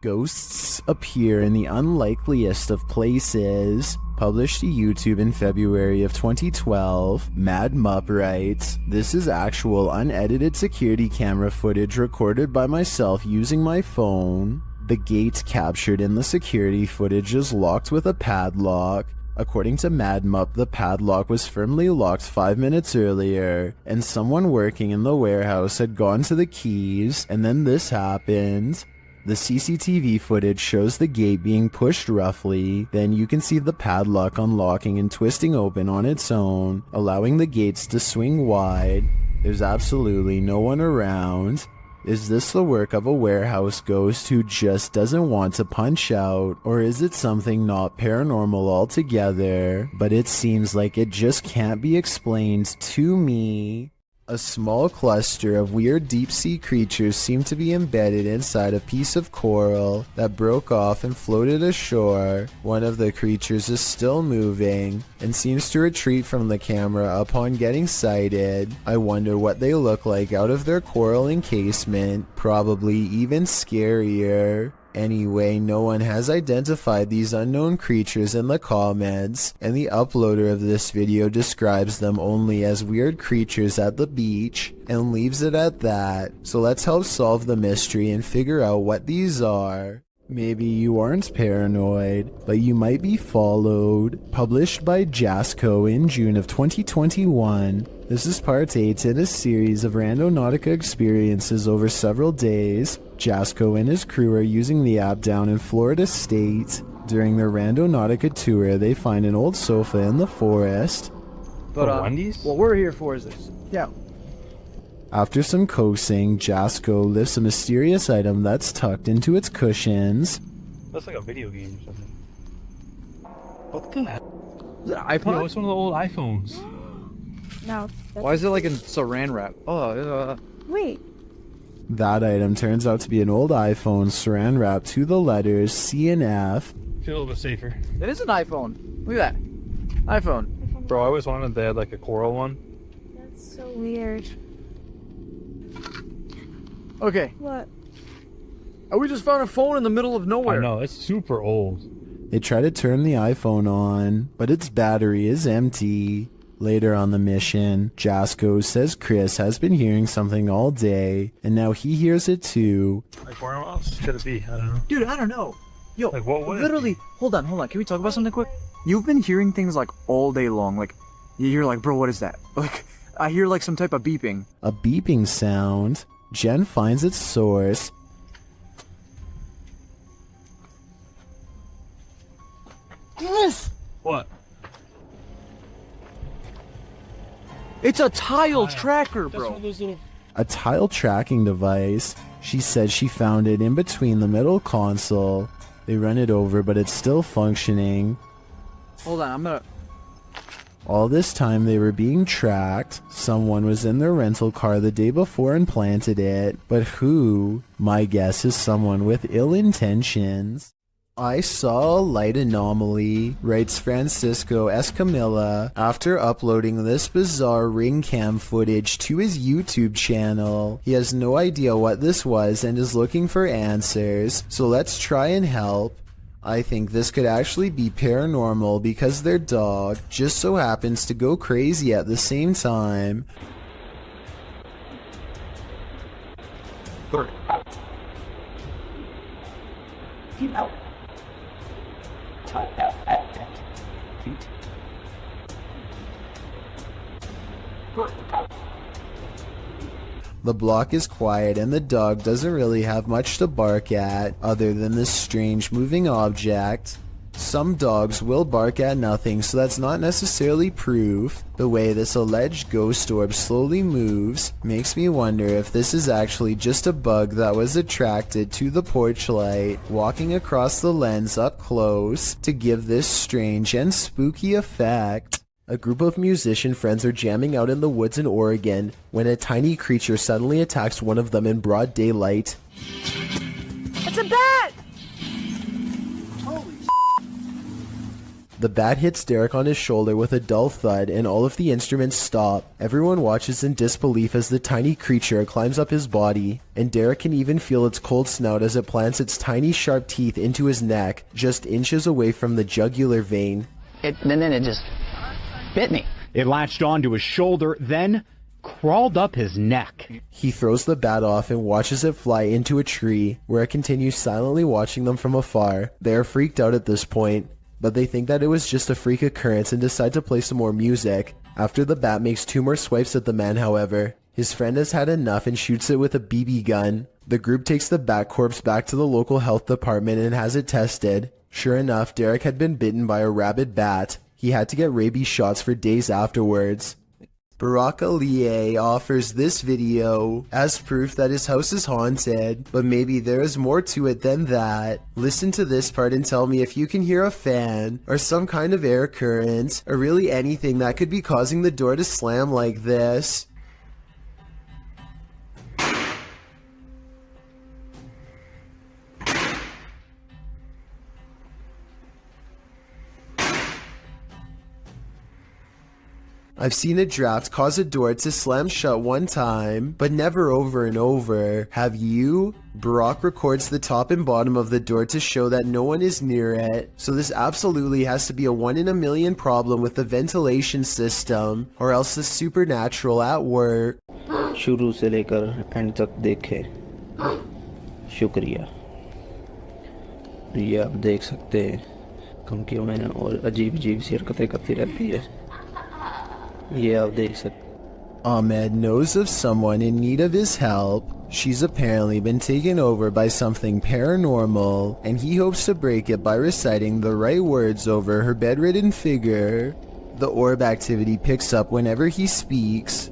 Ghosts appear in the unlikeliest of places. Published to YouTube in February of 2012, Mad Mupp writes, "This is actual unedited security camera footage recorded by myself using my phone. The gate captured in the security footage is locked with a padlock. According to Mad Mupp, the padlock was firmly locked 5 minutes earlier, and someone working in the warehouse had gone to the keys, and then this happened. The CCTV footage shows the gate being pushed roughly, then you can see the padlock unlocking and twisting open on its own, allowing the gates to swing wide. There's absolutely no one around. Is this the work of a warehouse ghost who just doesn't want to punch out, or is it something not paranormal altogether, but it seems like it just can't be explained to me?" A small cluster of weird deep-sea creatures seem to be embedded inside a piece of coral that broke off and floated ashore. One of the creatures is still moving and seems to retreat from the camera upon getting sighted. I wonder what they look like out of their coral encasement, probably even scarier. Anyway, no one has identified these unknown creatures in the comments, and the uploader of this video describes them only as weird creatures at the beach, and leaves it at that. So let's help solve the mystery and figure out what these are. Maybe you aren't paranoid, but you might be followed. Published by Jasco in June of 2021. This is part 8 in a series of Randonautica experiences over several days. Jasco and his crew are using the app down in Florida State. During their Randonautica tour, they find an old sofa in the forest. But Wendy's? what we're here for is this. Yeah. After some coaxing, Jasco lifts a mysterious item that's tucked into its cushions. That's like a video game or something. What the hell? Is it an iPod? No, it's one of the old iPhones. No. Why is it like in saran wrap? Oh, Wait. That item turns out to be an old iPhone saran wrapped to the letters C and F. Feel a little bit safer. it is an iPhone. Look at that. iPhone. Bro, I always wanted they had like a coral one. That's so weird. Okay. What? We just found a phone in the middle of nowhere. I know, it's super old. They try to turn the iPhone on, but its battery is empty. Later on the mission, Jasco says Chris has been hearing something all day, and now he hears it too. Like where else could it be? I don't know. Dude, I don't know. Yo, Like what would it literally, hold on. Can we talk about something quick? You've been hearing things like all day long. Like, you're like, bro, what is that? Like, I hear like some type of beeping. A beeping sound. Jen finds its source. Yes! What? It's a tile tracker, That's bro. one of those little... A tile tracking device. She said she found it in between the middle console. They run it over, but it's still functioning. Hold on, I'm gonna... All this time they were being tracked. Someone was in their rental car the day before and planted it. But who? My guess is someone with ill intentions. I saw a light anomaly, writes Francisco Escamilla, after uploading this bizarre ring cam footage to his YouTube channel. He has no idea what this was and is looking for answers, so let's try and help. I think this could actually be paranormal because their dog just so happens to go crazy at the same time. The block is quiet and the dog doesn't really have much to bark at other than this strange moving object. Some dogs will bark at nothing, so that's not necessarily proof. The way this alleged ghost orb slowly moves makes me wonder if this is actually just a bug that was attracted to the porch light, walking across the lens up close to give this strange and spooky effect. A group of musician friends are jamming out in the woods in Oregon when a tiny creature suddenly attacks one of them in broad daylight. It's a bat! Holy The bat hits Derek on his shoulder with a dull thud and all of the instruments stop. Everyone watches in disbelief as the tiny creature climbs up his body, and Derek can even feel its cold snout as it plants its tiny sharp teeth into his neck, just inches away from the jugular vein. And then it just bit me. It latched onto his shoulder, then crawled up his neck. He throws the bat off and watches it fly into a tree, where it continues silently watching them from afar. They are freaked out at this point, but they think that it was just a freak occurrence and decide to play some more music. After the bat makes 2 more swipes at the man, however, his friend has had enough and shoots it with a BB gun. The group takes the bat corpse back to the local health department and has it tested. Sure enough, Derek had been bitten by a rabid bat. He had to get rabies shots for days afterwards. Barack Aliye offers this video as proof that his house is haunted, but maybe there is more to it than that. Listen to this part and tell me if you can hear a fan, or some kind of air current, or really anything that could be causing the door to slam like this. I've seen a draft cause a door to slam shut one time, but never over and over. Have you? Barack records the top and bottom of the door to show that no one is near it, so this absolutely has to be a 1 in a million problem with the ventilation system, or else the supernatural at work. शुरू से लेकर and तक देखे शुक्रिया। ये आप देख सकते हैं धमकियों में और अजीब अजीब सी हरकतें करती रहती है। ये आप देख सकते। Ahmed knows of someone in need of his help. She's apparently been taken over by something paranormal, and he hopes to break it by reciting the right words over her bedridden figure. The orb activity picks up whenever he speaks.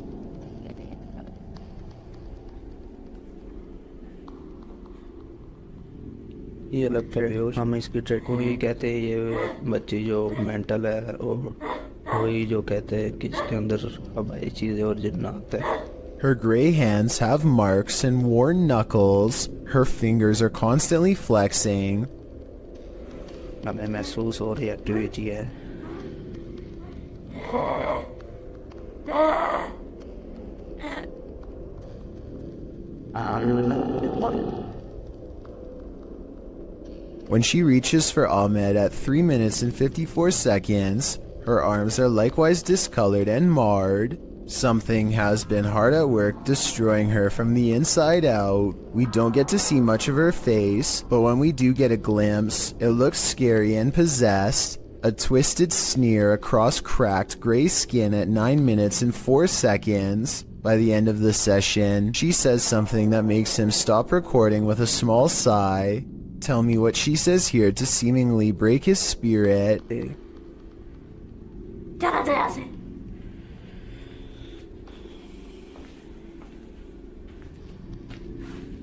ये लगता है हम इसकी track को ही कहते हैं। ये बच्ची जो मेंटल है और वही जो कहते हैं कि इसके अंदर हवाई चीज़ें और जिन्नात है। Her gray hands have marks and worn knuckles. Her fingers are constantly flexing. हमें महसूस हो रही एक्टिविटी है। When she reaches for Ahmed at 3 minutes and 54 seconds, her arms are likewise discolored and marred. Something has been hard at work destroying her from the inside out. We don't get to see much of her face, but when we do get a glimpse, it looks scary and possessed. A twisted sneer across cracked gray skin at 9 minutes and 4 seconds. By the end of the session, she says something that makes him stop recording with a small sigh. Tell me what she says here to seemingly break his spirit.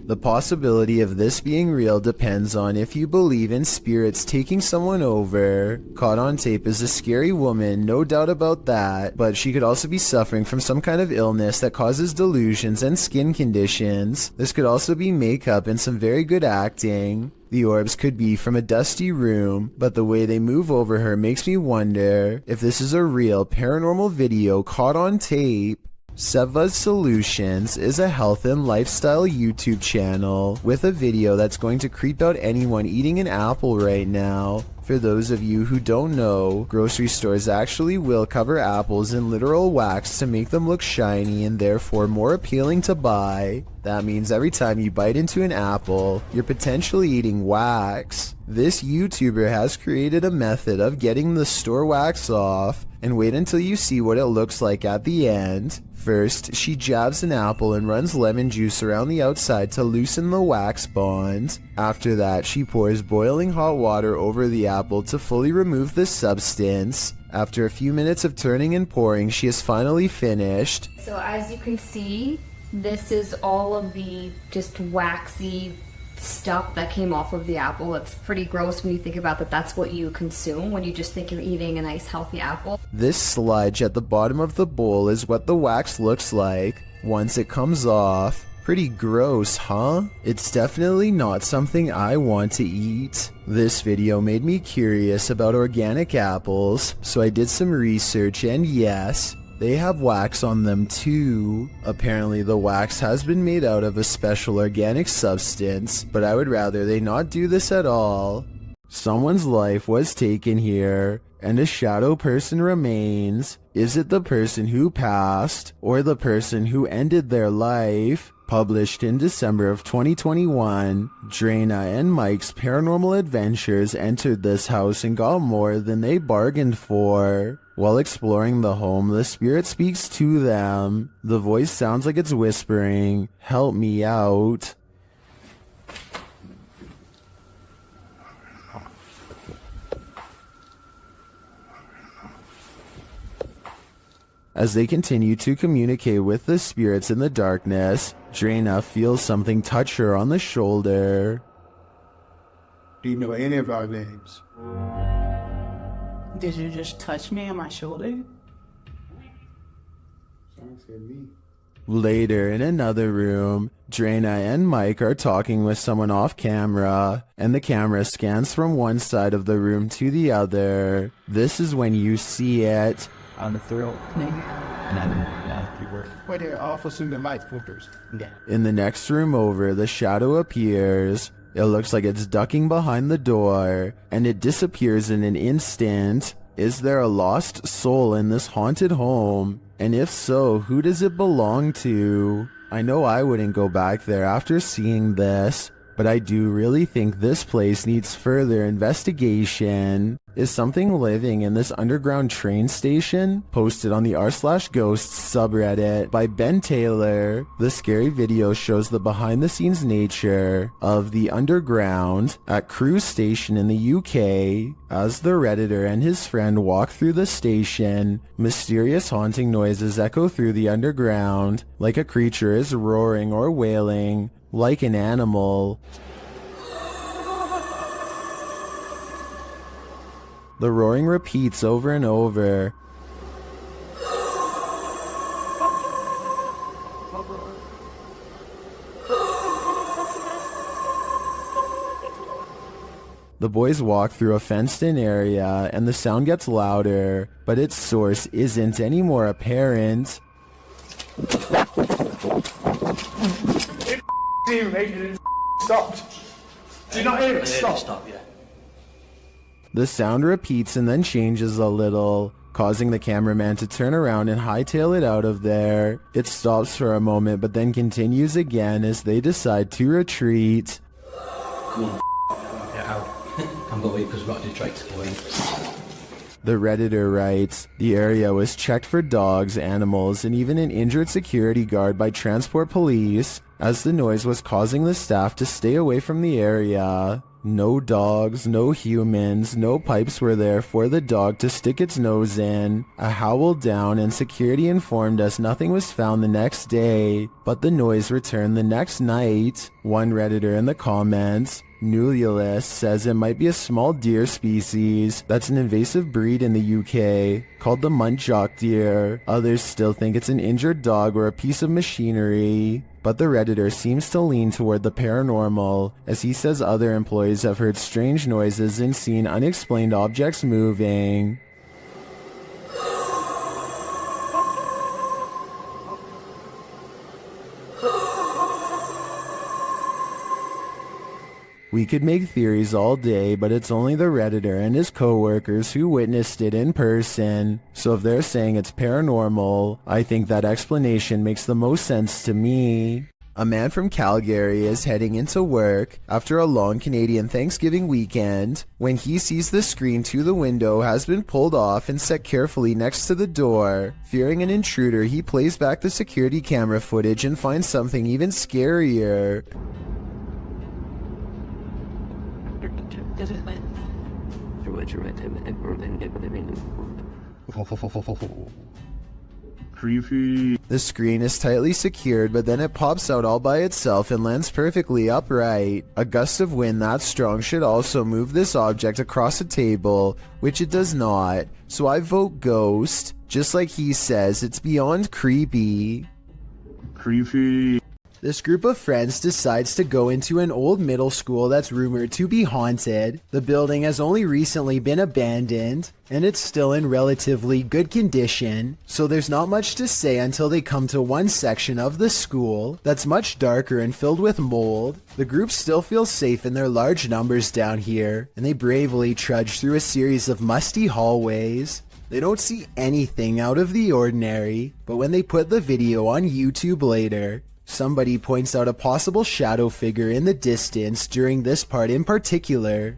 The possibility of this being real depends on if you believe in spirits taking someone over. Caught on tape is a scary woman, no doubt about that, but she could also be suffering from some kind of illness that causes delusions and skin conditions. This could also be makeup and some very good acting. The orbs could be from a dusty room, but the way they move over her makes me wonder if this is a real paranormal video caught on tape. Seva's Solutions is a health and lifestyle YouTube channel with a video that's going to creep out anyone eating an apple right now. For those of you who don't know, grocery stores actually will cover apples in literal wax to make them look shiny and therefore more appealing to buy. That means every time you bite into an apple, you're potentially eating wax. This YouTuber has created a method of getting the store wax off, and wait until you see what it looks like at the end. First, she jabs an apple and runs lemon juice around the outside to loosen the wax bond. After that, she pours boiling hot water over the apple to fully remove the substance. After a few minutes of turning and pouring, she is finally finished. So as you can see, this is all of the just waxy stuff that came off of the apple. It's pretty gross when you think about that. That's what you consume when you just think you're eating a nice healthy apple. This sludge at the bottom of the bowl is what the wax looks like. Once it comes off, Pretty gross, huh? It's definitely not something I want to eat. This video made me curious about organic apples, so I did some research, and yes, they have wax on them too. Apparently the wax has been made out of a special organic substance, but I would rather they not do this at all. Someone's life was taken here, and a shadow person remains. Is it the person who passed, or the person who ended their life? Published in December of 2021, Drana and Mike's paranormal adventures entered this house and got more than they bargained for. While exploring the home, the spirit speaks to them. The voice sounds like it's whispering, "Help me out." As they continue to communicate with the spirits in the darkness, Drana feels something touch her on the shoulder. Do you know any of our names? Did you just touch me on my shoulder? Later, in another room, Drana and Mike are talking with someone off camera, and the camera scans from one side of the room to the other. This is when you see it. On the throat. Where they're officers and light filters. Yeah. In the next room over, the shadow appears. It looks like it's ducking behind the door, and it disappears in an instant. Is there a lost soul in this haunted home? And if so, who does it belong to? I know I wouldn't go back there after seeing this, but I do really think this place needs further investigation. Is something living in this underground train station? Posted on the r/ghosts subreddit by Ben Taylor. The scary video shows the behind-the-scenes nature of the underground at Crewe Station in the UK. As the Redditor and his friend walk through the station, mysterious haunting noises echo through the underground, like a creature is roaring or wailing, like an animal. The roaring repeats over and over. The boys walk through a fenced-in area, and the sound gets louder, but its source isn't any more apparent. Stopped. Do you not hear it? Stop. The sound repeats and then changes a little, causing the cameraman to turn around and hightail it out of there. It stops for a moment but then continues again as they decide to retreat. Come on, get out. I'm going because we've got to try to go in. The Redditor writes, the area was checked for dogs, animals, and even an injured security guard by transport police, as the noise was causing the staff to stay away from the area. No dogs, no humans, no pipes were there for the dog to stick its nose in. A howl down, and security informed us nothing was found the next day, but the noise returned the next night. One Redditor in the comments, Nululus, says it might be a small deer species that's an invasive breed in the UK called the muntjac deer. Others still think it's an injured dog or a piece of machinery. But the Redditor seems to lean toward the paranormal, as he says other employees have heard strange noises and seen unexplained objects moving. We could make theories all day, but it's only the Redditor and his co-workers who witnessed it in person. So if they're saying it's paranormal, I think that explanation makes the most sense to me. A man from Calgary is heading into work after a long Canadian Thanksgiving weekend when he sees the screen to the window has been pulled off and set carefully next to the door. Fearing an intruder, he plays back the security camera footage and finds something even scarier. Creepy. The screen is tightly secured, but then it pops out all by itself and lands perfectly upright. A gust of wind that strong should also move this object across a table, which it does not. So I vote ghost. Just like he says, it's beyond creepy. Creepy. This group of friends decides to go into an old middle school that's rumored to be haunted. The building has only recently been abandoned, and it's still in relatively good condition, so there's not much to say until they come to one section of the school that's much darker and filled with mold. The group still feels safe in their large numbers down here, and they bravely trudge through a series of musty hallways. They don't see anything out of the ordinary, but when they put the video on YouTube later, somebody points out a possible shadow figure in the distance during this part in particular.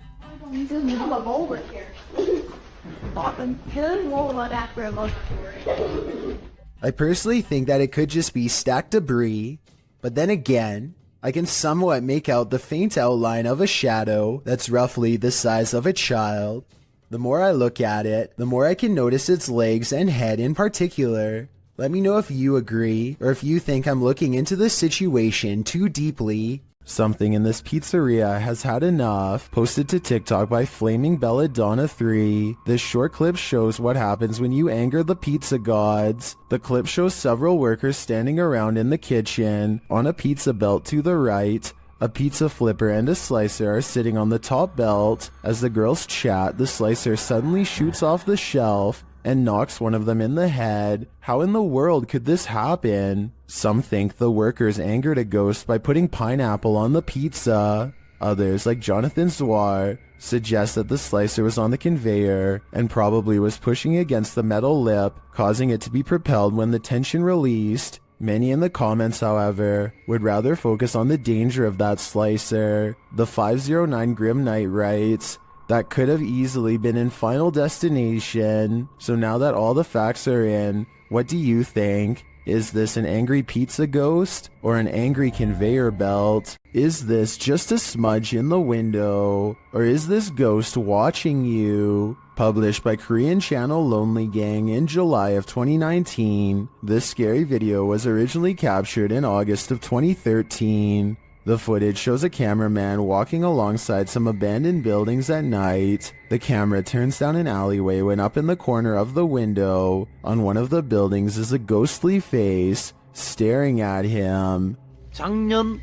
I personally think that it could just be stacked debris, but then again, I can somewhat make out the faint outline of a shadow that's roughly the size of a child. The more I look at it, the more I can notice its legs and head in particular. Let me know if you agree, or if you think I'm looking into this situation too deeply. Something in this pizzeria has had enough. Posted to TikTok by Flaming Belladonna 3. This short clip shows what happens when you anger the pizza gods. The clip shows several workers standing around in the kitchen. On a pizza belt to the right, a pizza flipper and a slicer are sitting on the top belt. As the girls chat, the slicer suddenly shoots off the shelf and knocks one of them in the head. How in the world could this happen? Some think the workers angered a ghost by putting pineapple on the pizza. Others, like Jonathan Zwar, suggest that the slicer was on the conveyor and probably was pushing against the metal lip, causing it to be propelled when the tension released. Many in the comments, however, would rather focus on the danger of that slicer. The 509 Grim Knight writes, "That could have easily been in Final Destination. So now that all the facts are in, what do you think? Is this an angry pizza ghost or an angry conveyor belt? Is this just a smudge in the window? Or is this ghost watching you?" Published by Korean channel Lonely Gang in July of 2019, this scary video was originally captured in August of 2013. The footage shows a cameraman walking alongside some abandoned buildings at night. The camera turns down an alleyway when up in the corner of the window, on one of the buildings, is a ghostly face staring at him. 작년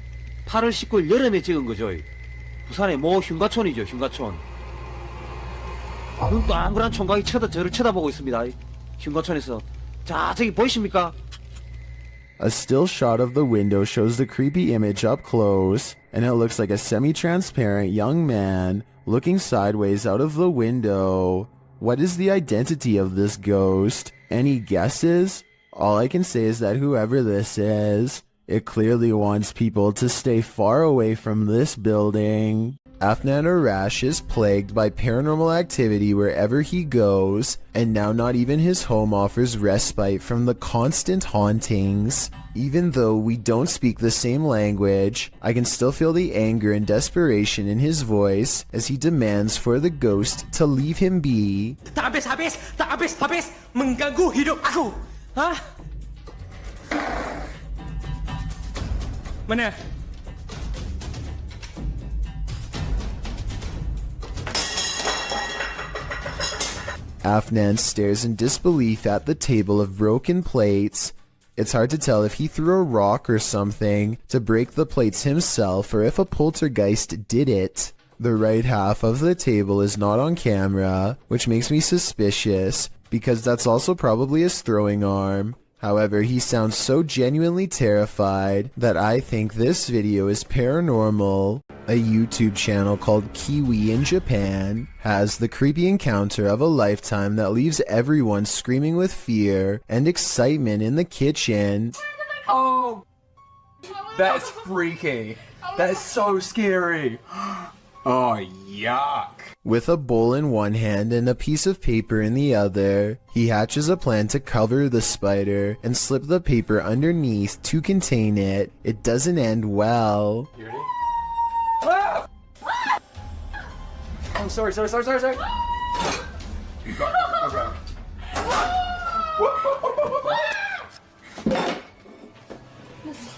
8월 19일 여름에 찍은 거죠. 부산의 모 흉가촌이죠, 흉가촌. 눈 동그란 총각이 저를 쳐다보고 있습니다. 흉가촌에서. 자, 저기 보이십니까? A still shot of the window shows the creepy image up close, and it looks like a semi-transparent young man looking sideways out of the window. What is the identity of this ghost? Any guesses? All I can say is that whoever this is, it clearly wants people to stay far away from this building. Afnan Arash is plagued by paranormal activity wherever he goes, and now not even his home offers respite from the constant hauntings. Even though we don't speak the same language, I can still feel the anger and desperation in his voice as he demands for the ghost to leave him be. Tak habis, mengganggu hidup aku. Hah? Mana? Afnan stares in disbelief at the table of broken plates. It's hard to tell if he threw a rock or something to break the plates himself or if a poltergeist did it. The right half of the table is not on camera, which makes me suspicious because that's also probably his throwing arm. However, he sounds so genuinely terrified that I think this video is paranormal. A YouTube channel called Kiwi in Japan has the creepy encounter of a lifetime that leaves everyone screaming with fear and excitement in the kitchen. Oh, that's freaky. That's so scary. Oh, yuck. With a bowl in one hand and a piece of paper in the other, he hatches a plan to cover the spider and slip the paper underneath to contain it. It doesn't end well. You ready? Oh, sorry. You got it.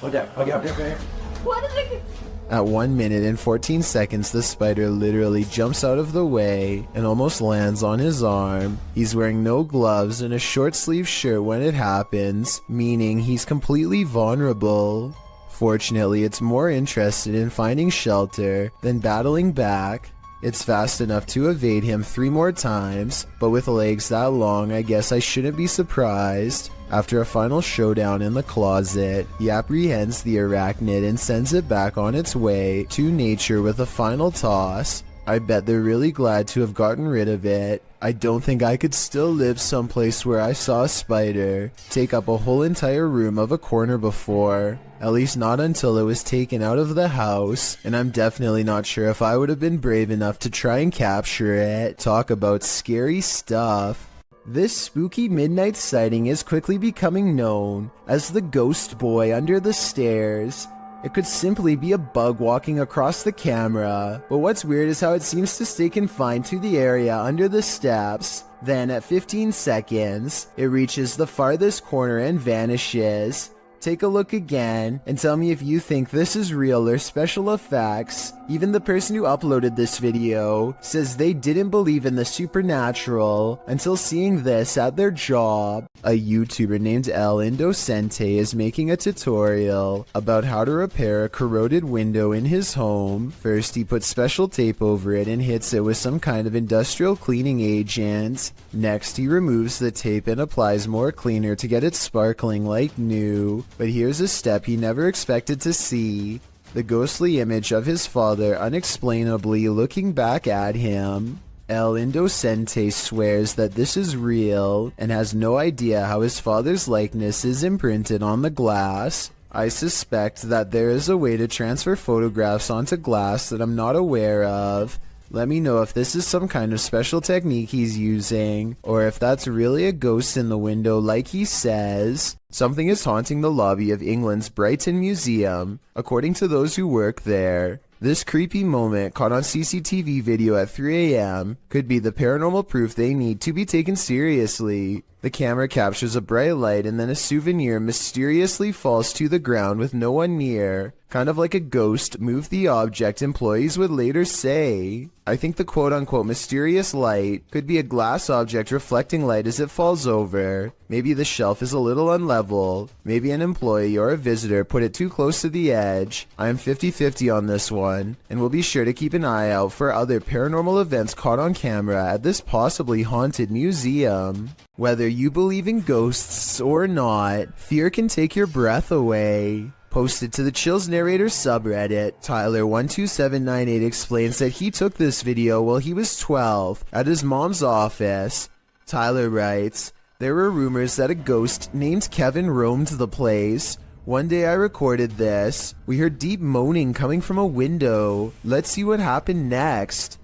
Okay. I'll get up there. What is it? At 1 minute and 14 seconds, the spider literally jumps out of the way and almost lands on his arm. He's wearing no gloves and a short sleeve shirt when it happens, meaning he's completely vulnerable. Fortunately, it's more interested in finding shelter than battling back. It's fast enough to evade him 3 more times, but with legs that long, I guess I shouldn't be surprised. After a final showdown in the closet, he apprehends the arachnid and sends it back on its way to nature with a final toss. I bet they're really glad to have gotten rid of it. I don't think I could still live someplace where I saw a spider take up a whole entire room of a corner before. At least not until it was taken out of the house, and I'm definitely not sure if I would have been brave enough to try and capture it. Talk about scary stuff. This spooky midnight sighting is quickly becoming known as the ghost boy under the stairs. It could simply be a bug walking across the camera, but what's weird is how it seems to stay confined to the area under the steps. Then at 15 seconds, it reaches the farthest corner and vanishes. Take a look again and tell me if you think this is real or special effects. Even the person who uploaded this video says they didn't believe in the supernatural until seeing this at their job. A YouTuber named El Indocente is making a tutorial about how to repair a corroded window in his home. First, he puts special tape over it and hits it with some kind of industrial cleaning agent. Next, he removes the tape and applies more cleaner to get it sparkling like new. But here's a step he never expected to see. The ghostly image of his father unexplainably looking back at him. El Indocente swears that this is real and has no idea how his father's likeness is imprinted on the glass. I suspect that there is a way to transfer photographs onto glass that I'm not aware of. Let me know if this is some kind of special technique he's using, or if that's really a ghost in the window like he says. Something is haunting the lobby of England's Brighton Museum, according to those who work there. This creepy moment, caught on CCTV video at 3 a.m., could be the paranormal proof they need to be taken seriously. The camera captures a bright light and then a souvenir mysteriously falls to the ground with no one near. Kind of like a ghost moved the object, employees would later say. I think the quote-unquote mysterious light could be a glass object reflecting light as it falls over. Maybe the shelf is a little unlevel. Maybe an employee or a visitor put it too close to the edge. I am 50-50 on this one, and we'll be sure to keep an eye out for other paranormal events caught on camera at this possibly haunted museum. Whether you believe in ghosts or not, fear can take your breath away. Posted to the Chills Narrator subreddit, Tyler12798 explains that he took this video while he was 12 at his mom's office. Tyler writes, "There were rumors that a ghost named Kevin roamed the place. One day I recorded this. We heard deep moaning coming from a window. Let's see what happened next."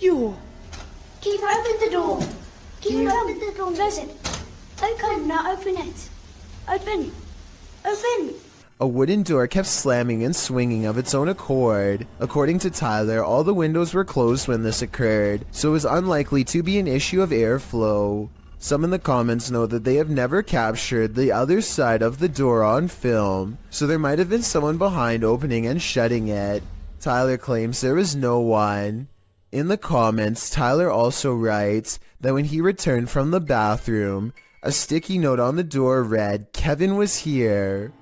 You! Keep open the door! Keep open the door, close it! Okay, now open it! Open! Open! A wooden door kept slamming and swinging of its own accord. According to Tyler, all the windows were closed when this occurred, so it was unlikely to be an issue of airflow. Some in the comments note that they have never captured the other side of the door on film, so there might have been someone behind opening and shutting it. Tyler claims there was no one. In the comments, Tyler also writes that when he returned from the bathroom, a sticky note on the door read, "Kevin was here."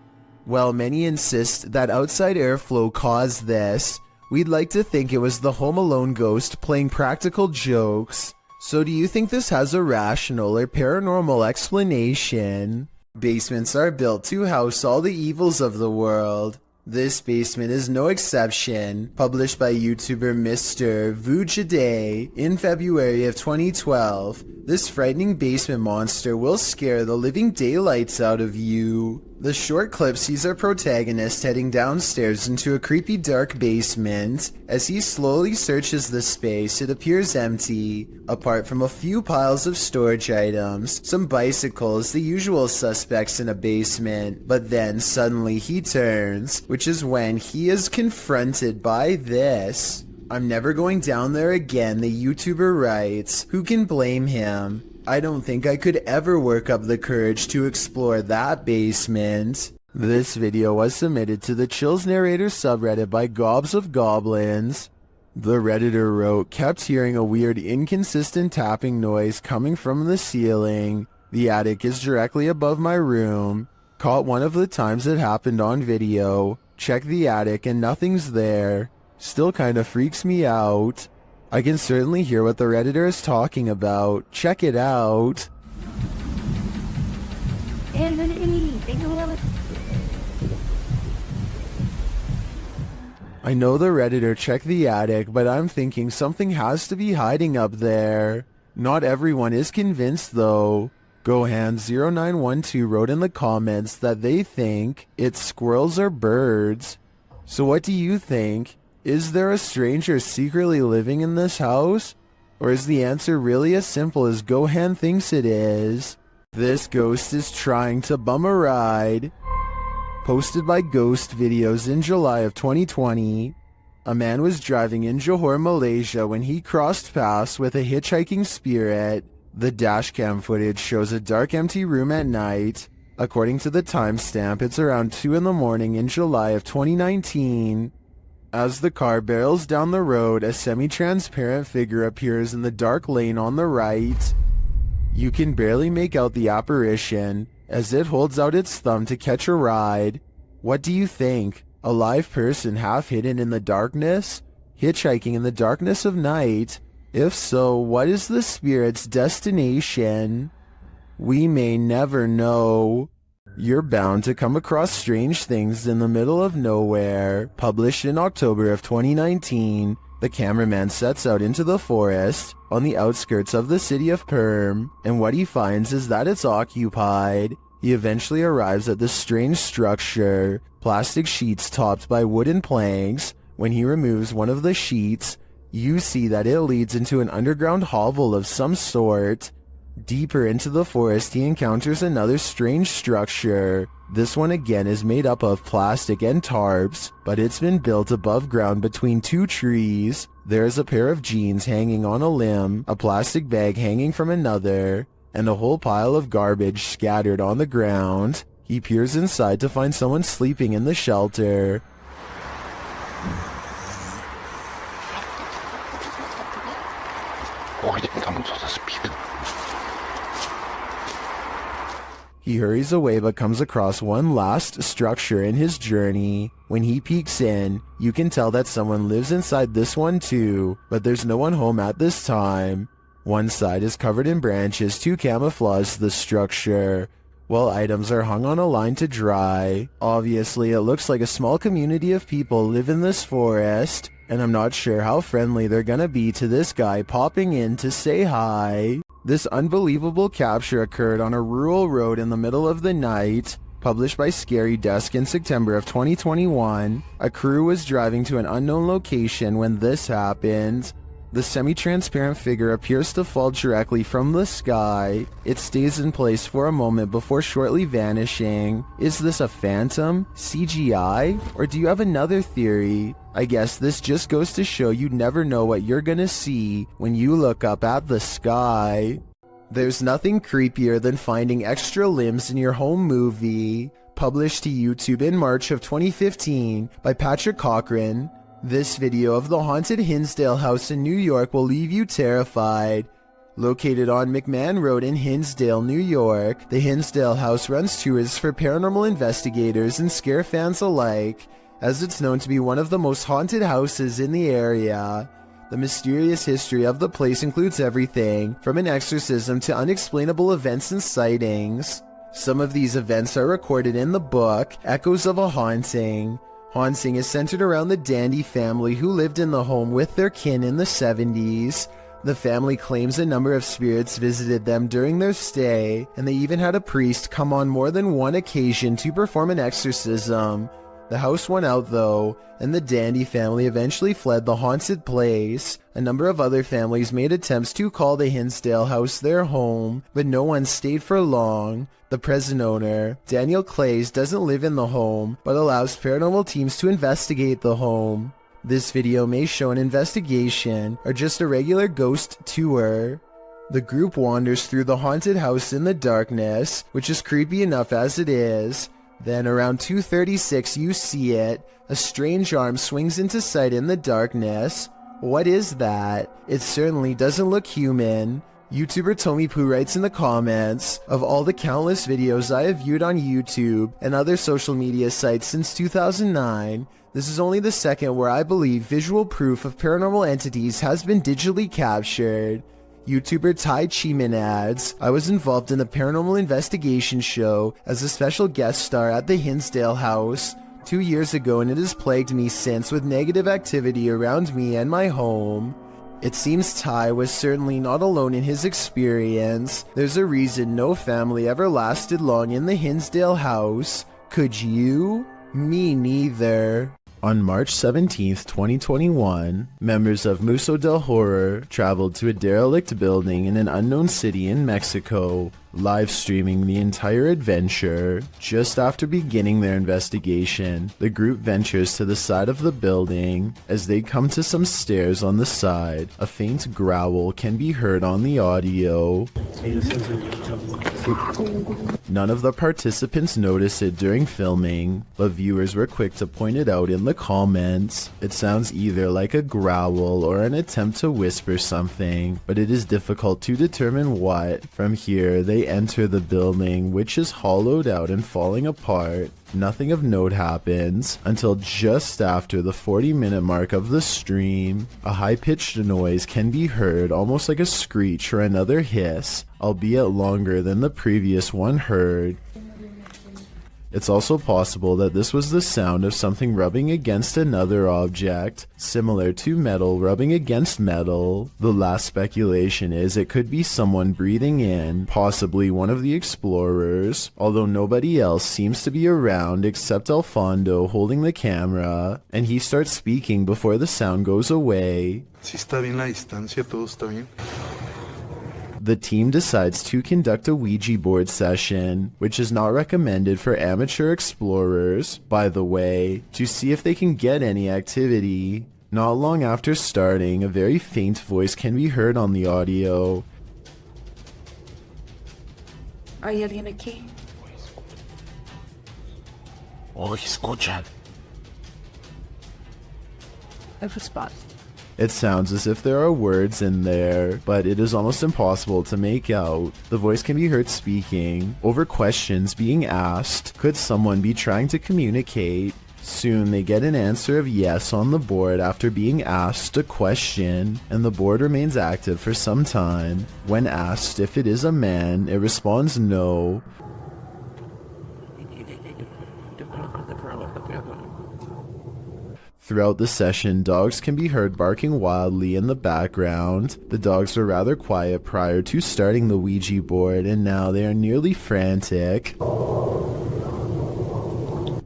While many insist that outside airflow caused this, we'd like to think it was the Home Alone ghost playing practical jokes. So do you think this has a rational or paranormal explanation? Basements are built to house all the evils of the world. This basement is no exception. Published by YouTuber Mr. Vujade in February of 2012, this frightening basement monster will scare the living daylights out of you. The short clip sees our protagonist heading downstairs into a creepy dark basement. As he slowly searches the space, it appears empty, apart from a few piles of storage items, some bicycles, the usual suspects in a basement. But then suddenly he turns, which is when he is confronted by this. "I'm never going down there again," the YouTuber writes. Who can blame him? I don't think I could ever work up the courage to explore that basement. This video was submitted to the Chills Narrator subreddit by Gobs of Goblins. The Redditor wrote, "Kept hearing a weird inconsistent tapping noise coming from the ceiling. The attic is directly above my room. Caught one of the times it happened on video. Check the attic and nothing's there. Still kinda freaks me out. I can certainly hear what the Redditor is talking about. Check it out. I know the Redditor checked the attic, but I'm thinking something has to be hiding up there. Not everyone is convinced though. Gohan0912 wrote in the comments that they think it's squirrels or birds. So what do you think? Is there a stranger secretly living in this house? Or is the answer really as simple as Gohan thinks it is? This ghost is trying to bum a ride. Posted by Ghost Videos in July of 2020. A man was driving in Johor, Malaysia when he crossed paths with a hitchhiking spirit. The dashcam footage shows a dark empty room at night. According to the timestamp, it's around 2 in the morning in July of 2019. As the car barrels down the road, a semi-transparent figure appears in the dark lane on the right. You can barely make out the apparition as it holds out its thumb to catch a ride. What do you think? A live person half hidden in the darkness? Hitchhiking in the darkness of night? If so, what is the spirit's destination? We may never know. You're bound to come across strange things in the middle of nowhere. Published in October of 2019, the cameraman sets out into the forest on the outskirts of the city of Perm, and what he finds is that it's occupied. He eventually arrives at this strange structure, plastic sheets topped by wooden planks. When he removes one of the sheets, you see that it leads into an underground hovel of some sort. Deeper into the forest, he encounters another strange structure. This one again is made up of plastic and tarps, but it's been built above ground between 2 trees. There's a pair of jeans hanging on a limb, a plastic bag hanging from another, and a whole pile of garbage scattered on the ground. He peers inside to find someone sleeping in the shelter. He hurries away but comes across one last structure in his journey. When he peeks in, you can tell that someone lives inside this one too, but there's no one home at this time. One side is covered in branches to camouflage the structure, while items are hung on a line to dry. Obviously, it looks like a small community of people live in this forest, and I'm not sure how friendly they're gonna be to this guy popping in to say hi. This unbelievable capture occurred on a rural road in the middle of the night. Published by Scary Desk in September of 2021, a crew was driving to an unknown location when this happened. The semi-transparent figure appears to fall directly from the sky. It stays in place for a moment before shortly vanishing. Is this a phantom, CGI, or do you have another theory? I guess this just goes to show you never know what you're gonna see when you look up at the sky. There's nothing creepier than finding extra limbs in your home movie. Published to YouTube in March of 2015 by Patrick Cochran. This video of the haunted Hinsdale house in New York will leave you terrified. Located on McMahon Road in Hinsdale, New York, the Hinsdale house runs tours for paranormal investigators and scare fans alike, as it's known to be one of the most haunted houses in the area. The mysterious history of the place includes everything from an exorcism to unexplainable events and sightings. Some of these events are recorded in the book, Echoes of a Haunting. Haunting is centered around the Dandy family who lived in the home with their kin in the 70s. The family claims a number of spirits visited them during their stay, and they even had a priest come on more than one occasion to perform an exorcism. The house won out though, and the Dandy family eventually fled the haunted place. A number of other families made attempts to call the Hinsdale house their home, but no one stayed for long. The present owner, Daniel Clays, doesn't live in the home, but allows paranormal teams to investigate the home. This video may show an investigation, or just a regular ghost tour. The group wanders through the haunted house in the darkness, which is creepy enough as it is. Then around 2:36 you see it. A strange arm swings into sight in the darkness. What is that? It certainly doesn't look human. YouTuber Tommy Poo writes in the comments, of all the countless videos I have viewed on YouTube and other social media sites since 2009, this is only the second where I believe visual proof of paranormal entities has been digitally captured. YouTuber Tai Chiman adds, I was involved in the paranormal investigation show as a special guest star at the Hinsdale House 2 years ago, and it has plagued me since with negative activity around me and my home. It seems Ty was certainly not alone in his experience. There's a reason no family ever lasted long in the Hinsdale House. Could you? Me neither. On March 17th, 2021, members of Museo del Horror traveled to a derelict building in an unknown city in Mexico, live streaming the entire adventure. Just after beginning their investigation, the group ventures to the side of the building. As they come to some stairs on the side, a faint growl can be heard on the audio. None of the participants noticed it during filming, but viewers were quick to point it out in the comments. It sounds either like a growl or an attempt to whisper something, but it is difficult to determine what. From here, they enter the building, which is hollowed out and falling apart. Nothing of note happens until just after the 40-minute mark of the stream. A high-pitched noise can be heard, almost like a screech or another hiss, albeit longer than the previous one heard. It's also possible that this was the sound of something rubbing against another object, similar to metal rubbing against metal. The last speculation is it could be someone breathing in, possibly one of the explorers, although nobody else seems to be around except Alfondo holding the camera, and he starts speaking before the sound goes away. Si está bien la distancia, todo está bien. The team decides to conduct a Ouija board session, which is not recommended for amateur explorers, by the way, to see if they can get any activity. Not long after starting, a very faint voice can be heard on the audio. ¿Hay alguien aquí? Oh, escuchan. I've responded. It sounds as if there are words in there, but it is almost impossible to make out. The voice can be heard speaking, over questions being asked. Could someone be trying to communicate? Soon they get an answer of yes on the board after being asked a question, and the board remains active for some time. When asked if it is a man, it responds no. Throughout the session, dogs can be heard barking wildly in the background. The dogs were rather quiet prior to starting the Ouija board, and now they are nearly frantic.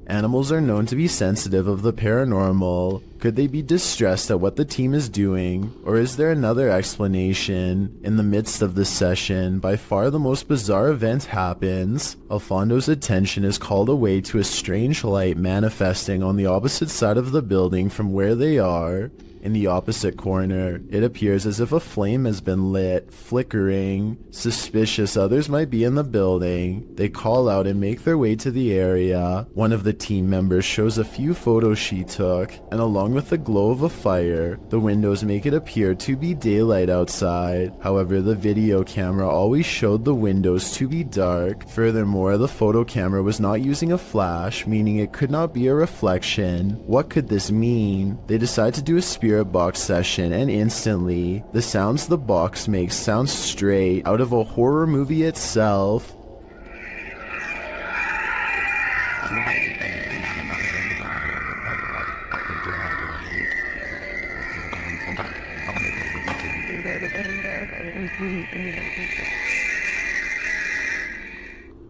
Animals are known to be sensitive of the paranormal. Could they be distressed at what the team is doing? Or is there another explanation? In the midst of the session, by far the most bizarre event happens. Alfondo's attention is called away to a strange light manifesting on the opposite side of the building from where they are. In the opposite corner, it appears as if a flame has been lit, flickering. Suspicious others might be in the building. They call out and make their way to the area. One of the team members shows a few photos she took, and along with the glow of a fire, the windows make it appear to be daylight outside. However, the video camera always showed the windows to be dark. Furthermore, the photo camera was not using a flash, meaning it could not be a reflection. What could this mean? They decide to do a spirit box session, and instantly, the sounds the box makes sound straight out of a horror movie itself.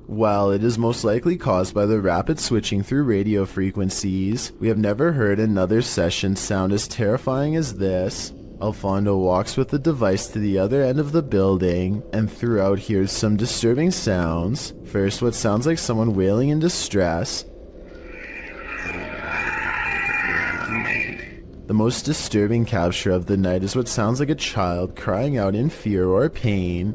While it is most likely caused by the rapid switching through radio frequencies, we have never heard another session sound as terrifying as this. Alfondo walks with the device to the other end of the building, and throughout hears some disturbing sounds. First, what sounds like someone wailing in distress. The most disturbing capture of the night is what sounds like a child crying out in fear or pain.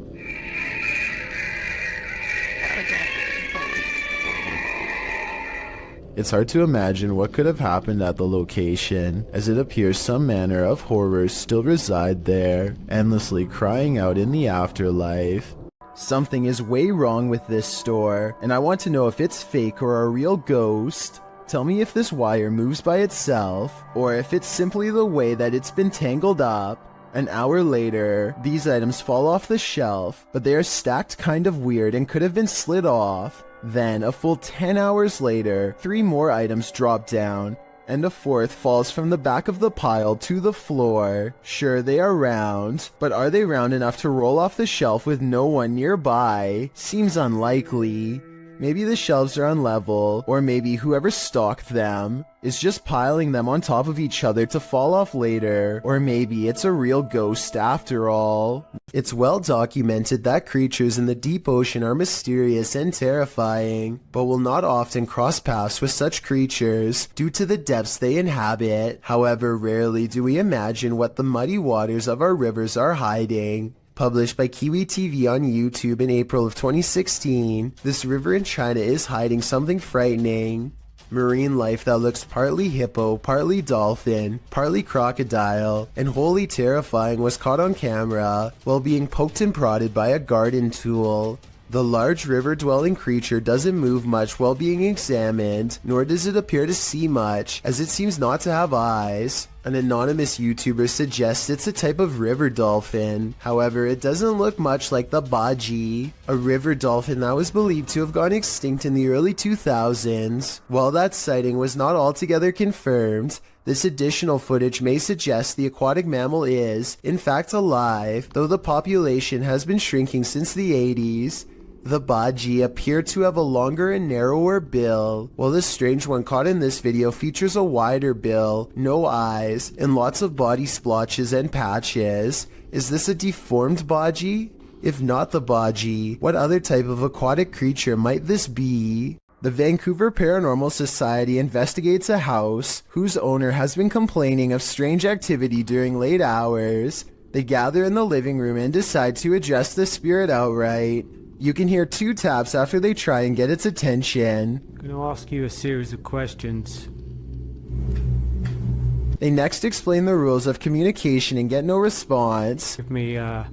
It's hard to imagine what could have happened at the location, as it appears some manner of horrors still reside there, endlessly crying out in the afterlife. Something is way wrong with this store, and I want to know if it's fake or a real ghost. Tell me if this wire moves by itself, or if it's simply the way that it's been tangled up. An hour later, these items fall off the shelf, but they are stacked kind of weird and could have been slid off. Then, a full 10 hours later, 3 more items drop down, and a 4th falls from the back of the pile to the floor. Sure, they are round, but are they round enough to roll off the shelf with no one nearby? Seems unlikely. Maybe the shelves are unlevel, or maybe whoever stocked them is just piling them on top of each other to fall off later, or maybe it's a real ghost after all. It's well documented that creatures in the deep ocean are mysterious and terrifying, but will not often cross paths with such creatures due to the depths they inhabit. However, rarely do we imagine what the muddy waters of our rivers are hiding. Published by Kiwi TV on YouTube in April of 2016, this river in China is hiding something frightening. Marine life that looks partly hippo, partly dolphin, partly crocodile, and wholly terrifying was caught on camera while being poked and prodded by a garden tool. The large river-dwelling creature doesn't move much while being examined, nor does it appear to see much, as it seems not to have eyes. An anonymous YouTuber suggests it's a type of river dolphin. However, it doesn't look much like the baji, a river dolphin that was believed to have gone extinct in the early 2000s. While that sighting was not altogether confirmed, this additional footage may suggest the aquatic mammal is, in fact, alive, though the population has been shrinking since the 80s. The baji appear to have a longer and narrower bill, while the strange one caught in this video features a wider bill, no eyes, and lots of body splotches and patches. Is this a deformed baji? If not the baji, what other type of aquatic creature might this be? The Vancouver Paranormal Society investigates a house whose owner has been complaining of strange activity during late hours. They gather in the living room and decide to address the spirit outright. You can hear 2 taps after they try and get its attention. I'm going to ask you a series of questions. They next explain the rules of communication and get no response. Give me a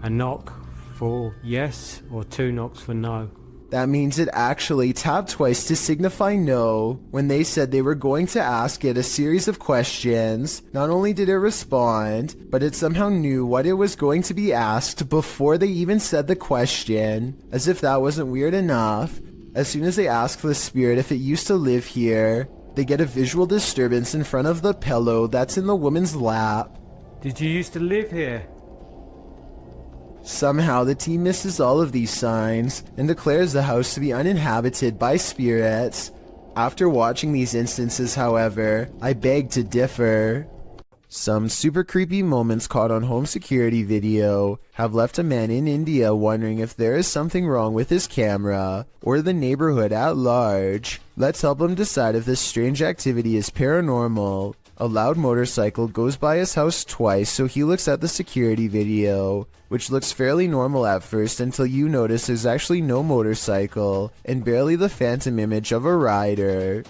knock for yes or 2 knocks for no. That means it actually tapped twice to signify no. When they said they were going to ask it a series of questions, not only did it respond, but it somehow knew what it was going to be asked before they even said the question. As if that wasn't weird enough, as soon as they ask the spirit if it used to live here, they get a visual disturbance in front of the pillow that's in the woman's lap. Did you used to live here? Somehow the team misses all of these signs and declares the house to be uninhabited by spirits. After watching these instances, however, I beg to differ. Some super creepy moments caught on home security video have left a man in India wondering if there is something wrong with his camera or the neighborhood at large. Let's help him decide if this strange activity is paranormal. A loud motorcycle goes by his house twice, so he looks at the security video, which looks fairly normal at first until you notice there's actually no motorcycle and barely the phantom image of a rider.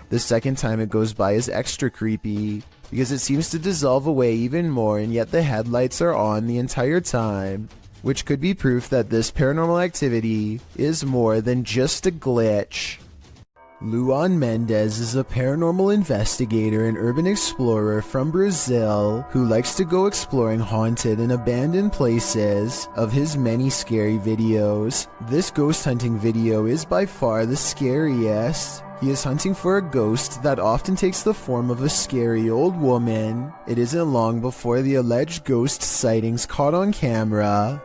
The second time it goes by is extra creepy, because it seems to dissolve away even more and yet the headlights are on the entire time, which could be proof that this paranormal activity is more than just a glitch. Luan Mendez is a paranormal investigator and urban explorer from Brazil who likes to go exploring haunted and abandoned places. Of his many scary videos, this ghost hunting video is by far the scariest. He is hunting for a ghost that often takes the form of a scary old woman. It isn't long before the alleged ghost sightings caught on camera.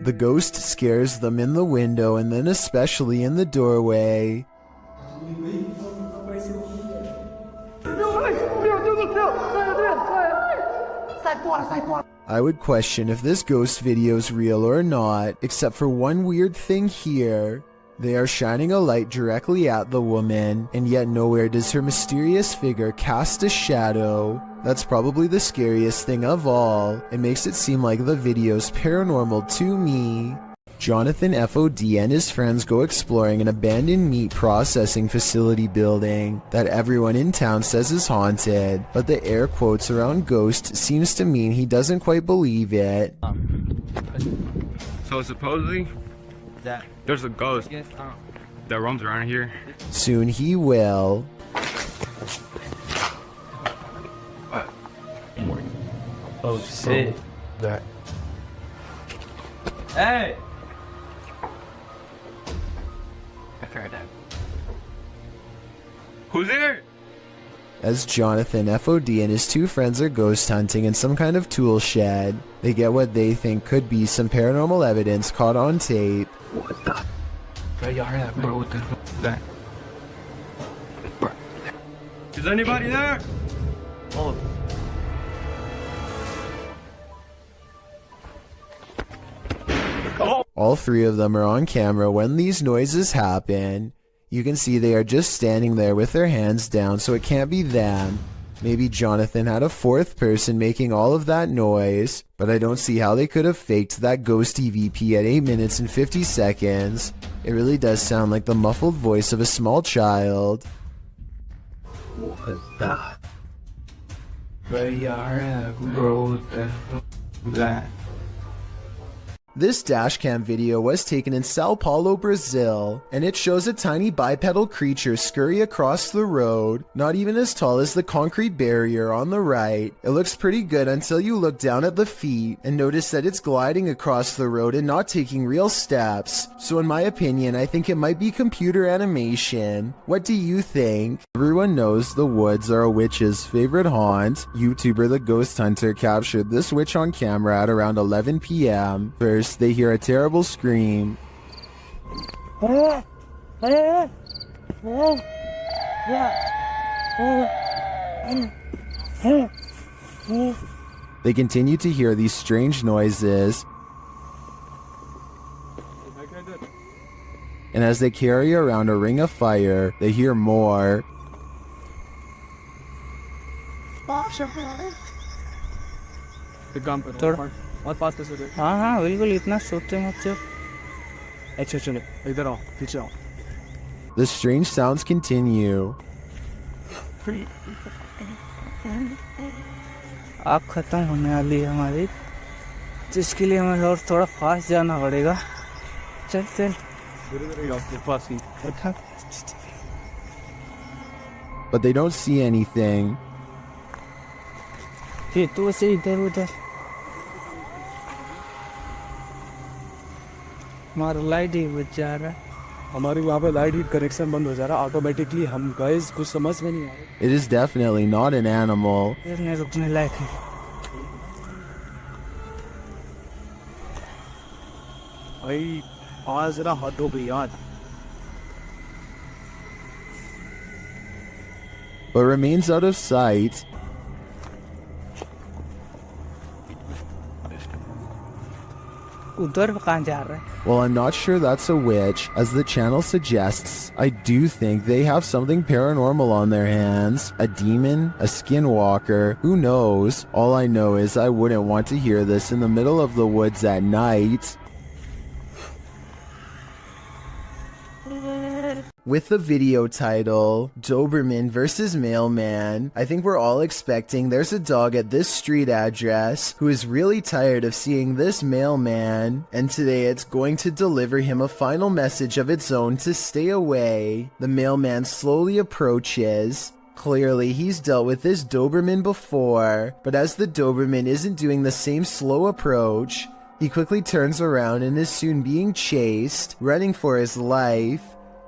The ghost scares them in the window and then especially in the doorway. I would question if this ghost video's real or not, except for one weird thing here. They are shining a light directly at the woman, and yet nowhere does her mysterious figure cast a shadow. That's probably the scariest thing of all. It makes it seem like the video's paranormal to me. Jonathan FOD and his friends go exploring an abandoned meat processing facility building that everyone in town says is haunted, but the air quotes around ghost seems to mean he doesn't quite believe it. So supposedly, there's a ghost that roams around here. Soon he will. Oh shit. That. Hey! Who's there? As Jonathan FOD and his two friends are ghost hunting in some kind of tool shed, they get what they think could be some paranormal evidence caught on tape. What the? Bro, what the fuck is that? Is anybody there? Oh. All three of them are on camera when these noises happen. You can see they are just standing there with their hands down, so it can't be them. Maybe Jonathan had a fourth person making all of that noise, but I don't see how they could have faked that ghost EVP at 8 minutes and 50 seconds. It really does sound like the muffled voice of a small child. What's that? Bro, that. This dashcam video was taken in Sao Paulo, Brazil, and it shows a tiny bipedal creature scurry across the road, not even as tall as the concrete barrier on the right. It looks pretty good until you look down at the feet and notice that it's gliding across the road and not taking real steps. So in my opinion, I think it might be computer animation. What do you think? Everyone knows the woods are a witch's favorite haunt. YouTuber The Ghost Hunter captured this witch on camera at around 11 p.m. First, they hear a terrible scream. They continue to hear these strange noises. And as they carry around a ring of fire, they hear more. हाँ हाँ बिल्कुल इतना सोचते मत चल अच्छा चलो इधर आओ पीछे आओ The strange sounds continue. आग खत्म होने वाली है हमारी जिसके लिए हमें और थोड़ा फास्ट जाना पड़ेगा चल चल But they don't see anything. फिर तू ऐसे इधर उधर हमारा लाइट ही बच जा रहा है हमारी वहाँ पे लाइट हीट कनेक्शन बंद हो जा रहा है ऑटोमेटिकली हम गाइस कुछ समझ में नहीं आ रहा It is definitely not an animal. फिर रुकने लायक है भाई आज जरा हद हो गई आज But remains out of sight. उधर कहाँ जा रहा है Well, I'm not sure that's a witch. As the channel suggests, I do think they have something paranormal on their hands. A demon, a skinwalker, who knows? All I know is I wouldn't want to hear this in the middle of the woods at night. With the video title, Doberman vs. Mailman, I think we're all expecting there's a dog at this street address who is really tired of seeing this mailman, and today it's going to deliver him a final message of its own to stay away. The mailman slowly approaches. Clearly, he's dealt with this Doberman before, but as the Doberman isn't doing the same slow approach, he quickly turns around and is soon being chased, running for his life.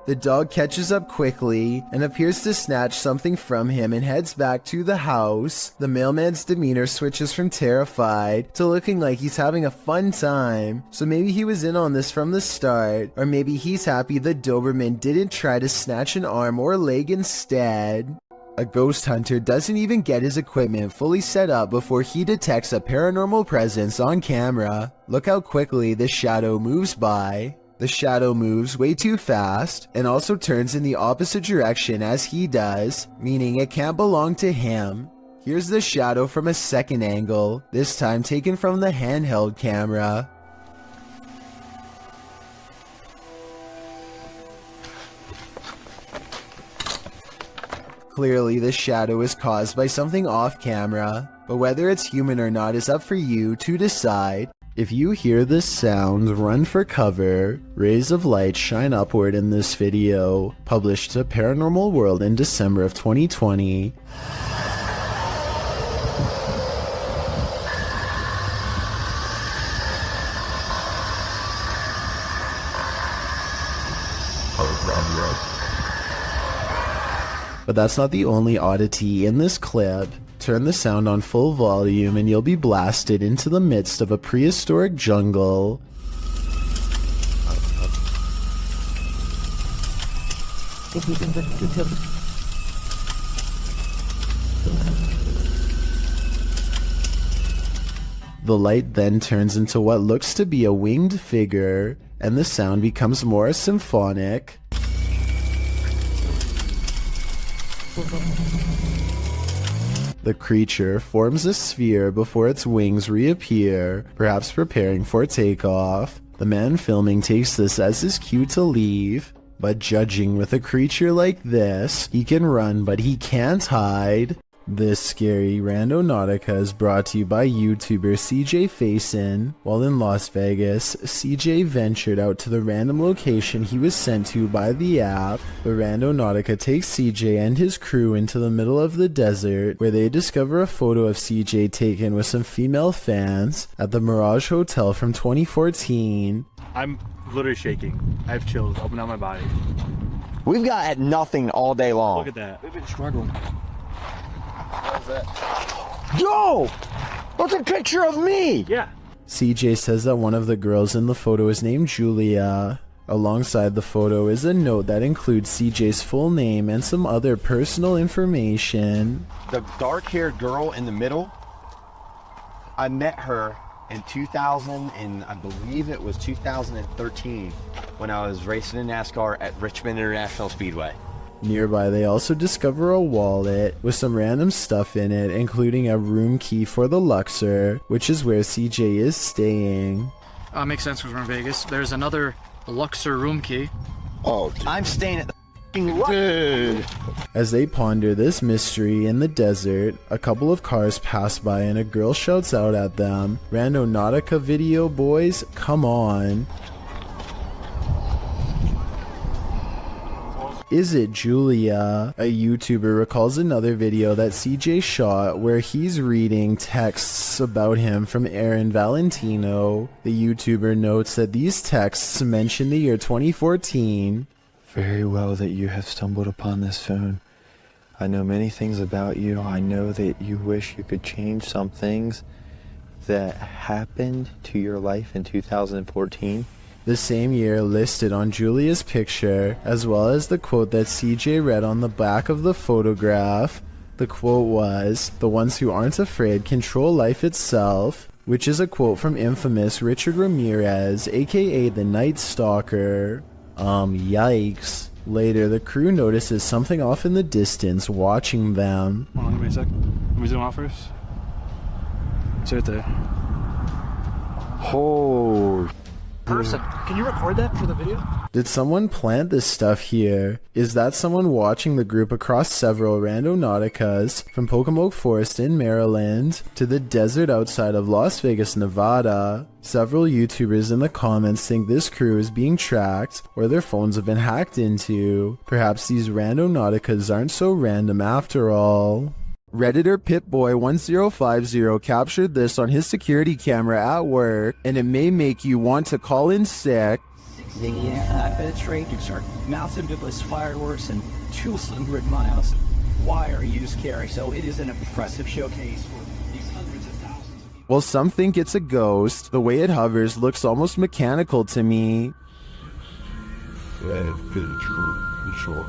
The dog catches up quickly and appears to snatch something from him and heads back to the house. The mailman's demeanor switches from terrified to looking like he's having a fun time. So maybe he was in on this from the start, or maybe he's happy the Doberman didn't try to snatch an arm or leg instead. A ghost hunter doesn't even get his equipment fully set up before he detects a paranormal presence on camera. Look how quickly this shadow moves by. The shadow moves way too fast and also turns in the opposite direction as he does, meaning it can't belong to him. Here's the shadow from a second angle, this time taken from the handheld camera. Clearly, the shadow is caused by something off camera, but whether it's human or not is up for you to decide. If you hear this sound, run for cover. Rays of light shine upward in this video, published to Paranormal World in December of 2020. But that's not the only oddity in this clip. Turn the sound on full volume and you'll be blasted into the midst of a prehistoric jungle. The light then turns into what looks to be a winged figure, and the sound becomes more symphonic. The creature forms a sphere before its wings reappear, perhaps preparing for takeoff. The man filming takes this as his cue to leave, but judging with a creature like this, he can run but he can't hide. This scary Randonautica is brought to you by YouTuber CJ Faison. While in Las Vegas, CJ ventured out to the random location he was sent to by the app. The Randonautica takes CJ and his crew into the middle of the desert, where they discover a photo of CJ taken with some female fans at the Mirage Hotel from 2014. I'm literally shaking. I have chills up and down my body. We've got at nothing all day long. Look at that. We've been struggling. What is that? Yo! That's a picture of me! Yeah. CJ says that one of the girls in the photo is named Julia. Alongside the photo is a note that includes CJ's full name and some other personal information. The dark-haired girl in the middle, I met her in 2000, and I believe it was 2013, when I was racing in NASCAR at Richmond International Speedway. Nearby, they also discover a wallet with some random stuff in it, including a room key for the Luxor, which is where CJ is staying. Makes sense because we're in Vegas. There's another Luxor room key. Oh, I'm staying at the f***ing Luxor. As they ponder this mystery in the desert, a couple of cars pass by and a girl shouts out at them, "Randonautica video, boys, come on." Is it Julia? A YouTuber recalls another video that CJ shot where he's reading texts about him from Aaron Valentino. The YouTuber notes that these texts mention the year 2014. Very well that you have stumbled upon this phone. I know many things about you. I know that you wish you could change some things that happened to your life in 2014. The same year listed on Julia's picture, as well as the quote that CJ read on the back of the photograph. The quote was, "The ones who aren't afraid control life itself," which is a quote from infamous Richard Ramirez, aka the Night Stalker. Yikes. Later, the crew notices something off in the distance watching them. Hold on, give me a sec. Let me zoom out first. It's right there. Oh. Person, can you record that for the video? Did someone plant this stuff here? Is that someone watching the group across several Randonauticas, from Pocomoke Forest in Maryland to the desert outside of Las Vegas, Nevada? Several YouTubers in the comments think this crew is being tracked or their phones have been hacked into. Perhaps these Randonauticas aren't so random after all. Redditor Pitboy1050 captured this on his security camera at work, and it may make you want to call in sick. The penetrators are massive device fireworks and 200 miles. Wire use carry, so it is an impressive showcase for these hundreds of thousands of people. Well, some think it's a ghost. The way it hovers looks almost mechanical to me. Red picture, sure.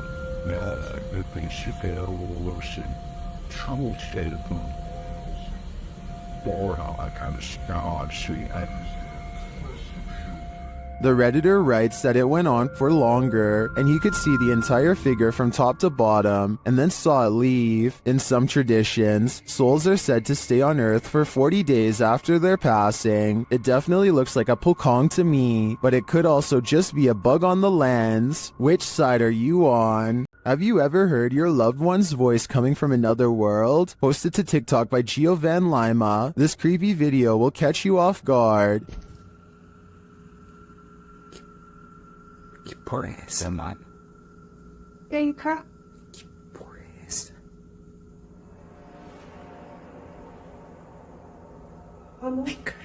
The Redditor writes that it went on for longer, and he could see the entire figure from top to bottom, and then saw it leave. In some traditions, souls are said to stay on Earth for 40 days after their passing. It definitely looks like a pokong to me, but it could also just be a bug on the lens. Which side are you on? Have you ever heard your loved one's voice coming from another world? Posted to TikTok by Gio Van Lima. This creepy video will catch you off guard. Presa, man. Ganka. Presa. Oh my god.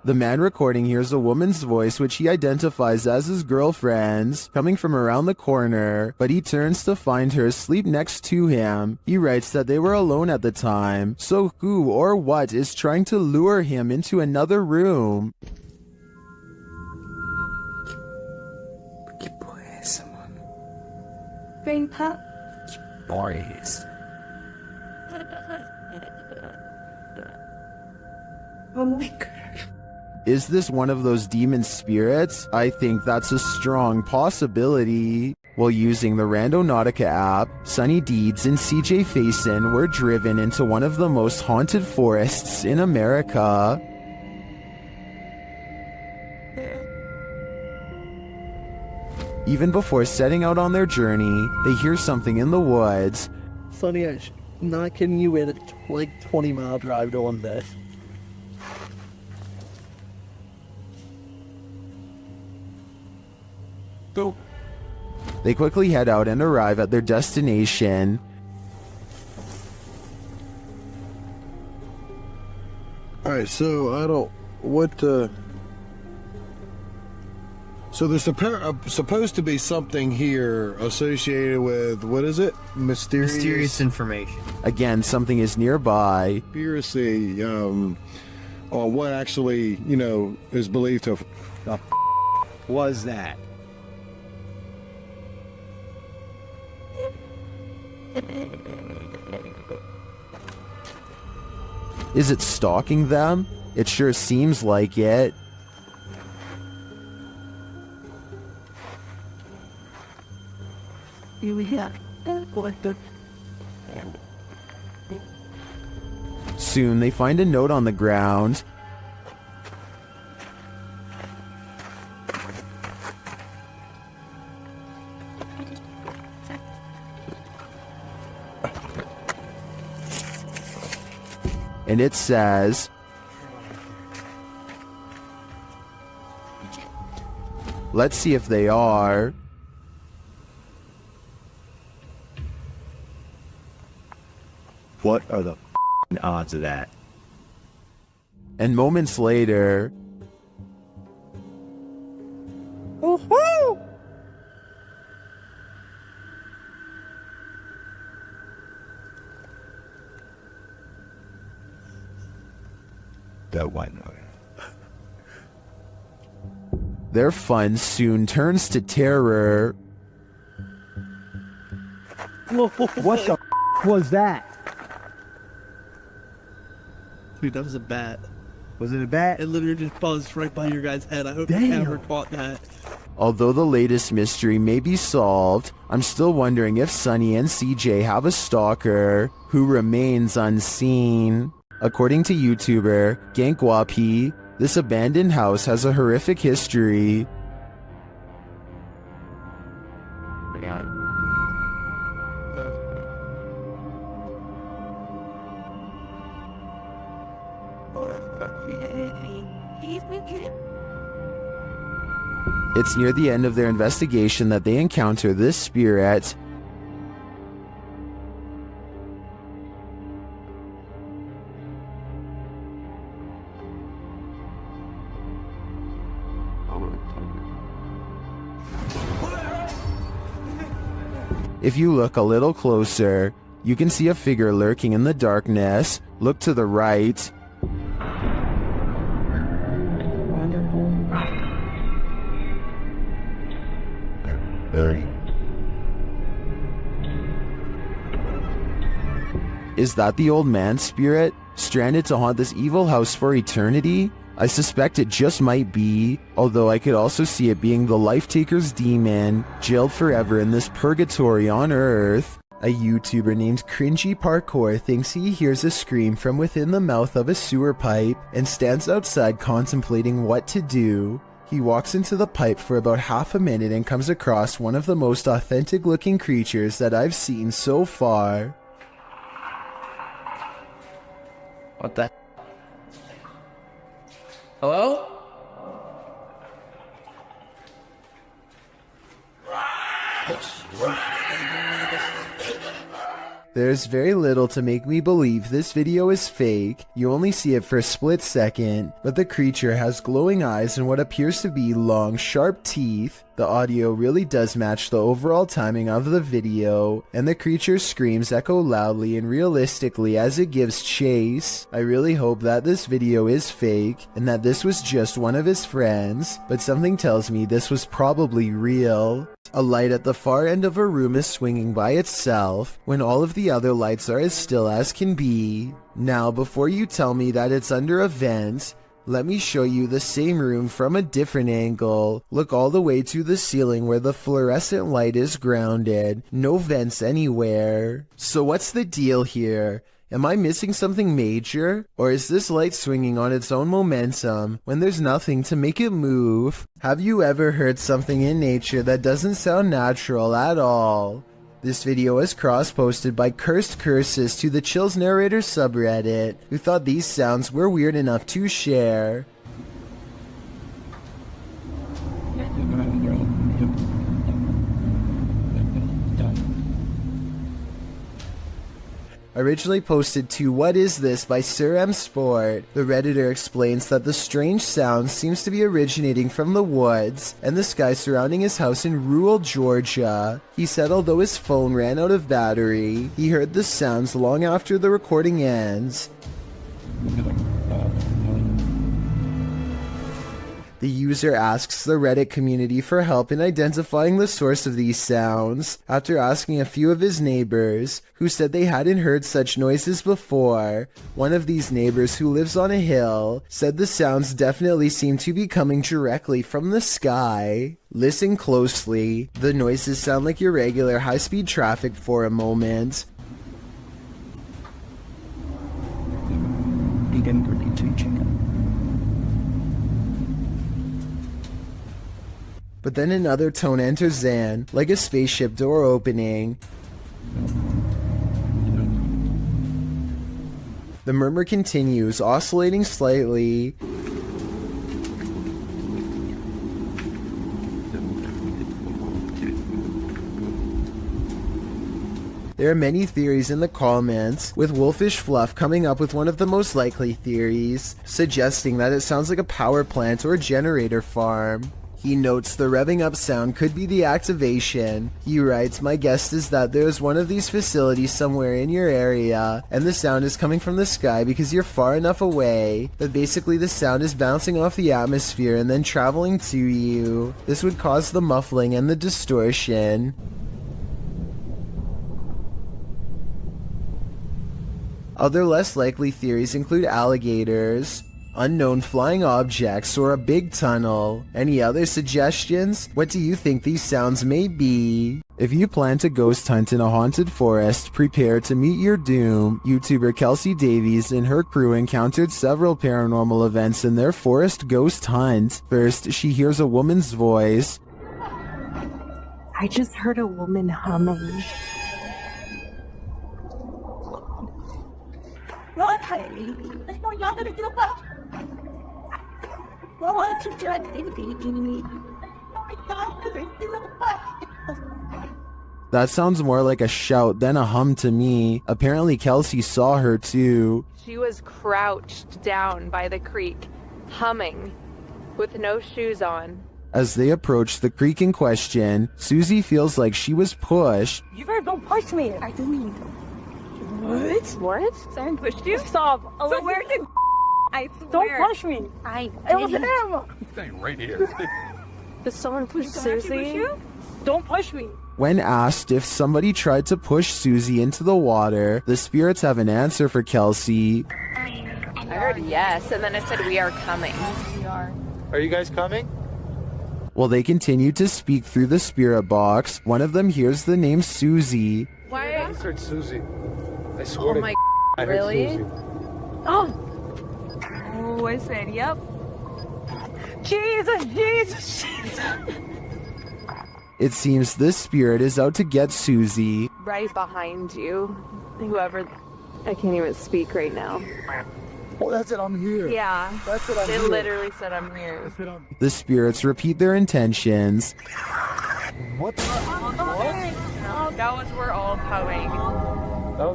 The man recording hears a woman's voice which he identifies as his girlfriend's coming from around the corner, but he turns to find her asleep next to him. He writes that they were alone at the time, so who or what is trying to lure him into another room? Grandpa. Boys. Oh my god. Is this one of those demon spirits? I think that's a strong possibility. While using the Randonautica app, Sunny Deeds and CJ Faison were driven into one of the most haunted forests in America. Even before setting out on their journey, they hear something in the woods. Sonny, I'm not kidding you, we had a 20-mile drive to one day. Go. They quickly head out and arrive at their destination. Alright, so so there's supposed to be something here associated with, what is it? Mysterious information. Again, something is nearby. Conspiracy on what actually, is believed to have... was that? Is it stalking them? It sure seems like it. Soon they find a note on the ground. And it says, let's see if they are. What are the odds of that? And moments later, Woohoo! That white noise. their fun soon turns to terror. What the was that? Dude, that was a bat. Was it a bat? It literally just buzzed right by your guy's head. I hope you Damn. never caught that. Although the latest mystery may be solved, I'm still wondering if Sunny and CJ have a stalker who remains unseen. According to YouTuber Gankwapi, this abandoned house has a horrific history. It's near the end of their investigation that they encounter this spirit. If you look a little closer, you can see a figure lurking in the darkness. Look to the right. Is that the old man's spirit, stranded to haunt this evil house for eternity? I suspect it just might be, although I could also see it being the Life Taker's demon, jailed forever in this purgatory on Earth. A YouTuber named Cringy Parkour thinks he hears a scream from within the mouth of a sewer pipe and stands outside contemplating what to do. He walks into the pipe for about half a minute and comes across one of the most authentic looking creatures that I've seen so far. What the? Hello? There's very little to make me believe this video is fake. You only see it for a split second, but the creature has glowing eyes and what appears to be long, sharp teeth. The audio really does match the overall timing of the video, and the creature's screams echo loudly and realistically as it gives chase. I really hope that this video is fake, and that this was just one of his friends, but something tells me this was probably real. A light at the far end of a room is swinging by itself, when all of the other lights are as still as can be. Now, before you tell me that it's under a vent, let me show you the same room from a different angle. Look all the way to the ceiling where the fluorescent light is grounded. No vents anywhere. So what's the deal here? Am I missing something major? Or is this light swinging on its own momentum when there's nothing to make it move? Have you ever heard something in nature that doesn't sound natural at all? This video is cross-posted by Cursed Curses to the Chills Narrator subreddit, who thought these sounds were weird enough to share. Originally posted to What Is This by Sir M Sport, the Redditor explains that the strange sound seems to be originating from the woods and the sky surrounding his house in rural Georgia. He said although his phone ran out of battery, he heard the sounds long after the recording ends. The user asks the Reddit community for help in identifying the source of these sounds, after asking a few of his neighbors, who said they hadn't heard such noises before. One of these neighbors, who lives on a hill, said the sounds definitely seem to be coming directly from the sky. Listen closely. The noises sound like irregular high-speed traffic for a moment. But then another tone enters Zan, like a spaceship door opening. The murmur continues, oscillating slightly. There are many theories in the comments, with Wolfish Fluff coming up with one of the most likely theories, suggesting that it sounds like a power plant or generator farm. He notes the revving up sound could be the activation. He writes, "My guess is that there's one of these facilities somewhere in your area, and the sound is coming from the sky because you're far enough away, but basically the sound is bouncing off the atmosphere and then traveling to you. This would cause the muffling and the distortion." Other less likely theories include alligators, unknown flying objects, or a big tunnel. Any other suggestions? What do you think these sounds may be? If you plan to ghost hunt in a haunted forest, prepare to meet your doom. YouTuber Kelsey Davies and her crew encountered several paranormal events in their forest ghost hunt. First, she hears a woman's voice. I just heard a woman humming. That sounds more like a shout than a hum to me. Apparently Kelsey saw her too. She was crouched down by the creek, humming, with no shoes on. As they approach the creek in question, Susie feels like she was pushed. You better don't push me. I didn't mean to. What? What? Someone pushed you? Stop. So where did I swear. Don't push me. It was him. He's staying right here. Did someone push Susie? Susie? Don't push me. When asked if somebody tried to push Susie into the water, the spirits have an answer for Kelsey. I heard yes, and then it said we are coming. We are. Are you guys coming? While they continue to speak through the spirit box, one of them hears the name Susie. Why? I just heard Susie. I swear Oh to my I heard really? Susie. Oh, I said, yep. Jesus, Jesus, Jesus. It seems this spirit is out to get Susie. Right behind you. Whoever. I can't even speak right now. Oh, that's it. I'm here. Yeah. That's it. I'm It here. literally said I'm here. The spirits repeat their intentions. What? Oh, that was we're all coming.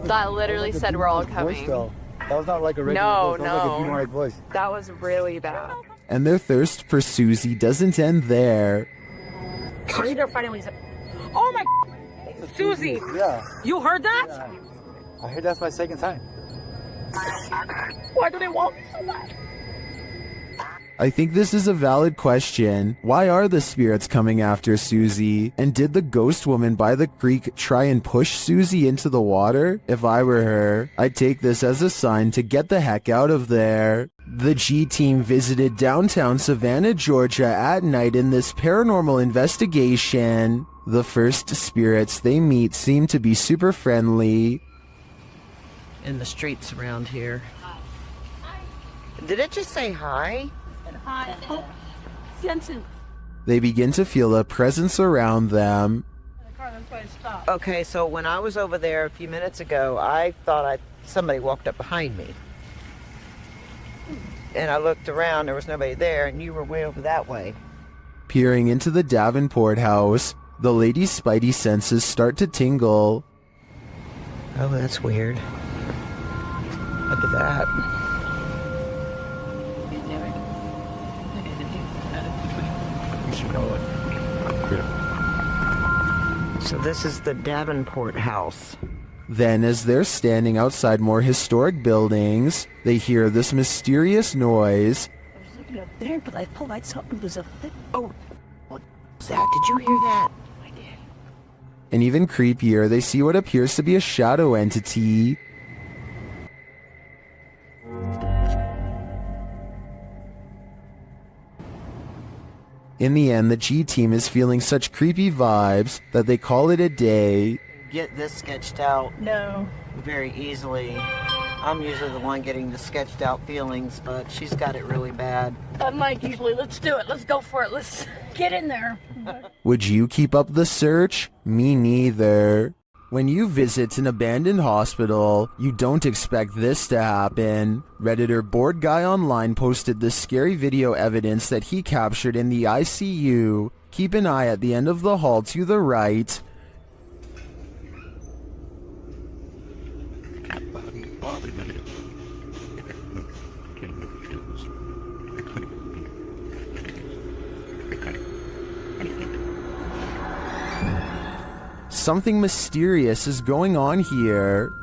That literally said we're all coming. That was not like a regular No, voice. That was like a no. demonic voice. That was really bad. And their thirst for Susie doesn't end there. They're fighting when he said, oh my Susie. Yeah. You heard that? Yeah. I heard that's my second time. Why do they want me so much? I think this is a valid question. Why are the spirits coming after Susie? And did the ghost woman by the creek try and push Susie into the water? If I were her, I'd take this as a sign to get the heck out of there. The G team visited downtown Savannah, Georgia at night in this paranormal investigation. The first spirits they meet seem to be super friendly. In the streets around here. Did it just say hi? Hi. Oh, Jensen. They begin to feel a presence around them. Okay, so when I was over there a few minutes ago, I thought somebody walked up behind me. And I looked around, there was nobody there, and you were way over that way. Peering into the Davenport house, the lady's spidey senses start to tingle. Oh, that's weird. Look at that. So this is the Davenport house. Then, as they're standing outside more historic buildings, they hear this mysterious noise. I was looking up there, but I pulled out something. There's a thing. Oh, what was that? Did you hear that? I did. And even creepier, they see what appears to be a shadow entity. In the end, the G team is feeling such creepy vibes that they call it a day. Get this sketched out. No. Very easily. I'm usually the one getting the sketched out feelings, but she's got it really bad. I'm like, usually, let's do it. Let's go for it. Let's get in there. Would you keep up the search? Me neither. When you visit an abandoned hospital, you don't expect this to happen. Redditor Bored Guy Online posted this scary video evidence that he captured in the ICU. Keep an eye at the end of the hall to the right. Something mysterious is going on here.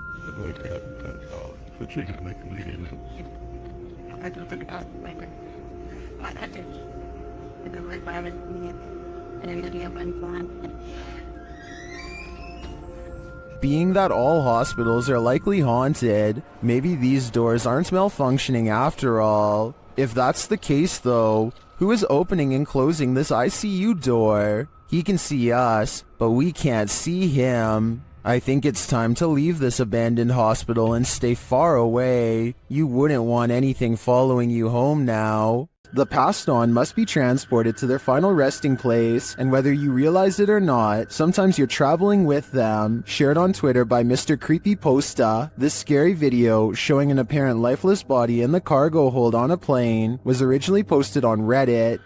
Being that all hospitals are likely haunted, maybe these doors aren't malfunctioning after all. If that's the case though, who is opening and closing this ICU door? He can see us, but we can't see him. I think it's time to leave this abandoned hospital and stay far away. You wouldn't want anything following you home now. The passed on must be transported to their final resting place, and whether you realize it or not, sometimes you're traveling with them. Shared on Twitter by Mr. Creepypasta, this scary video showing an apparent lifeless body in the cargo hold on a plane was originally posted on Reddit.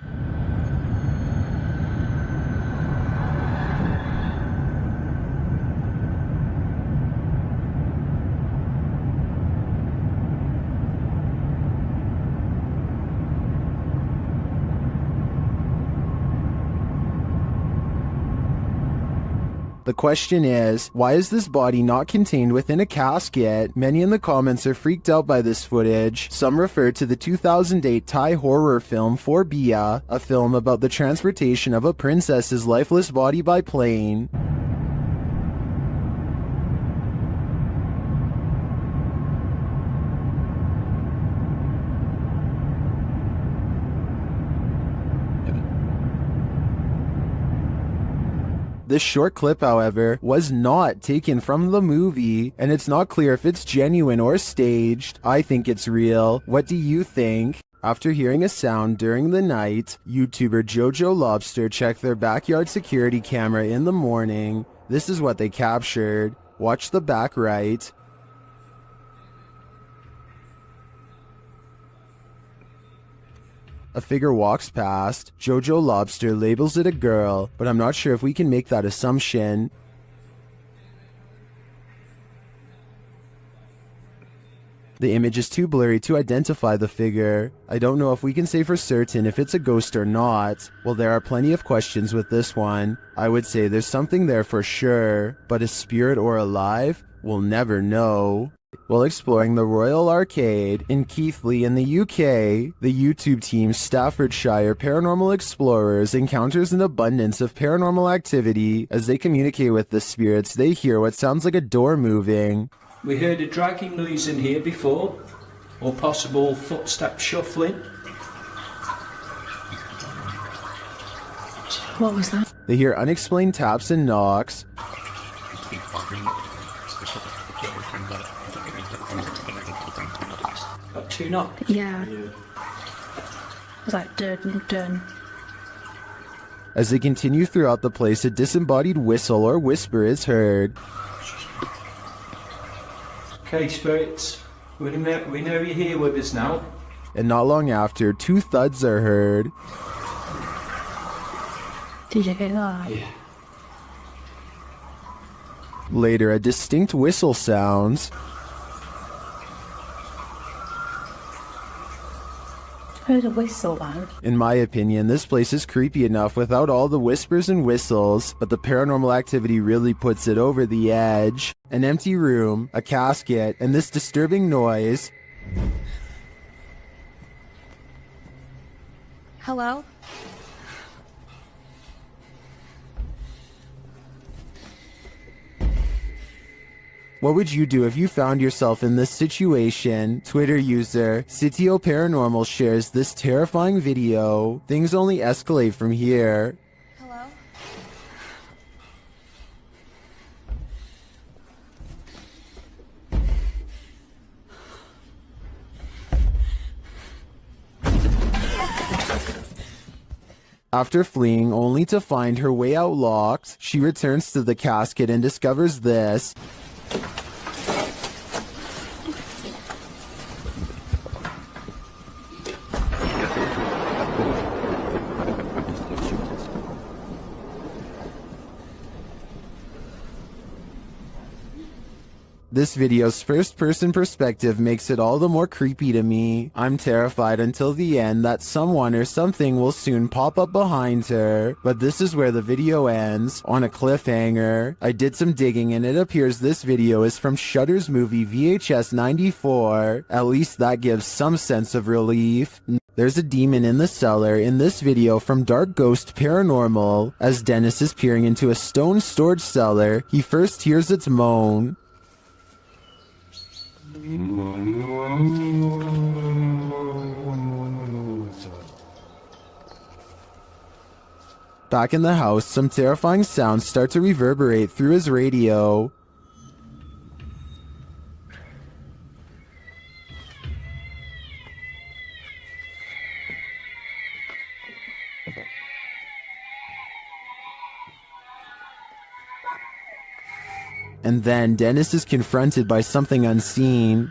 The question is, why is this body not contained within a casket? Many in the comments are freaked out by this footage. Some refer to the 2008 Thai horror film Phobia, a film about the transportation of a princess's lifeless body by plane. This short clip, however, was not taken from the movie, and it's not clear if it's genuine or staged. I think it's real. What do you think? After hearing a sound during the night, YouTuber Jojo Lobster checked their backyard security camera in the morning. This is what they captured. Watch the back right. A figure walks past. Jojo Lobster labels it a girl, but I'm not sure if we can make that assumption. The image is too blurry to identify the figure. I don't know if we can say for certain if it's a ghost or not. Well, there are plenty of questions with this one. I would say there's something there for sure, but a spirit or alive? We'll never know. While exploring the Royal Arcade in Keighley in the UK, the YouTube team Staffordshire Paranormal Explorers encounters an abundance of paranormal activity. As they communicate with the spirits, they hear what sounds like a door moving. We heard a dragging noise in here before, or possible footstep shuffling. What was that? They hear unexplained taps and knocks. Got two knocks? Yeah. It was like dun dun. As they continue throughout the place, a disembodied whistle or whisper is heard. Okay, spirits, we know you're here with us now. And not long after, two thuds are heard. Did you get that? Yeah. Later, a distinct whistle sounds. Heard a whistle, man. In my opinion, this place is creepy enough without all the whispers and whistles, but the paranormal activity really puts it over the edge. An empty room, a casket, and this disturbing noise. Hello? What would you do if you found yourself in this situation? Twitter user Sitio Paranormal shares this terrifying video. Things only escalate from here. Hello? After fleeing only to find her way out locked, she returns to the casket and discovers this. This video's first-person perspective makes it all the more creepy to me. I'm terrified until the end that someone or something will soon pop up behind her. But this is where the video ends, on a cliffhanger. I did some digging and it appears this video is from Shudder's movie VHS 94. At least that gives some sense of relief. There's a demon in the cellar in this video from Dark Ghost Paranormal. As Dennis is peering into a stone storage cellar, he first hears its moan. Back in the house, some terrifying sounds start to reverberate through his radio. And then Dennis is confronted by something unseen.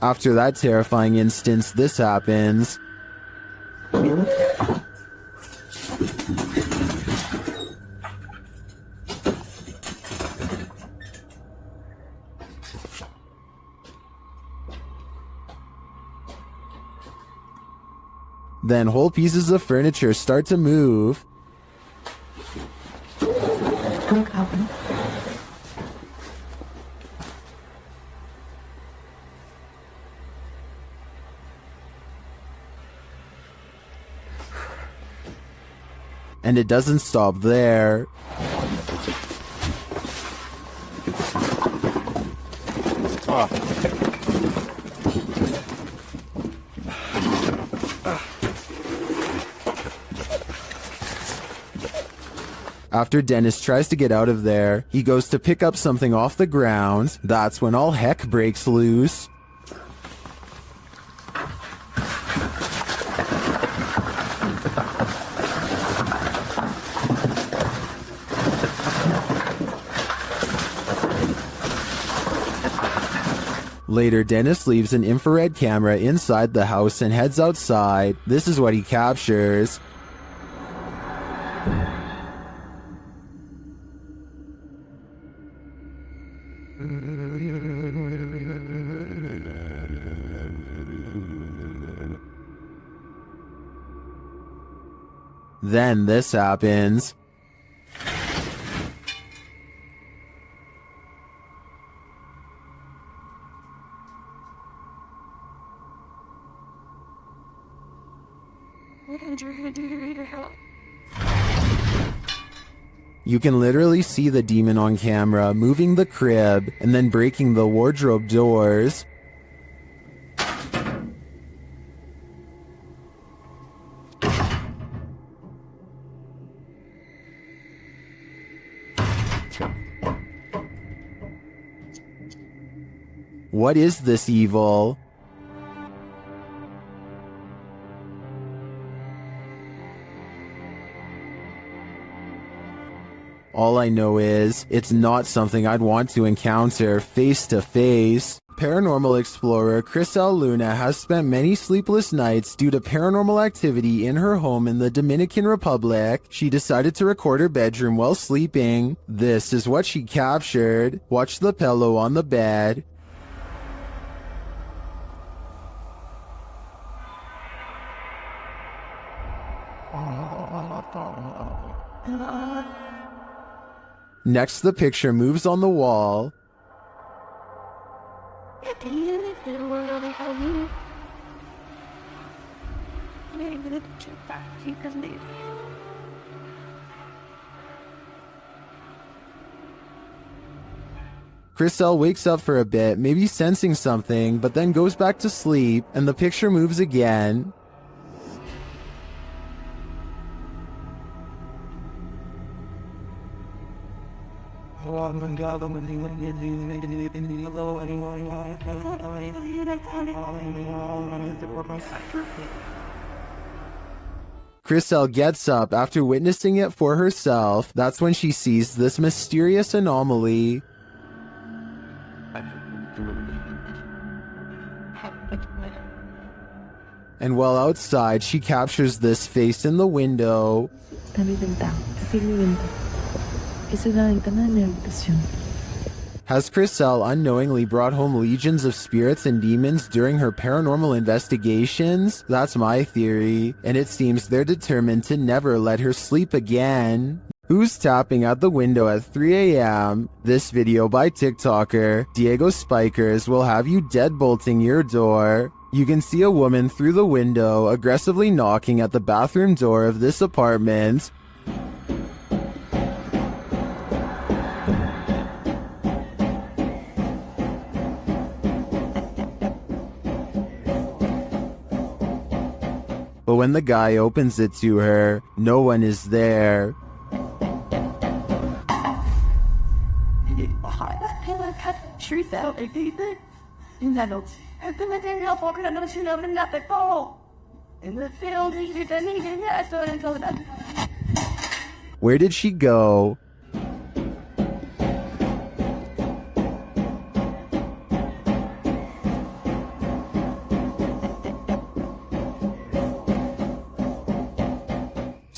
After that terrifying instance, this happens. Then whole pieces of furniture start to move. And it doesn't stop there. After Dennis tries to get out of there, he goes to pick up something off the ground. That's when all heck breaks loose. Later, Dennis leaves an infrared camera inside the house and heads outside. This is what he captures. Then this happens. You can literally see the demon on camera moving the crib and then breaking the wardrobe doors. What is this evil? All I know is, it's not something I'd want to encounter face to face. Paranormal explorer Crisel Luna has spent many sleepless nights due to paranormal activity in her home in the Dominican Republic. She decided to record her bedroom while sleeping. This is what she captured. Watch the pillow on the bed. Next, the picture moves on the wall. Crisel wakes up for a bit, maybe sensing something, but then goes back to sleep, and the picture moves again. Crisel gets up after witnessing it for herself. That's when she sees this mysterious anomaly. And while outside, she captures this face in the window. Has Crisel unknowingly brought home legions of spirits and demons during her paranormal investigations? That's my theory, and it seems they're determined to never let her sleep again. Who's tapping at the window at 3 a.m.? This video by TikToker Diego Spikers will have you deadbolting your door. You can see a woman through the window aggressively knocking at the bathroom door of this apartment. But when the guy opens it to her, no one is there. Truth out, in that note. In the field, Where did she go?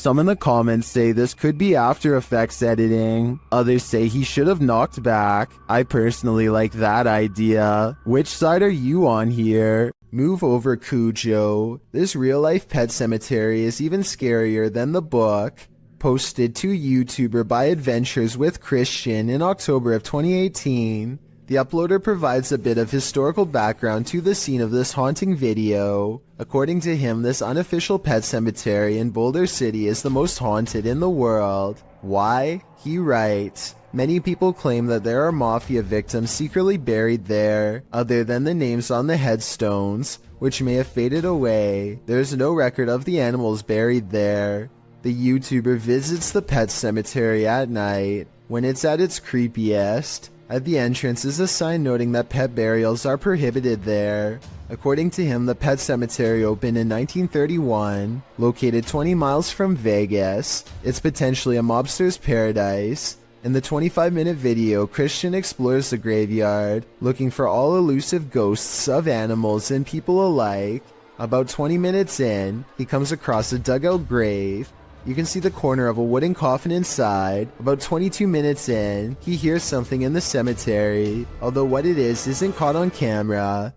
Some in the comments say this could be After Effects editing. Others say he should have knocked back. I personally like that idea. Which side are you on here? Move over, Cujo. This real-life pet cemetery is even scarier than the book. Posted to YouTuber by Adventures with Christian in October of 2018. The uploader provides a bit of historical background to the scene of this haunting video. According to him, this unofficial pet cemetery in Boulder City is the most haunted in the world. Why? He writes, many people claim that there are mafia victims secretly buried there, other than the names on the headstones, which may have faded away. There's no record of the animals buried there. The YouTuber visits the pet cemetery at night, when it's at its creepiest. At the entrance is a sign noting that pet burials are prohibited there. According to him, the pet cemetery opened in 1931, located 20 miles from Vegas. It's potentially a mobster's paradise. In the 25-minute video, Christian explores the graveyard, looking for all elusive ghosts of animals and people alike. About 20 minutes in, he comes across a dugout grave. You can see the corner of a wooden coffin inside. About 22 minutes in, he hears something in the cemetery, although what it is isn't caught on camera.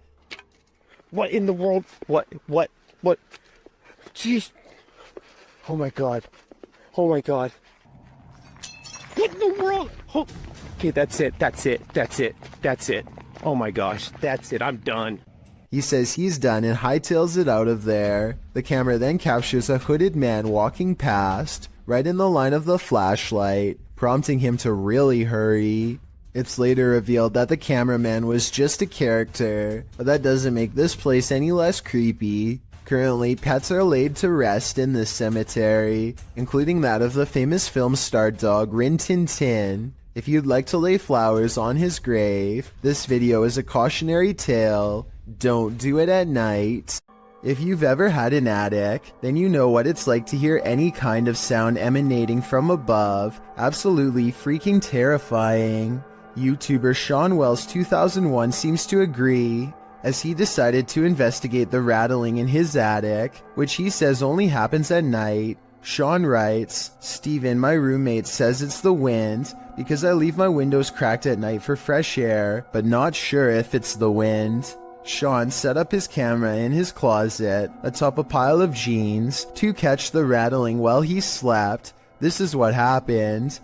What in the world? What? Jeez. Oh my god. Oh my god. What in the world? Oh. Okay, that's it. Oh my gosh, that's it. I'm done. He says he's done and hightails it out of there. The camera then captures a hooded man walking past, right in the line of the flashlight, prompting him to really hurry. It's later revealed that the cameraman was just a character, but that doesn't make this place any less creepy. Currently, pets are laid to rest in this cemetery, including that of the famous film star dog Rin Tin Tin. If you'd like to lay flowers on his grave, this video is a cautionary tale. Don't do it at night. If you've ever had an attic, then you know what it's like to hear any kind of sound emanating from above. Absolutely freaking terrifying. YouTuber Sean Wells 2001 seems to agree, as he decided to investigate the rattling in his attic, which he says only happens at night. Sean writes, Steven, my roommate, says it's the wind because I leave my windows cracked at night for fresh air, but not sure if it's the wind. Sean set up his camera in his closet atop a pile of jeans to catch the rattling while he slept. This is what happened.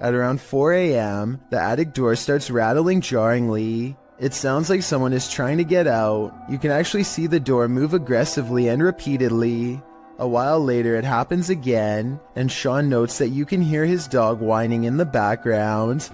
At around 4 a.m., the attic door starts rattling jarringly. It sounds like someone is trying to get out. You can actually see the door move aggressively and repeatedly. A while later, it happens again, and Sean notes that you can hear his dog whining in the background.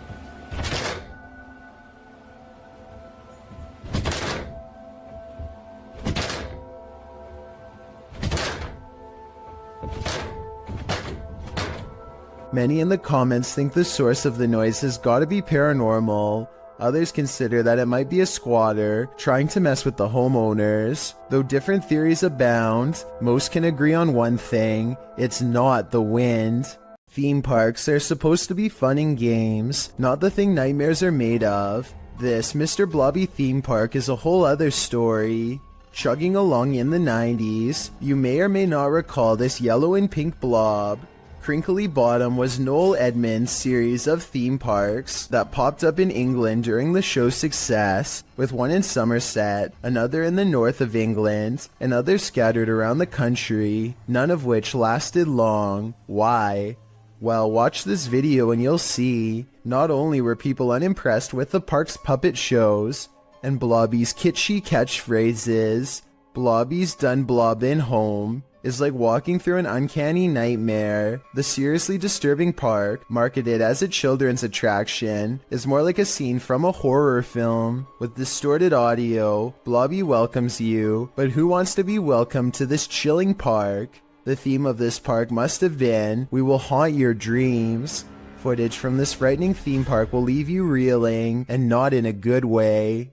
Many in the comments think the source of the noise has got to be paranormal. Others consider that it might be a squatter trying to mess with the homeowners. Though different theories abound, most can agree on one thing: it's not the wind. Theme parks are supposed to be fun and games, not the thing nightmares are made of. This Mr. Blobby theme park is a whole other story. Chugging along in the 90s, you may or may not recall this yellow and pink blob. Crinkly Bottom was Noel Edmonds' series of theme parks that popped up in England during the show's success, with one in Somerset, another in the north of England, and others scattered around the country, none of which lasted long. Why? Well, watch this video and you'll see. Not only were people unimpressed with the park's puppet shows and Blobby's kitschy catchphrases, Blobby's done blobbin' home is like walking through an uncanny nightmare. The seriously disturbing park, marketed as a children's attraction, is more like a scene from a horror film. With distorted audio, Blobby welcomes you, but who wants to be welcomed to this chilling park? The theme of this park must have been, "We will haunt your dreams." Footage from this frightening theme park will leave you reeling, and not in a good way.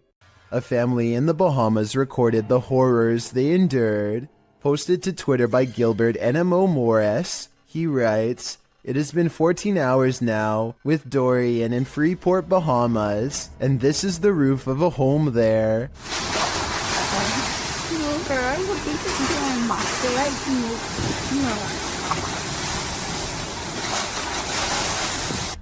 A family in the Bahamas recorded the horrors they endured. Posted to Twitter by Gilbert NMO Morris, he writes, "It has been 14 hours now with Dorian in Freeport, Bahamas, and this is the roof of a home there."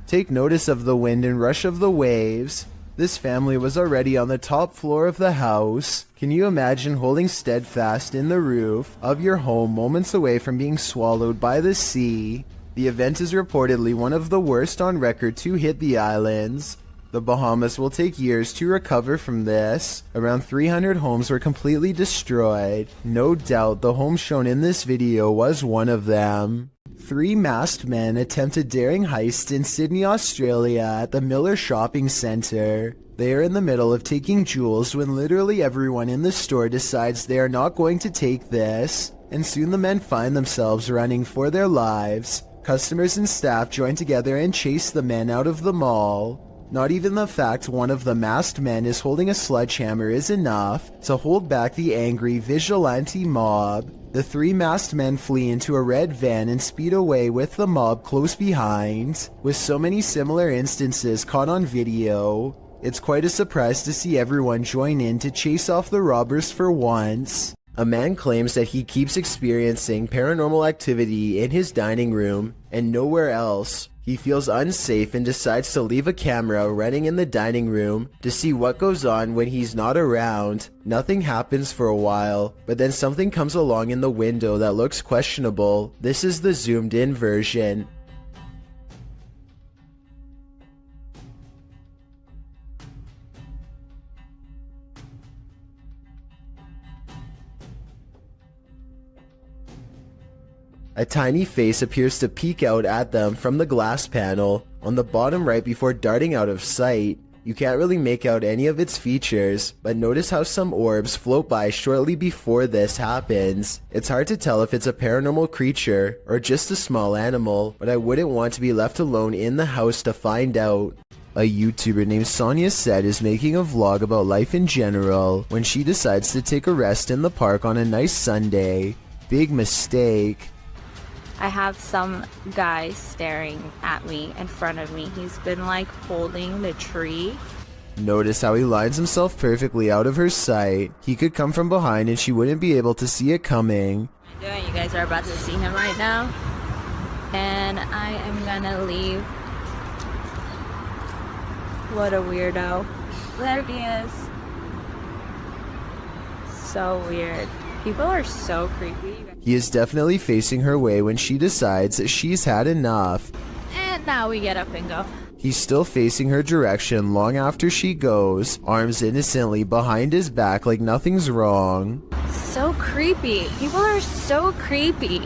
Take notice of the wind and rush of the waves. This family was already on the top floor of the house. Can you imagine holding steadfast in the roof of your home moments away from being swallowed by the sea? The event is reportedly one of the worst on record to hit the islands. The Bahamas will take years to recover from this. Around 300 homes were completely destroyed. No doubt the home shown in this video was one of them. 3 masked men attempted daring heist in Sydney, Australia at the Miller Shopping Centre. They are in the middle of taking jewels when literally everyone in the store decides they are not going to take this, and soon the men find themselves running for their lives. Customers and staff join together and chase the men out of the mall. Not even the fact one of the masked men is holding a sledgehammer is enough to hold back the angry vigilante mob. The 3 masked men flee into a red van and speed away with the mob close behind. With so many similar instances caught on video, it's quite a surprise to see everyone join in to chase off the robbers for once. A man claims that he keeps experiencing paranormal activity in his dining room and nowhere else. He feels unsafe and decides to leave a camera running in the dining room to see what goes on when he's not around. Nothing happens for a while, but then something comes along in the window that looks questionable. This is the zoomed in version. A tiny face appears to peek out at them from the glass panel on the bottom right before darting out of sight. You can't really make out any of its features, but notice how some orbs float by shortly before this happens. It's hard to tell if it's a paranormal creature or just a small animal, but I wouldn't want to be left alone in the house to find out. A YouTuber named Sonia Said is making a vlog about life in general when she decides to take a rest in the park on a nice Sunday. Big mistake. I have some guy staring at me in front of me. He's been like holding the tree. Notice how he lines himself perfectly out of her sight. He could come from behind and she wouldn't be able to see it coming. You guys are about to see him right now. And I am gonna leave. What a weirdo. There he is. So weird. People are so creepy. He is definitely facing her way when she decides that she's had enough. And now we get up and go. He's still facing her direction long after she goes, arms innocently behind his back like nothing's wrong. So creepy. People are so creepy.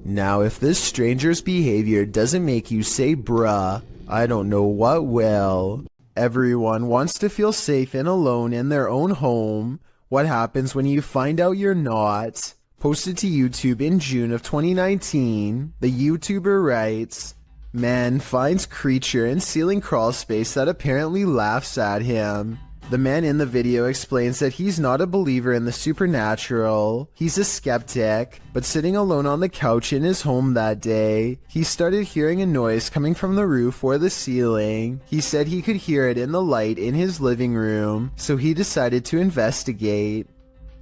Now if this stranger's behavior doesn't make you say bruh, I don't know what will. Everyone wants to feel safe and alone in their own home. What happens when you find out you're not? Posted to YouTube in June of 2019, the YouTuber writes, "Man finds creature in ceiling crawl space that apparently laughs at him." The man in the video explains that he's not a believer in the supernatural. He's a skeptic, but sitting alone on the couch in his home that day, he started hearing a noise coming from the roof or the ceiling. He said he could hear it in the light in his living room, so he decided to investigate.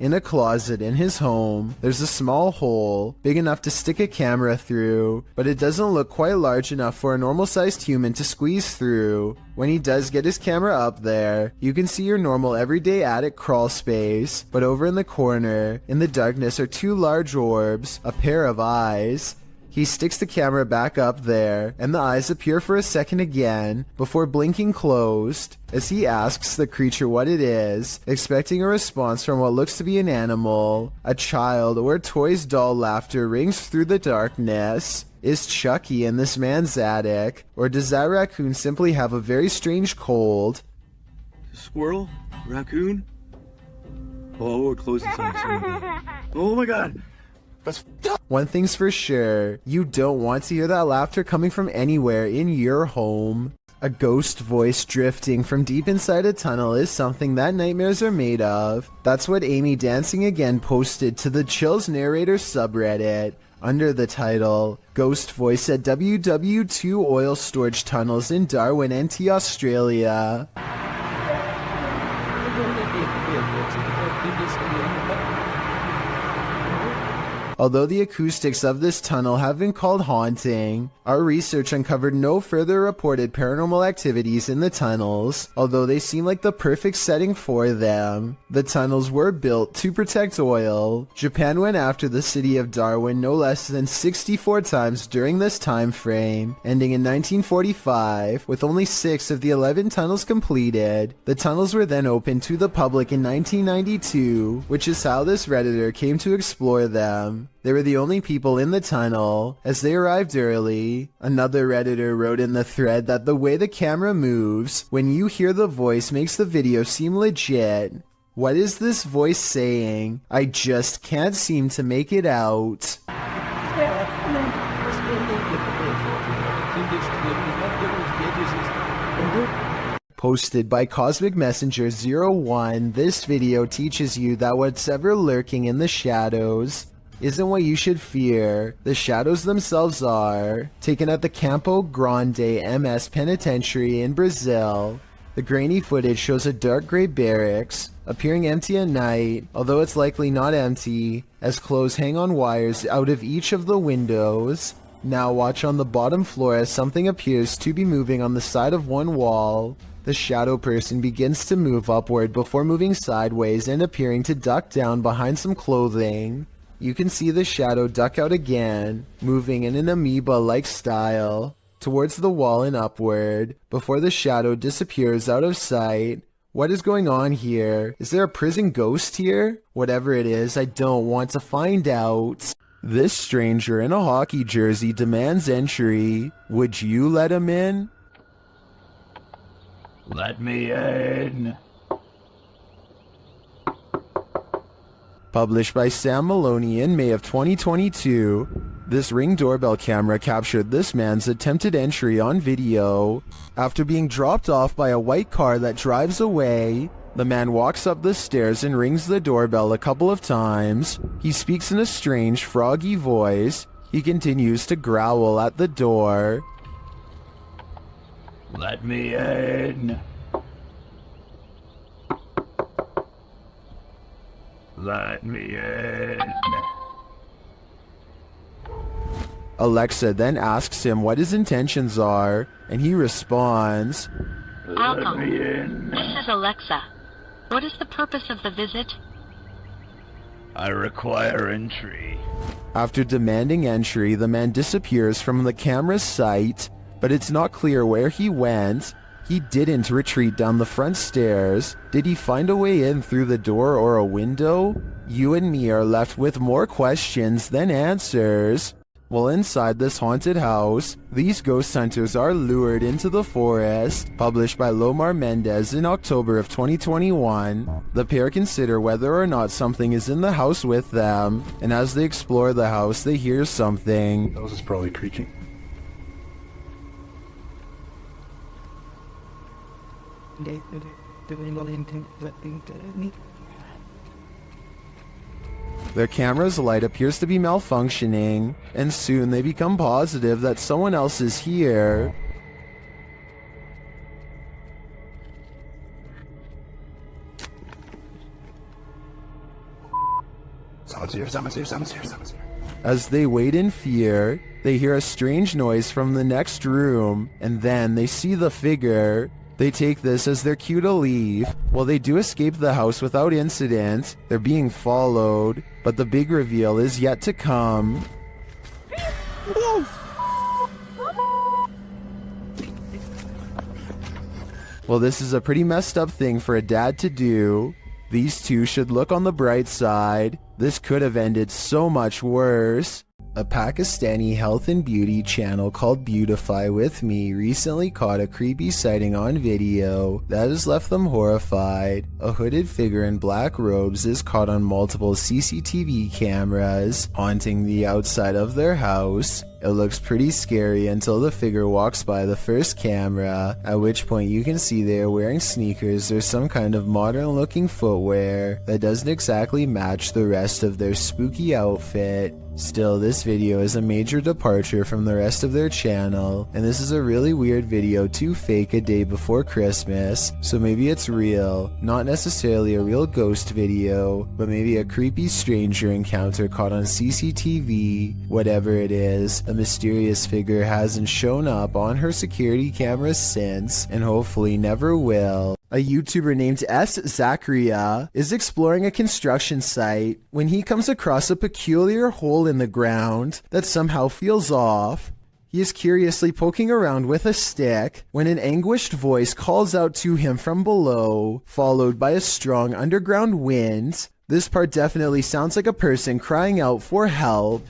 In a closet in his home, there's a small hole, big enough to stick a camera through, but it doesn't look quite large enough for a normal-sized human to squeeze through. When he does get his camera up there, you can see your normal everyday attic crawl space, but over in the corner, in the darkness, are 2 large orbs, a pair of eyes. He sticks the camera back up there, and the eyes appear for a second again, before blinking closed, as he asks the creature what it is, expecting a response from what looks to be an animal. A child or a toy's doll laughter rings through the darkness. Is Chucky in this man's attic, or does that raccoon simply have a very strange cold? Squirrel? Raccoon? Oh, we're closing something. Oh my god! One thing's for sure, you don't want to hear that laughter coming from anywhere in your home. A ghost voice drifting from deep inside a tunnel is something that nightmares are made of. That's what Amy Dancing Again posted to the Chills Narrator subreddit under the title, "Ghost Voice at WW2 Oil Storage Tunnels in Darwin, NT, Australia." Although the acoustics of this tunnel have been called haunting, our research uncovered no further reported paranormal activities in the tunnels, although they seem like the perfect setting for them. The tunnels were built to protect oil. Japan went after the city of Darwin no less than 64 times during this time frame, ending in 1945 with only 6 of the 11 tunnels completed. The tunnels were then opened to the public in 1992, which is how this Redditor came to explore them. They were the only people in the tunnel, as they arrived early. Another Redditor wrote in the thread that the way the camera moves when you hear the voice makes the video seem legit. What is this voice saying? I just can't seem to make it out. Posted by Cosmic Messenger 01, this video teaches you that what's ever lurking in the shadows isn't what you should fear. The shadows themselves are. Taken at the Campo Grande MS Penitentiary in Brazil, the grainy footage shows a dark gray barracks, appearing empty at night, although it's likely not empty, as clothes hang on wires out of each of the windows. Now watch on the bottom floor as something appears to be moving on the side of one wall. The shadow person begins to move upward before moving sideways and appearing to duck down behind some clothing. You can see the shadow duck out again, moving in an amoeba-like style, towards the wall and upward, before the shadow disappears out of sight. What is going on here? Is there a prison ghost here? Whatever it is, I don't want to find out. This stranger in a hockey jersey demands entry. Would you let him in? Let me in. Published by Sam Maloney in May of 2022, this Ring doorbell camera captured this man's attempted entry on video. After being dropped off by a white car that drives away, the man walks up the stairs and rings the doorbell a couple of times. He speaks in a strange, froggy voice. He continues to growl at the door. Let me in. Let me in. Alexa then asks him what his intentions are, and he responds, Let me in. This is Alexa. What is the purpose of the visit? I require entry. After demanding entry, the man disappears from the camera's sight, but it's not clear where he went. He didn't retreat down the front stairs. Did he find a way in through the door or a window? You and me are left with more questions than answers. While inside this haunted house, these ghost hunters are lured into the forest. Published by Lomar Mendez in October of 2021, the pair consider whether or not something is in the house with them, and as they explore the house, they hear something. That was probably creaking. Their camera's light appears to be malfunctioning, and soon they become positive that someone else is here. Someone's here. As they wait in fear, they hear a strange noise from the next room, and then they see the figure. They take this as their cue to leave. While they do escape the house without incident, they're being followed, but the big reveal is yet to come. Well, this is a pretty messed up thing for a dad to do. These two should look on the bright side. This could have ended so much worse. A Pakistani health and beauty channel called Beautify With Me recently caught a creepy sighting on video that has left them horrified. A hooded figure in black robes is caught on multiple CCTV cameras haunting the outside of their house. It looks pretty scary until the figure walks by the first camera, at which point you can see they are wearing sneakers or some kind of modern looking footwear that doesn't exactly match the rest of their spooky outfit. Still, this video is a major departure from the rest of their channel, and this is a really weird video to fake a day before Christmas, so maybe it's real, not necessarily a real ghost video, but maybe a creepy stranger encounter caught on CCTV. Whatever it is, a mysterious figure hasn't shown up on her security cameras since, and hopefully never will. A YouTuber named S. Zachariah is exploring a construction site when he comes across a peculiar hole in the ground that somehow feels off. He is curiously poking around with a stick when an anguished voice calls out to him from below, followed by a strong underground wind. This part definitely sounds like a person crying out for help.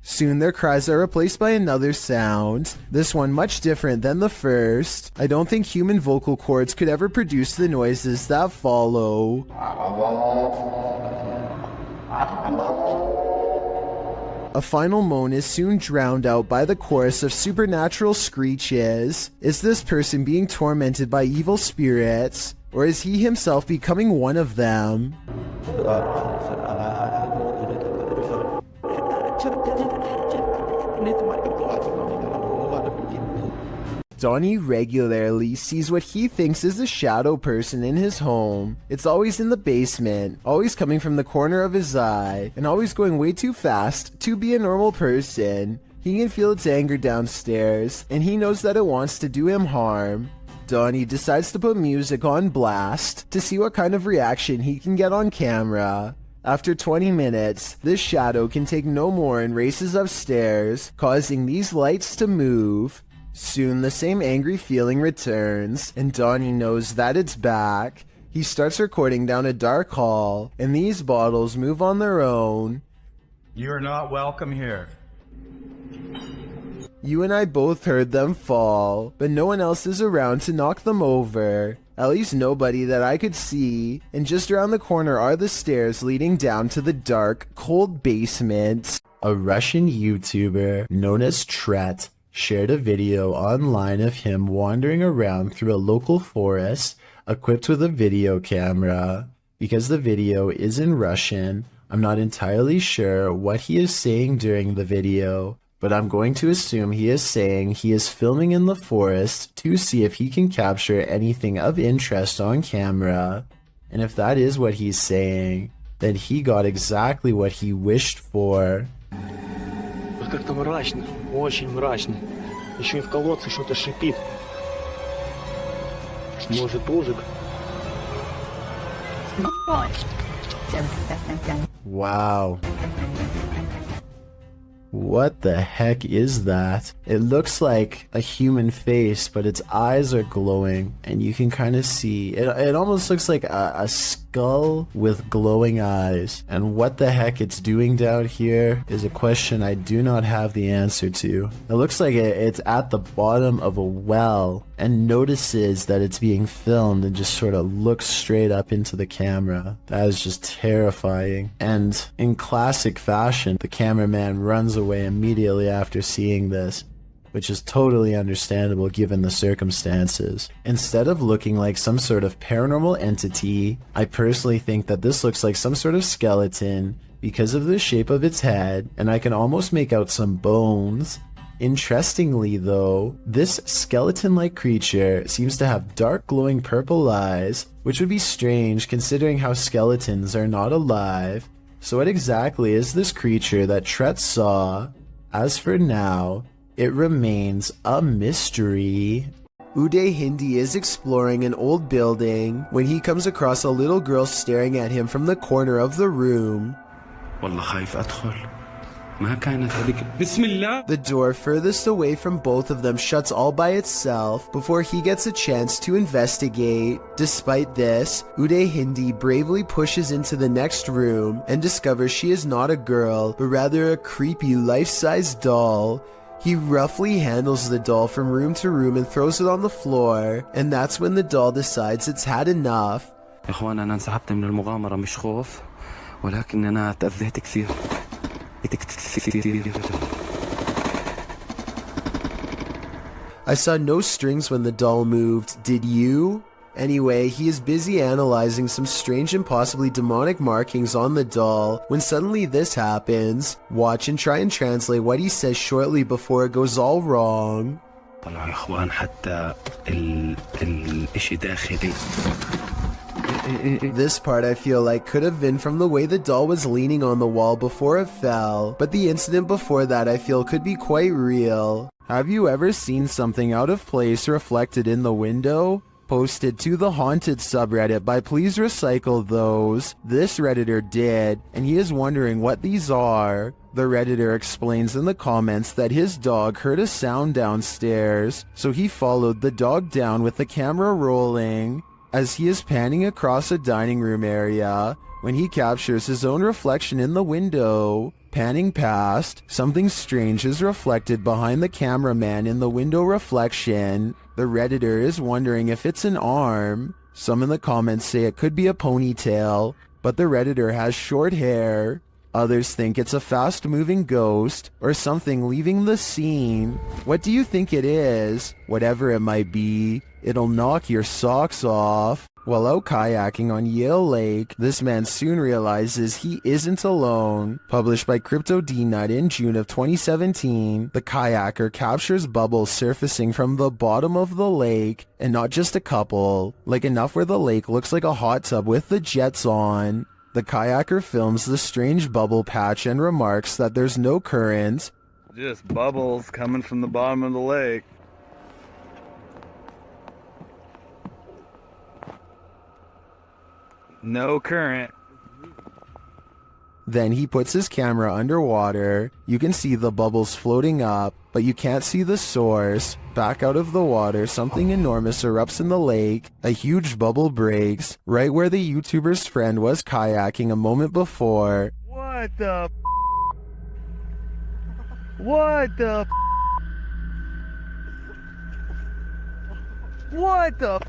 Soon their cries are replaced by another sound, this one much different than the first. I don't think human vocal cords could ever produce the noises that follow. A final moan is soon drowned out by the chorus of supernatural screeches. Is this person being tormented by evil spirits, or is he himself becoming one of them? Donnie regularly sees what he thinks is a shadow person in his home. It's always in the basement, always coming from the corner of his eye, and always going way too fast to be a normal person. He can feel its anger downstairs, and he knows that it wants to do him harm. Donnie decides to put music on blast to see what kind of reaction he can get on camera. After 20 minutes, this shadow can take no more and races upstairs, causing these lights to move. Soon the same angry feeling returns, and Donnie knows that it's back. He starts recording down a dark hall, and these bottles move on their own. You're not welcome here. You and I both heard them fall, but no one else is around to knock them over. At least nobody that I could see, and just around the corner are the stairs leading down to the dark, cold basement. A Russian YouTuber known as Tret shared a video online of him wandering around through a local forest equipped with a video camera. Because the video is in Russian, I'm not entirely sure what he is saying during the video, but I'm going to assume he is saying he is filming in the forest to see if he can capture anything of interest on camera. And if that is what he's saying, then he got exactly what he wished for. Как-то мрачно, очень мрачно. Еще и в колодце что-то шипит. Может, ужик? Wow. What the heck is that? It looks like a human face, but its eyes are glowing, and you can kind of see it almost looks like a skull with glowing eyes. And what the heck it's doing down here is a question I do not have the answer to. It looks like it's at the bottom of a well and notices that it's being filmed and just sort of looks straight up into the camera. That is just terrifying. And in classic fashion, the cameraman runs away immediately after seeing this, which is totally understandable given the circumstances. Instead of looking like some sort of paranormal entity, I personally think that this looks like some sort of skeleton because of the shape of its head, and I can almost make out some bones. Interestingly though, this skeleton-like creature seems to have dark glowing purple eyes, which would be strange considering how skeletons are not alive. So what exactly is this creature that Tret saw? As for now, it remains a mystery. Uday Hindi is exploring an old building when he comes across a little girl staring at him from the corner of the room. The door furthest away from both of them shuts all by itself before he gets a chance to investigate. Despite this, Uday Hindi bravely pushes into the next room and discovers she is not a girl, but rather a creepy life-size doll. He roughly handles the doll from room to room and throws it on the floor, and that's when the doll decides it's had enough. إخوان أنا انسحبت من المغامرة مش خوف ولكن أنا تأذيت كثير. I saw no strings when the doll moved, did you? Anyway, he is busy analyzing some strange and possibly demonic markings on the doll when suddenly this happens. Watch and try and translate what he says shortly before it goes all wrong. طلعوا يا إخوان حتى الإشي داخلي. This part I feel like could have been from the way the doll was leaning on the wall before it fell, but the incident before that I feel could be quite real. Have you ever seen something out of place reflected in the window? Posted to the Haunted subreddit by Please Recycle Those. This Redditor did, and he is wondering what these are. The Redditor explains in the comments that his dog heard a sound downstairs, so he followed the dog down with the camera rolling. As he is panning across a dining room area, when he captures his own reflection in the window. Panning past, something strange is reflected behind the cameraman in the window reflection. The Redditor is wondering if it's an arm. Some in the comments say it could be a ponytail, but the Redditor has short hair. Others think it's a fast-moving ghost or something leaving the scene. What do you think it is? Whatever it might be, it'll knock your socks off. While out kayaking on Yale Lake, this man soon realizes he isn't alone. Published by Crypto D-Nut in June of 2017, the kayaker captures bubbles surfacing from the bottom of the lake, and not just a couple, like enough where the lake looks like a hot tub with the jets on. The kayaker films the strange bubble patch and remarks that there's no current. Just bubbles coming from the bottom of the lake. No current. Then he puts his camera underwater. You can see the bubbles floating up, but you can't see the source. Back out of the water, something enormous erupts in the lake. A huge bubble breaks, right where the YouTuber's friend was kayaking a moment before. What the What the What the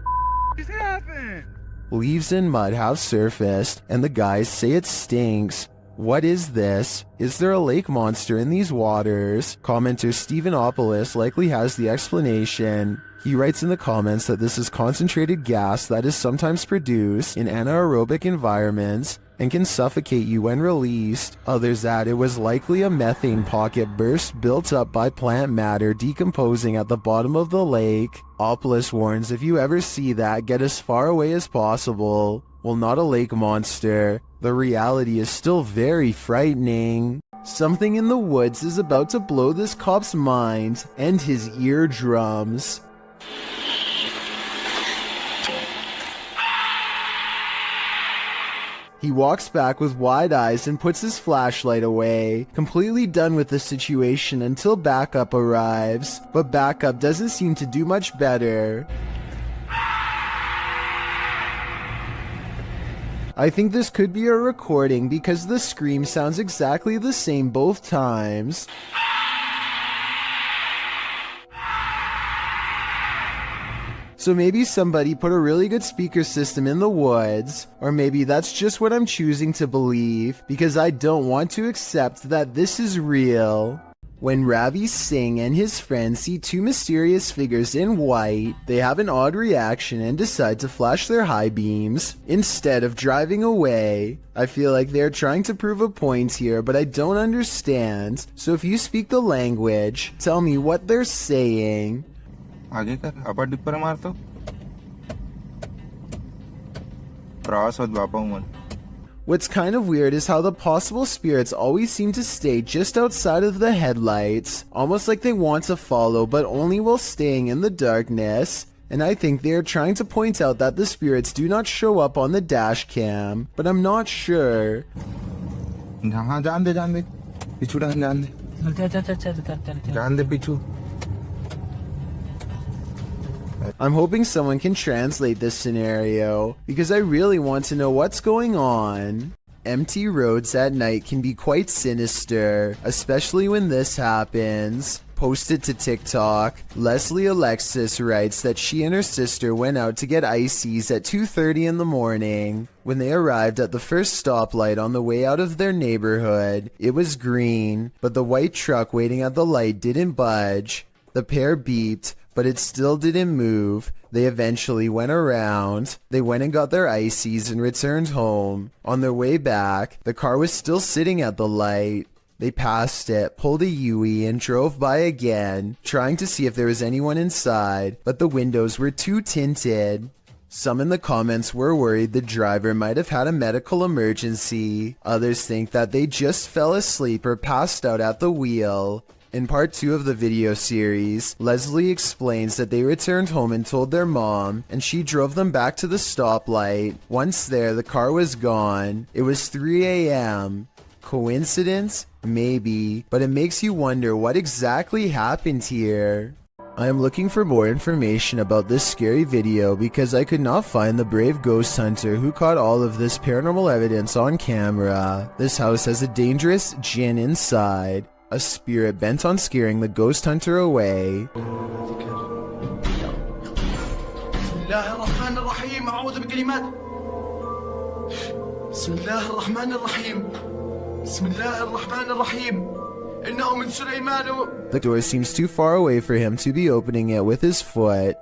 just happened? Leaves and mud have surfaced, and the guys say it stinks. What is this? Is there a lake monster in these waters? Commenter Stephenopolis likely has the explanation. He writes in the comments that this is concentrated gas that is sometimes produced in anaerobic environments and can suffocate you when released. Others add it was likely a methane pocket burst built up by plant matter decomposing at the bottom of the lake. Opolis warns if you ever see that, get as far away as possible. Well, not a lake monster. The reality is still very frightening. Something in the woods is about to blow this cop's mind and his eardrums. He walks back with wide eyes and puts his flashlight away, completely done with the situation until backup arrives. But backup doesn't seem to do much better. I think this could be a recording because the scream sounds exactly the same both times. So maybe somebody put a really good speaker system in the woods, or maybe that's just what I'm choosing to believe, because I don't want to accept that this is real. When Ravi Singh and his friends see two mysterious figures in white, they have an odd reaction and decide to flash their high beams instead of driving away. I feel like they're trying to prove a point here, but I don't understand. So if you speak the language, tell me what they're saying. आगे कर अपर dipper मार तो प्रवास होत बापा मन. What's kind of weird is how the possible spirits always seem to stay just outside of the headlights, almost like they want to follow but only while staying in the darkness. And I think they are trying to point out that the spirits do not show up on the dash cam, but I'm not sure. हाँ जान दे पिछू जान दे पिछू. I'm hoping someone can translate this scenario, because I really want to know what's going on. Empty roads at night can be quite sinister, especially when this happens. Posted to TikTok, Leslie Alexis writes that she and her sister went out to get ices at 2:30 in the morning. When they arrived at the first stoplight on the way out of their neighborhood, it was green, but the white truck waiting at the light didn't budge. The pair beeped, but it still didn't move. They eventually went around. They went and got their ices and returned home. On their way back, the car was still sitting at the light. They passed it, pulled a U-turn, and drove by again, trying to see if there was anyone inside, but the windows were too tinted. Some in the comments were worried the driver might have had a medical emergency. Others think that they just fell asleep or passed out at the wheel. In part 2 of the video series, Leslie explains that they returned home and told their mom, and she drove them back to the stoplight. Once there, the car was gone. It was 3 a.m. Coincidence? Maybe, but it makes you wonder what exactly happened here. I am looking for more information about this scary video because I could not find the brave ghost hunter who caught all of this paranormal evidence on camera. This house has a dangerous jinn inside, a spirit bent on scaring the ghost hunter away. The door seems too far away for him to be opening it with his foot.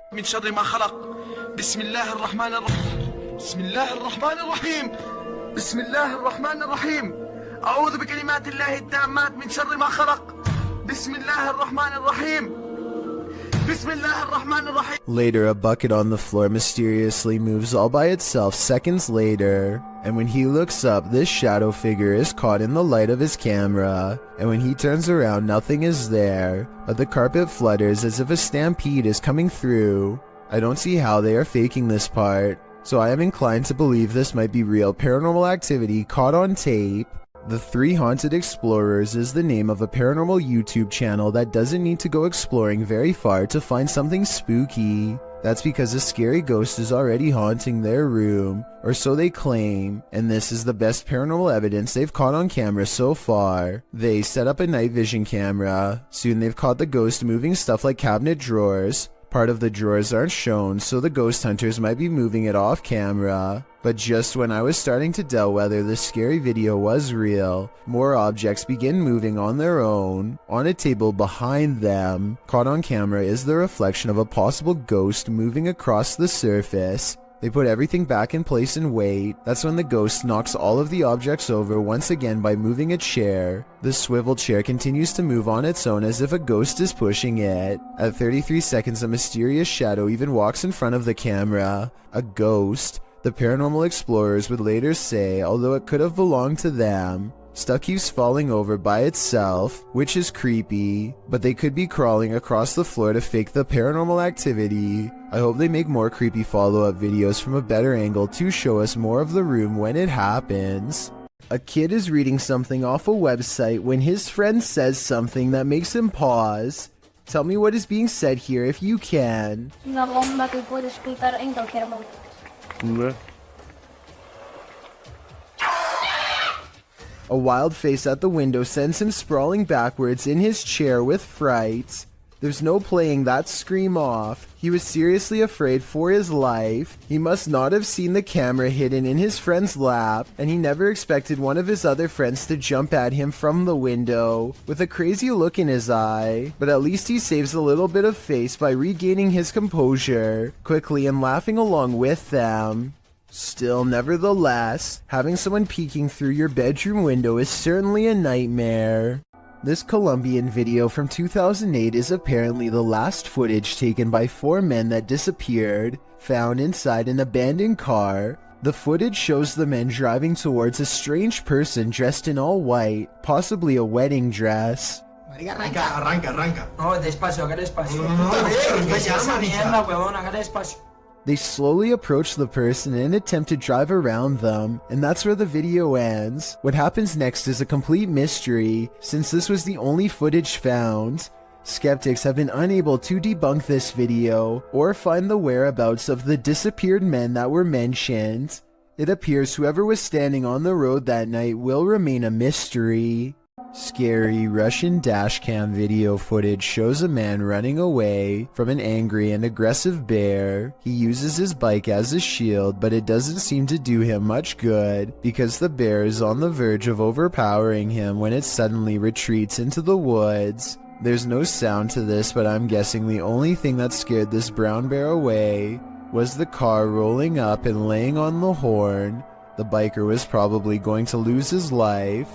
Later, a bucket on the floor mysteriously moves all by itself seconds later. And when he looks up, this shadow figure is caught in the light of his camera. And when he turns around, nothing is there, but the carpet flutters as if a stampede is coming through. I don't see how they are faking this part, so I am inclined to believe this might be real paranormal activity caught on tape. The Three Haunted Explorers is the name of a paranormal YouTube channel that doesn't need to go exploring very far to find something spooky. That's because a scary ghost is already haunting their room, or so they claim, and this is the best paranormal evidence they've caught on camera so far. They set up a night vision camera. Soon they've caught the ghost moving stuff like cabinet drawers. Part of the drawers aren't shown, so the ghost hunters might be moving it off camera. But just when I was starting to doubt whether this scary video was real, more objects begin moving on their own. On a table behind them, caught on camera is the reflection of a possible ghost moving across the surface. They put everything back in place and wait. That's when the ghost knocks all of the objects over once again by moving a chair. The swivel chair continues to move on its own as if a ghost is pushing it. At 33 seconds, a mysterious shadow even walks in front of the camera. A ghost. The paranormal explorers would later say, although it could have belonged to them. Stuff keeps falling over by itself, which is creepy, but they could be crawling across the floor to fake the paranormal activity. I hope they make more creepy follow-up videos from a better angle to show us more of the room when it happens. A kid is reading something off a website when his friend says something that makes him pause. Tell me what is being said here if you can. A wild face at the window sends him sprawling backwards in his chair with fright. There's no playing that scream off. He was seriously afraid for his life. He must not have seen the camera hidden in his friend's lap, and he never expected one of his other friends to jump at him from the window with a crazy look in his eye. But at least he saves a little bit of face by regaining his composure quickly and laughing along with them. Still, nevertheless, having someone peeking through your bedroom window is certainly a nightmare. This Colombian video from 2008 is apparently the last footage taken by 4 men that disappeared, found inside an abandoned car. The footage shows the men driving towards a strange person dressed in all white, possibly a wedding dress. Arranca. No, despacio, haga despacio. Mierda, huevón, haga despacio. They slowly approach the person and attempt to drive around them, and that's where the video ends. What happens next is a complete mystery, since this was the only footage found. Skeptics have been unable to debunk this video, or find the whereabouts of the disappeared men that were mentioned. It appears whoever was standing on the road that night will remain a mystery. Scary Russian dashcam video footage shows a man running away from an angry and aggressive bear. He uses his bike as a shield, but it doesn't seem to do him much good because the bear is on the verge of overpowering him when it suddenly retreats into the woods. There's no sound to this, but I'm guessing the only thing that scared this brown bear away was the car rolling up and laying on the horn. The biker was probably going to lose his life.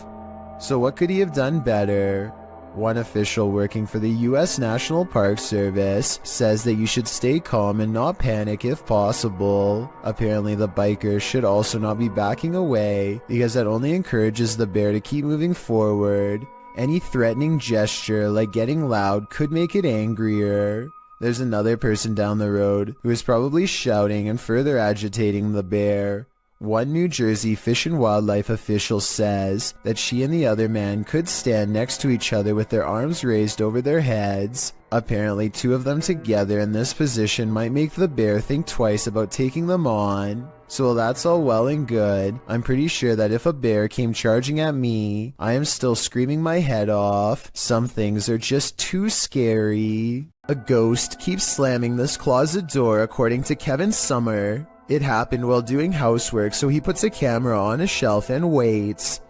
So what could he have done better? One official working for the U.S. National Park Service says that you should stay calm and not panic if possible. Apparently the biker should also not be backing away because that only encourages the bear to keep moving forward. Any threatening gesture like getting loud could make it angrier. There's another person down the road who is probably shouting and further agitating the bear. One New Jersey Fish and Wildlife official says that she and the other man could stand next to each other with their arms raised over their heads. Apparently, two of them together in this position might make the bear think twice about taking them on. So while that's all well and good, I'm pretty sure that if a bear came charging at me, I am still screaming my head off. Some things are just too scary. A ghost keeps slamming this closet door, according to Kevin Summer. It happened while doing housework, so he puts a camera on a shelf and waits.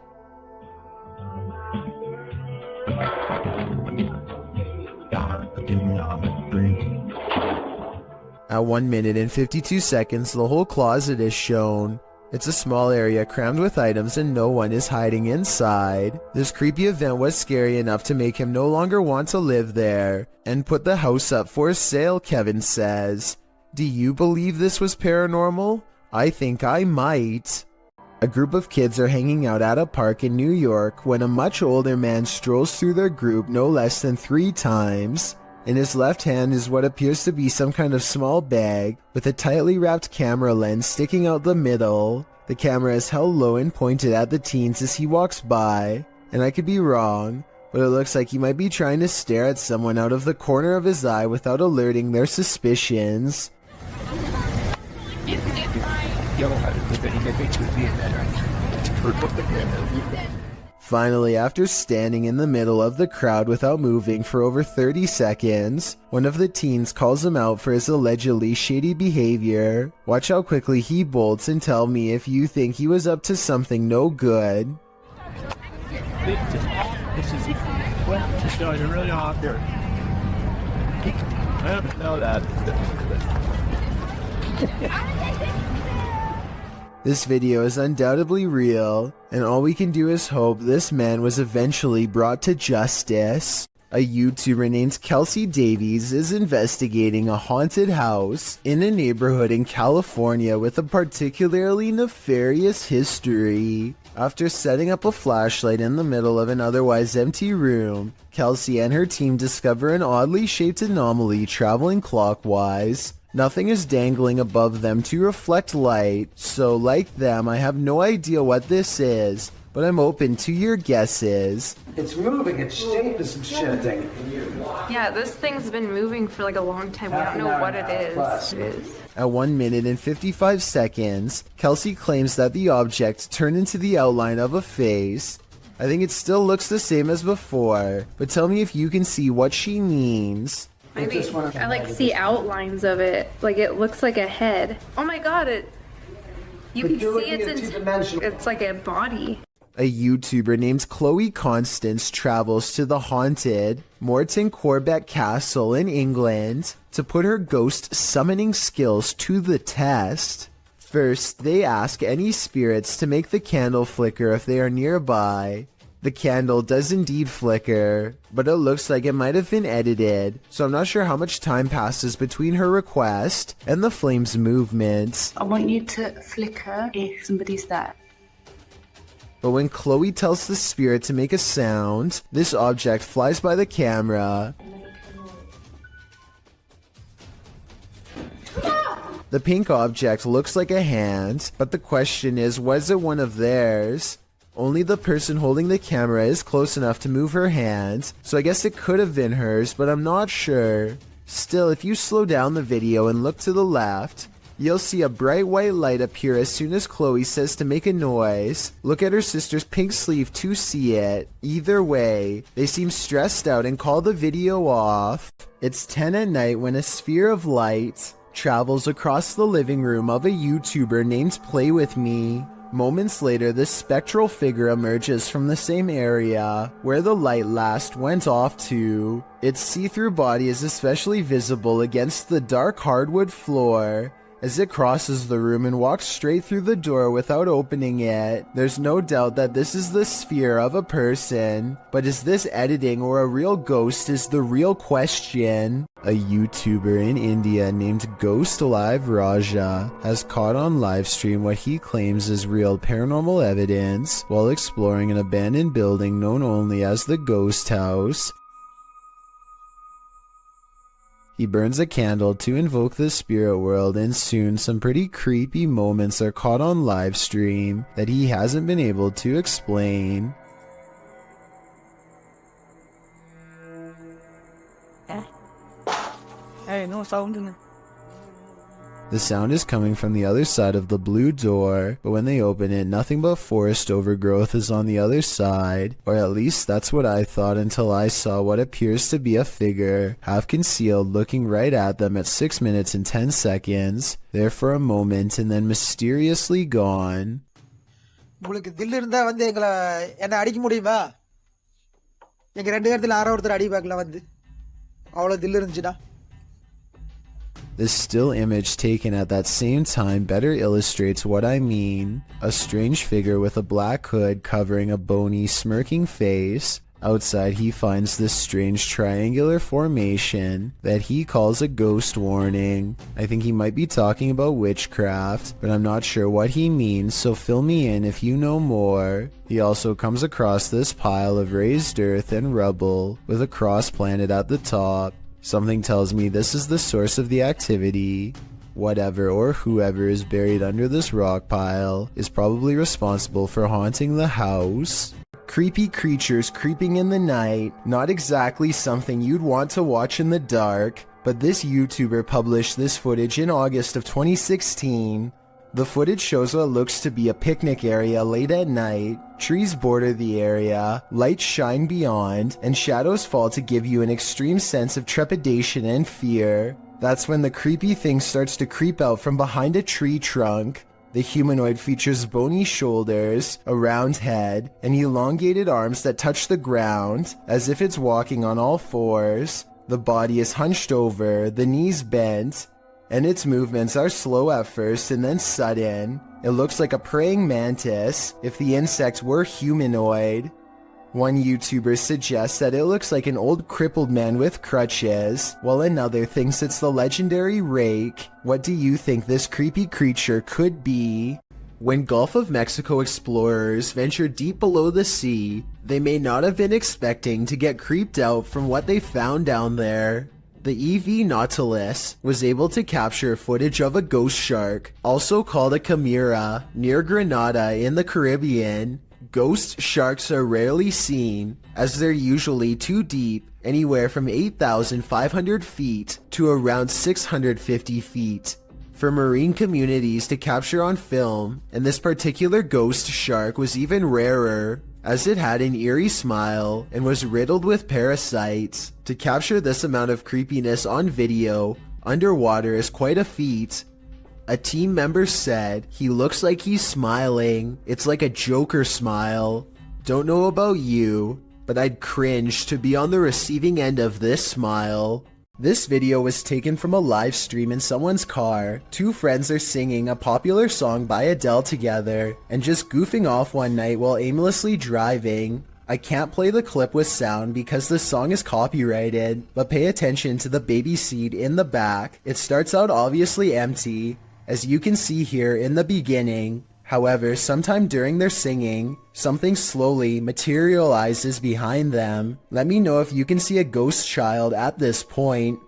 At 1 minute and 52 seconds, the whole closet is shown. It's a small area crammed with items and no one is hiding inside. This creepy event was scary enough to make him no longer want to live there and put the house up for sale, Kevin says. Do you believe this was paranormal? I think I might. A group of kids are hanging out at a park in New York when a much older man strolls through their group no less than 3 times. In his left hand is what appears to be some kind of small bag with a tightly wrapped camera lens sticking out the middle. The camera is held low and pointed at the teens as he walks by, and I could be wrong, but it looks like he might be trying to stare at someone out of the corner of his eye without alerting their suspicions. Finally, after standing in the middle of the crowd without moving for over 30 seconds, one of the teens calls him out for his allegedly shady behavior. Watch how quickly he bolts and tell me if you think he was up to something no good. This is well, you're really hot there. I don't know that. This video is undoubtedly real, and all we can do is hope this man was eventually brought to justice. A YouTuber named Kelsey Davies is investigating a haunted house in a neighborhood in California with a particularly nefarious history. After setting up a flashlight in the middle of an otherwise empty room, Kelsey and her team discover an oddly shaped anomaly traveling clockwise. Nothing is dangling above them to reflect light, so like them, I have no idea what this is, but I'm open to your guesses. It's moving, its shape is shifting. Yeah, this thing's been moving for like a long time. We don't know what it is. At 1 minute and 55 seconds, Kelsey claims that the object turned into the outline of a face. I think it still looks the same as before, but tell me if you can see what she means. Maybe I like see outlines of it. Like it looks like a head. Oh my god, you can see it's like a body. A YouTuber named Chloe Constance travels to the haunted Morton Corbett Castle in England to put her ghost summoning skills to the test. First, they ask any spirits to make the candle flicker if they are nearby. The candle does indeed flicker, but it looks like it might have been edited, so I'm not sure how much time passes between her request and the flame's movements. I want you to flicker if somebody's there. But when Chloe tells the spirit to make a sound, this object flies by the camera. The pink object looks like a hand, but the question is, was it one of theirs? Only the person holding the camera is close enough to move her hand, so I guess it could have been hers, but I'm not sure. Still, if you slow down the video and look to the left, You'll see a bright white light appear as soon as Chloe says to make a noise. Look at her sister's pink sleeve to see it. Either way, they seem stressed out and call the video off. It's 10 at night when a sphere of light travels across the living room of a YouTuber named Play With Me. Moments later, this spectral figure emerges from the same area where the light last went off to. Its see-through body is especially visible against the dark hardwood floor as it crosses the room and walks straight through the door without opening it. There's no doubt that this is the sphere of a person, but is this editing or a real ghost is the real question. A YouTuber in India named Ghost Live Raja has caught on livestream what he claims is real paranormal evidence while exploring an abandoned building known only as the Ghost House. He burns a candle to invoke the spirit world, and soon some pretty creepy moments are caught on live stream that he hasn't been able to explain. Hey, no sound in it. The sound is coming from the other side of the blue door, but when they open it, nothing but forest overgrowth is on the other side, or at least that's what I thought until I saw what appears to be a figure, half concealed, looking right at them at 6 minutes and 10 seconds, there for a moment and then mysteriously gone. உங்களுக்கு தில் இருந்தா வந்து என்ன அடிக்க முடியுமா? எங்க ரெண்டு இடத்துல ஆரோ ஒருத்தர் அடி பார்க்கலாம் வந்து. அவ்வளவு தில் இருந்துச்சுடா. This still image taken at that same time better illustrates what I mean. A strange figure with a black hood covering a bony, smirking face. Outside he finds this strange triangular formation that he calls a ghost warning. I think he might be talking about witchcraft, but I'm not sure what he means, so fill me in if you know more. He also comes across this pile of raised earth and rubble with a cross planted at the top. Something tells me this is the source of the activity. Whatever or whoever is buried under this rock pile is probably responsible for haunting the house. Creepy creatures creeping in the night, not exactly something you'd want to watch in the dark, but this YouTuber published this footage in August of 2016. The footage shows what looks to be a picnic area late at night. Trees border the area, lights shine beyond, and shadows fall to give you an extreme sense of trepidation and fear. That's when the creepy thing starts to creep out from behind a tree trunk. The humanoid features bony shoulders, a round head, and elongated arms that touch the ground, as if it's walking on all fours. The body is hunched over, the knees bent, and its movements are slow at first and then sudden. It looks like a praying mantis if the insect were humanoid. One YouTuber suggests that it looks like an old crippled man with crutches, while another thinks it's the legendary rake. What do you think this creepy creature could be? When Gulf of Mexico explorers ventured deep below the sea, they may not have been expecting to get creeped out from what they found down there. The EV Nautilus was able to capture footage of a ghost shark, also called a chimera, near Grenada in the Caribbean. Ghost sharks are rarely seen, as they're usually too deep, anywhere from 8,500 feet to around 650 feet. For marine communities to capture on film, and this particular ghost shark was even rarer, as it had an eerie smile and was riddled with parasites. To capture this amount of creepiness on video underwater is quite a feat. A team member said, "He looks like he's smiling. It's like a Joker smile." Don't know about you, but I'd cringe to be on the receiving end of this smile. This video was taken from a live stream in someone's car. Two friends are singing a popular song by Adele together and just goofing off one night while aimlessly driving. I can't play the clip with sound because the song is copyrighted, but pay attention to the baby seat in the back. It starts out obviously empty, as you can see here in the beginning. However, sometime during their singing, something slowly materializes behind them. Let me know if you can see a ghost child at this point.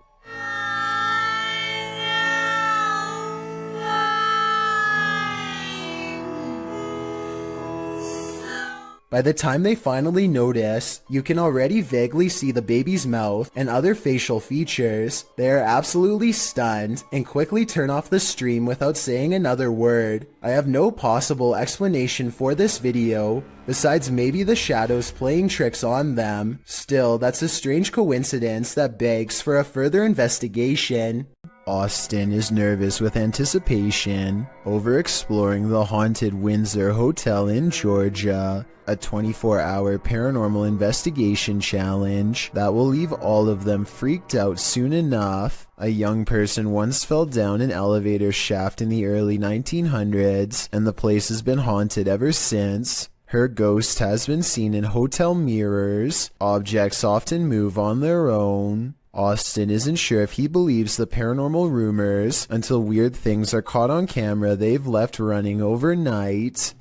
By the time they finally notice, you can already vaguely see the baby's mouth and other facial features. They are absolutely stunned and quickly turn off the stream without saying another word. I have no possible explanation for this video, besides maybe the shadows playing tricks on them. Still, that's a strange coincidence that begs for a further investigation. Austin is nervous with anticipation over exploring the haunted Windsor Hotel in Georgia, a 24-hour paranormal investigation challenge that will leave all of them freaked out soon enough. A young person once fell down an elevator shaft in the early 1900s, and the place has been haunted ever since. Her ghost has been seen in hotel mirrors. Objects often move on their own. Austin isn't sure if he believes the paranormal rumors until weird things are caught on camera they've left running overnight.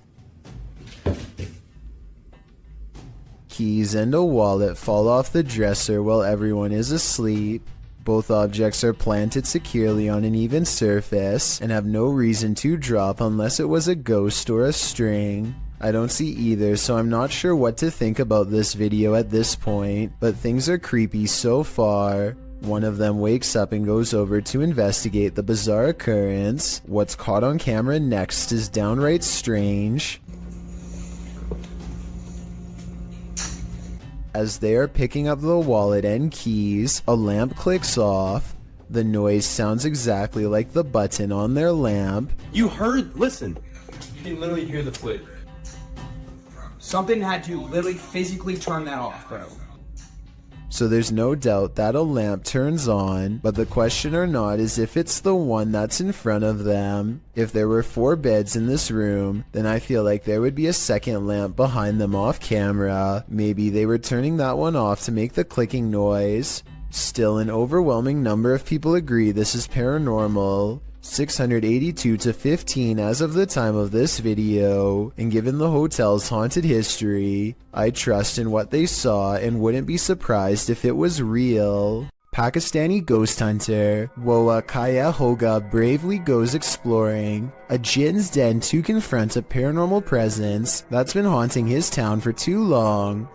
Keys and a wallet fall off the dresser while everyone is asleep. Both objects are planted securely on an even surface and have no reason to drop unless it was a ghost or a string. I don't see either, so I'm not sure what to think about this video at this point, but things are creepy so far. One of them wakes up and goes over to investigate the bizarre occurrence. What's caught on camera next is downright strange. As they are picking up the wallet and keys, a lamp clicks off. The noise sounds exactly like the button on their lamp. You heard, listen. You can literally hear the flip. Something had to literally physically turn that off, bro. So there's no doubt that a lamp turns on, but the question or not is if it's the one that's in front of them. If there were 4 beds in this room, then I feel like there would be a second lamp behind them off camera. Maybe they were turning that one off to make the clicking noise. Still, an overwhelming number of people agree this is paranormal. 682 to 15 as of the time of this video, and given the hotel's haunted history, I trust in what they saw and wouldn't be surprised if it was real. Pakistani ghost hunter Woa Kaya Hoga bravely goes exploring a jinn's den to confront a paranormal presence that's been haunting his town for too long.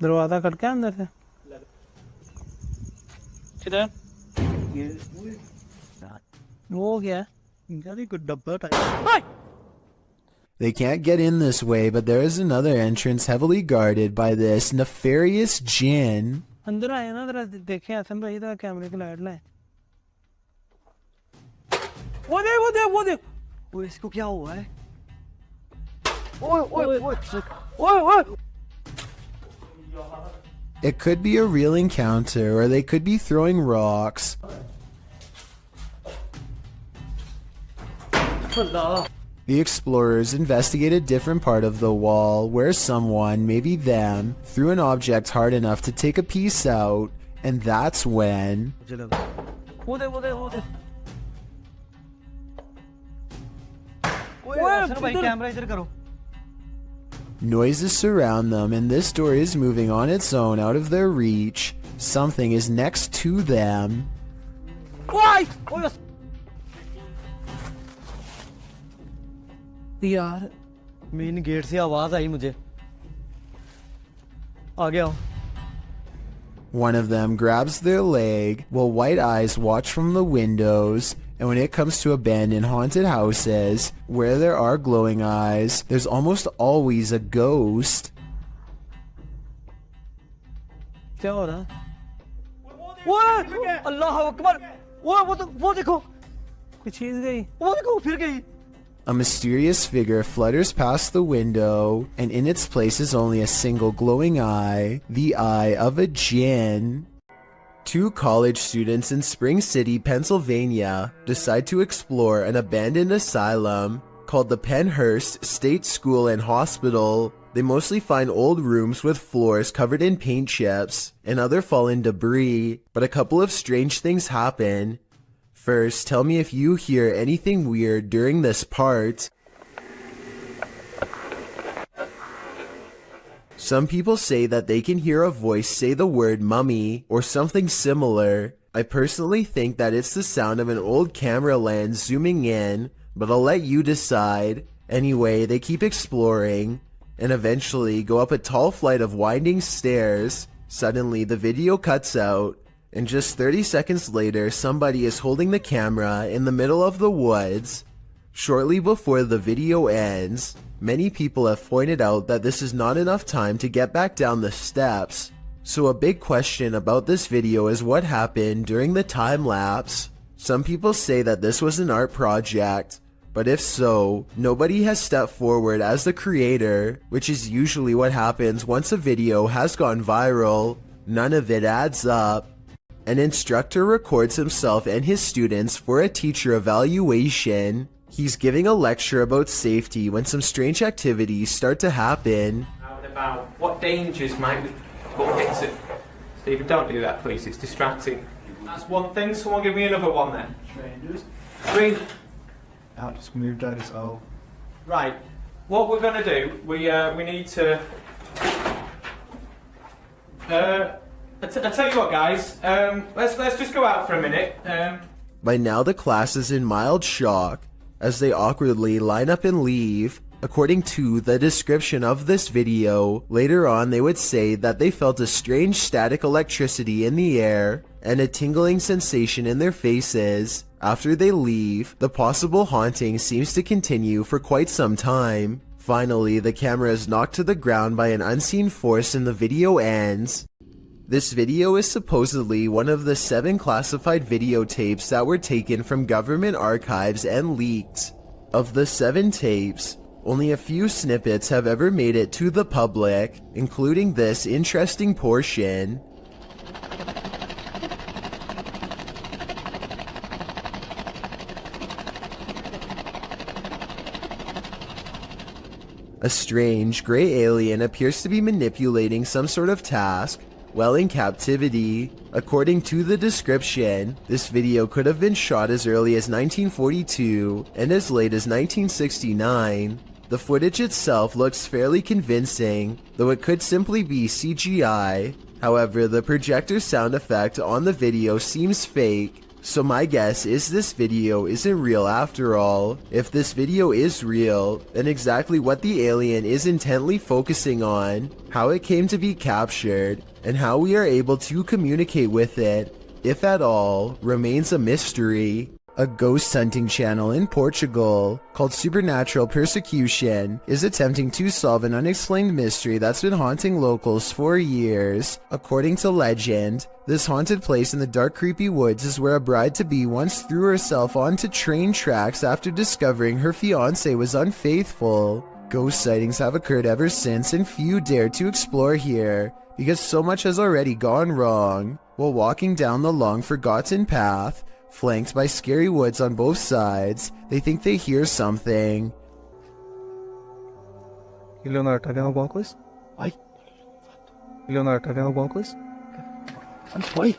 दरवाजा खटका अंदर से किधर वो क्या इनका कोई डब्बा type They can't get in this way, but there is another entrance heavily guarded by this nefarious jinn. अंदर आए ना जरा देखें हसन भाई इधर कैमरे की लाइट लाए वो देख वो इसको क्या हुआ है ओए It could be a real encounter, or they could be throwing rocks. The explorers investigate a different part of the wall where someone, maybe them, threw an object hard enough to take a piece out, and that's when... Noises surround them, and this door is moving on its own out of their reach. Something is next to them. यार main gate से आवाज आई मुझे आ गया One of them grabs their leg while white eyes watch from the windows. And when it comes to abandoned haunted houses, where there are glowing eyes, there's almost always a ghost. क्या हो रहा वो अल्लाह अकबर वो देखो कोई चीज गई वो देखो फिर गई A mysterious figure flutters past the window, and in its place is only a single glowing eye, the eye of a jinn. 2 college students in Spring City, Pennsylvania, decide to explore an abandoned asylum called the Pennhurst State School and Hospital. They mostly find old rooms with floors covered in paint chips and other fallen debris, but a couple of strange things happen. First, tell me if you hear anything weird during this part. Some people say that they can hear a voice say the word mummy or something similar. I personally think that it's the sound of an old camera lens zooming in, but I'll let you decide. Anyway, they keep exploring, and eventually go up a tall flight of winding stairs. Suddenly, the video cuts out, and just 30 seconds later, somebody is holding the camera in the middle of the woods. Shortly before the video ends, many people have pointed out that this is not enough time to get back down the steps. So a big question about this video is what happened during the time lapse. Some people say that this was an art project, but if so, nobody has stepped forward as the creator, which is usually what happens once a video has gone viral. None of it adds up. An instructor records himself and his students for a teacher evaluation. He's giving a lecture about safety when some strange activities start to happen. About what dangers might we put into. Stephen, don't do that, please. It's distracting. That's one thing. Someone give me another one then. Strangers. Green. I'll just move that as well. Right. What we're going to do, we need to. I tell you what, guys. Let's just go out for a minute. By now, the class is in mild shock as they awkwardly line up and leave. According to the description of this video, later on they would say that they felt a strange static electricity in the air and a tingling sensation in their faces. After they leave, the possible haunting seems to continue for quite some time. Finally, the camera is knocked to the ground by an unseen force and the video ends. This video is supposedly one of the 7 classified videotapes that were taken from government archives and leaked. Of the 7 tapes, only a few snippets have ever made it to the public, including this interesting portion. A strange, gray alien appears to be manipulating some sort of task while in captivity. According to the description, this video could have been shot as early as 1942 and as late as 1969. The footage itself looks fairly convincing, though it could simply be CGI. However, the projector sound effect on the video seems fake, so my guess is this video isn't real after all. If this video is real, then exactly what the alien is intently focusing on, how it came to be captured, and how we are able to communicate with it, if at all, remains a mystery. A ghost hunting channel in Portugal called Supernatural Persecution is attempting to solve an unexplained mystery that's been haunting locals for years. According to legend, this haunted place in the dark, creepy woods is where a bride-to-be once threw herself onto train tracks after discovering her fiancé was unfaithful. Ghost sightings have occurred ever since, and few dare to explore here because so much has already gone wrong. While walking down the long forgotten path, flanked by scary woods on both sides, they think they hear something. Leonardo, tá vendo alguma coisa? Ai. Leonardo, tá vendo alguma coisa? Oi.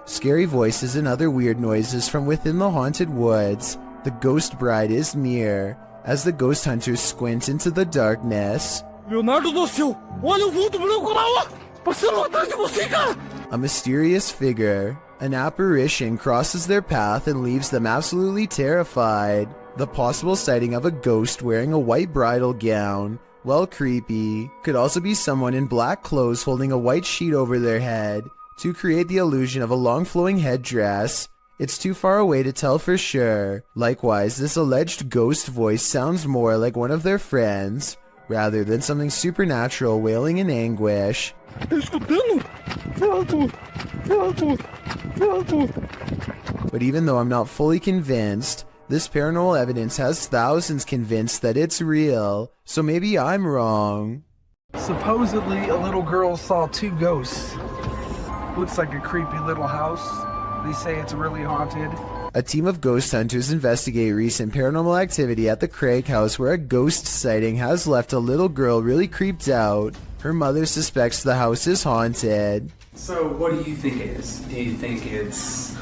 Scary voices and other weird noises from within the haunted woods. The ghost bride is near, as the ghost hunters squint into the darkness. Leonardo do céu! Olha o vulto branco lá, ó! Passando atrás de você, cara! A mysterious figure, an apparition, crosses their path and leaves them absolutely terrified. The possible sighting of a ghost wearing a white bridal gown, while creepy, could also be someone in black clothes holding a white sheet over their head to create the illusion of a long flowing headdress. It's too far away to tell for sure. Likewise, this alleged ghost voice sounds more like one of their friends, rather than something supernatural wailing in anguish. But even though I'm not fully convinced, this paranormal evidence has thousands convinced that it's real, so maybe I'm wrong. Supposedly, a little girl saw 2 ghosts. Looks like a creepy little house. They say it's really haunted. A team of ghost hunters investigate recent paranormal activity at the Craig house where a ghost sighting has left a little girl really creeped out. Her mother suspects the house is haunted. So what do you think it is? Do you think it's...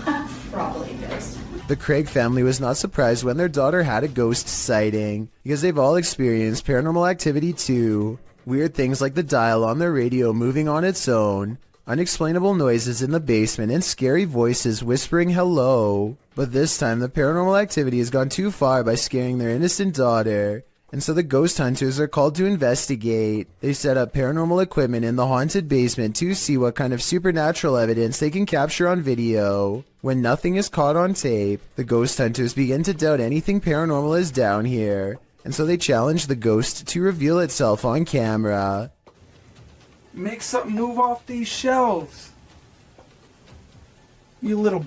Probably a ghost. The Craig family was not surprised when their daughter had a ghost sighting, because they've all experienced paranormal activity too. Weird things like the dial on their radio moving on its own, unexplainable noises in the basement, and scary voices whispering hello. But this time, the paranormal activity has gone too far by scaring their innocent daughter, and so the ghost hunters are called to investigate. They set up paranormal equipment in the haunted basement to see what kind of supernatural evidence they can capture on video. When nothing is caught on tape, the ghost hunters begin to doubt anything paranormal is down here, and so they challenge the ghost to reveal itself on camera. Make something move off these shelves. You little...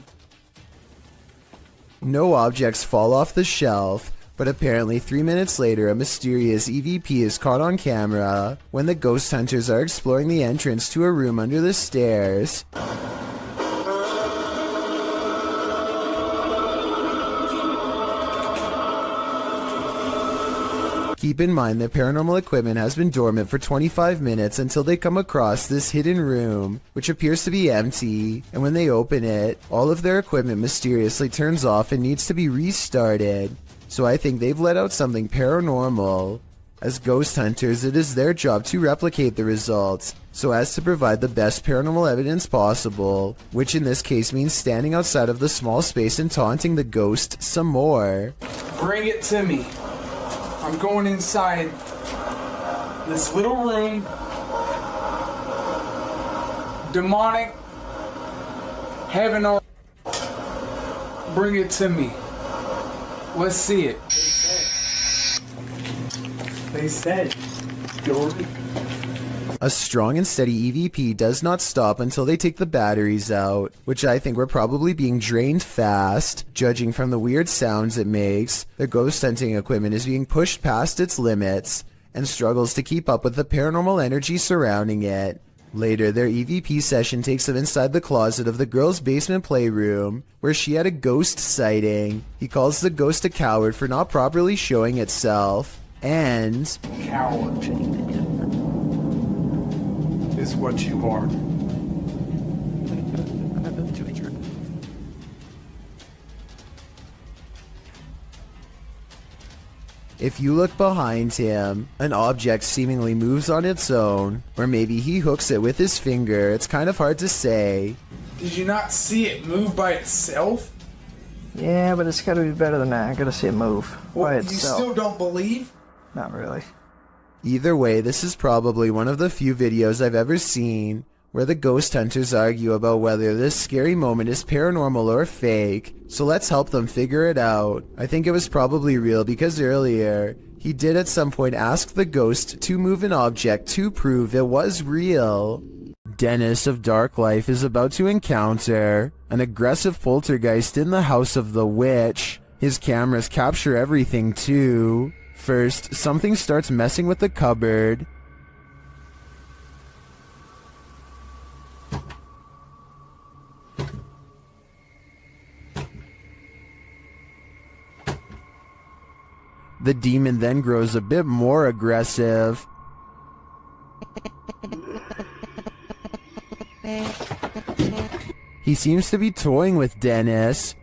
No objects fall off the shelf, but apparently 3 minutes later a mysterious EVP is caught on camera when the ghost hunters are exploring the entrance to a room under the stairs. Keep in mind that paranormal equipment has been dormant for 25 minutes until they come across this hidden room, which appears to be empty, and when they open it, all of their equipment mysteriously turns off and needs to be restarted. So I think they've let out something paranormal. As ghost hunters, it is their job to replicate the results, so as to provide the best paranormal evidence possible, which in this case means standing outside of the small space and taunting the ghost some more. Bring it to me. I'm going inside this little room. Demonic. Heaven or... Bring it to me. Let's see it. They said, Jordan. A strong and steady EVP does not stop until they take the batteries out, which I think were probably being drained fast. Judging from the weird sounds it makes, the ghost hunting equipment is being pushed past its limits and struggles to keep up with the paranormal energy surrounding it. Later, their EVP session takes them inside the closet of the girl's basement playroom, where she had a ghost sighting. He calls the ghost a coward for not properly showing itself, and... Coward is what you are. If you look behind him, an object seemingly moves on its own, or maybe he hooks it with his finger. It's kind of hard to say. Did you not see it move by itself? Yeah, but it's gotta be better than that. I gotta see it move by You itself. still don't believe? Not really. Either way, this is probably one of the few videos I've ever seen where the ghost hunters argue about whether this scary moment is paranormal or fake, so let's help them figure it out. I think it was probably real because earlier, he did at some point ask the ghost to move an object to prove it was real. Dennis of Dark Life is about to encounter an aggressive poltergeist in the house of the witch. His cameras capture everything too. First, something starts messing with the cupboard. The demon then grows a bit more aggressive. He seems to be toying with Dennis.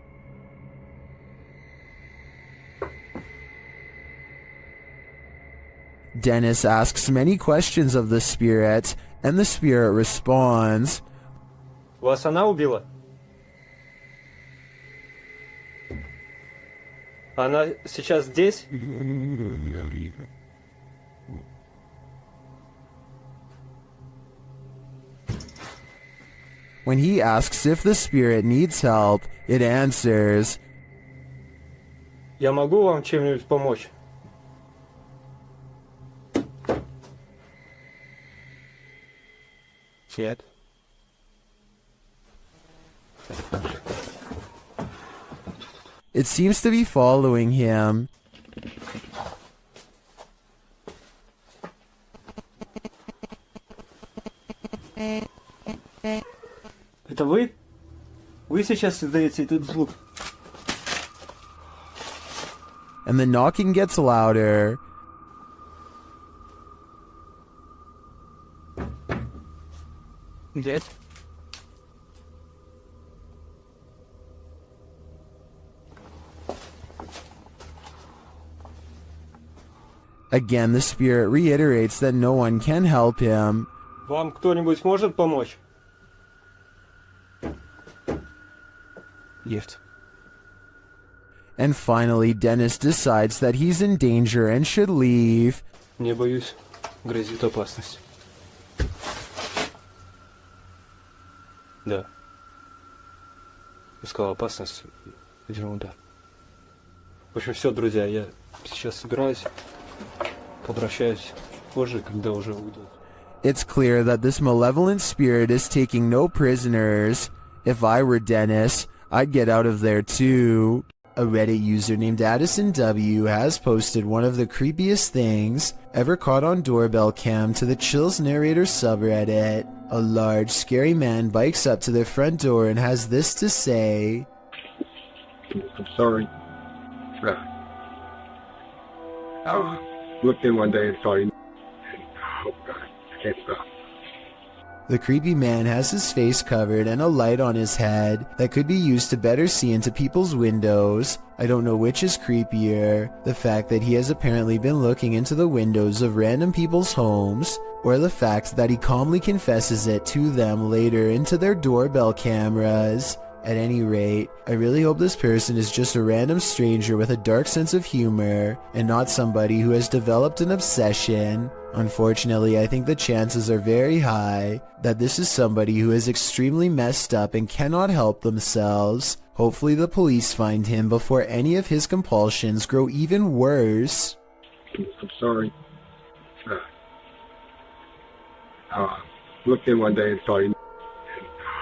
Dennis asks many questions of the spirit, and the spirit responds. Вас она убила? Она сейчас здесь? When he asks if the spirit needs help, it answers, Я могу вам чем-нибудь помочь? Shit. It seems to be following him. Это вы? Вы сейчас издаете этот звук? And the knocking gets louder. Dead? Again, the spirit reiterates that no one can help him. Вам кто-нибудь может помочь? Gift. And finally, Dennis decides that he's in danger and should leave. Не боюсь. Грозит опасность. Да. Искал опасность. Ерунда. В общем, все, друзья, я сейчас собираюсь, возвращаюсь позже, когда уже уйду. It's clear that this malevolent spirit is taking no prisoners. If I were Dennis, I'd get out of there too. A Reddit user named Addison W has posted one of the creepiest things ever caught on doorbell cam to the Chills Narrator subreddit. A large, scary man bikes up to their front door and has this to say. I'm sorry. I looked in one day and saw you. Oh God, I can't stop. The creepy man has his face covered and a light on his head that could be used to better see into people's windows. I don't know which is creepier, the fact that he has apparently been looking into the windows of random people's homes, or the fact that he calmly confesses it to them later into their doorbell cameras. At any rate, I really hope this person is just a random stranger with a dark sense of humor, and not somebody who has developed an obsession. Unfortunately, I think the chances are very high that this is somebody who is extremely messed up and cannot help themselves. Hopefully the police find him before any of his compulsions grow even worse. I'm sorry. Looked in one day and saw you.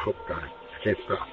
Oh God, I can't stop.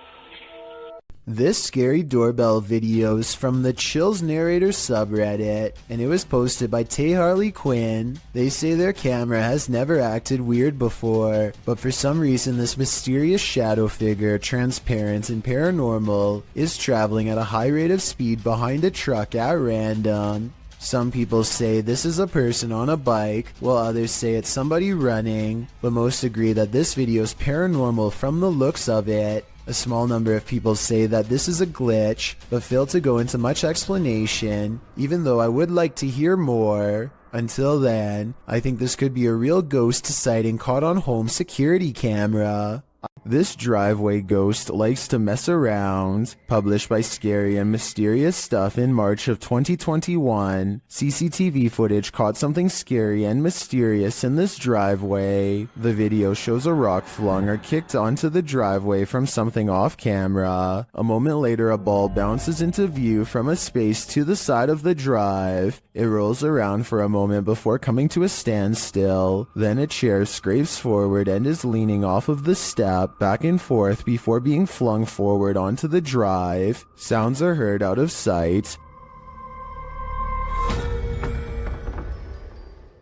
This scary doorbell video is from the Chills Narrator subreddit, and it was posted by Tay Harley Quinn. They say their camera has never acted weird before, but for some reason this mysterious shadow figure, transparent and paranormal, is traveling at a high rate of speed behind a truck at random. Some people say this is a person on a bike, while others say it's somebody running, but most agree that this video is paranormal from the looks of it. A small number of people say that this is a glitch, but fail to go into much explanation, even though I would like to hear more. Until then, I think this could be a real ghost sighting caught on home security camera. This driveway ghost likes to mess around. Published by Scary and Mysterious Stuff in March of 2021, CCTV footage caught something scary and mysterious in this driveway. The video shows a rock flung or kicked onto the driveway from something off camera. A moment later, a ball bounces into view from a space to the side of the drive. It rolls around for a moment before coming to a standstill. Then a chair scrapes forward and is leaning off of the step back and forth before being flung forward onto the drive. Sounds are heard out of sight,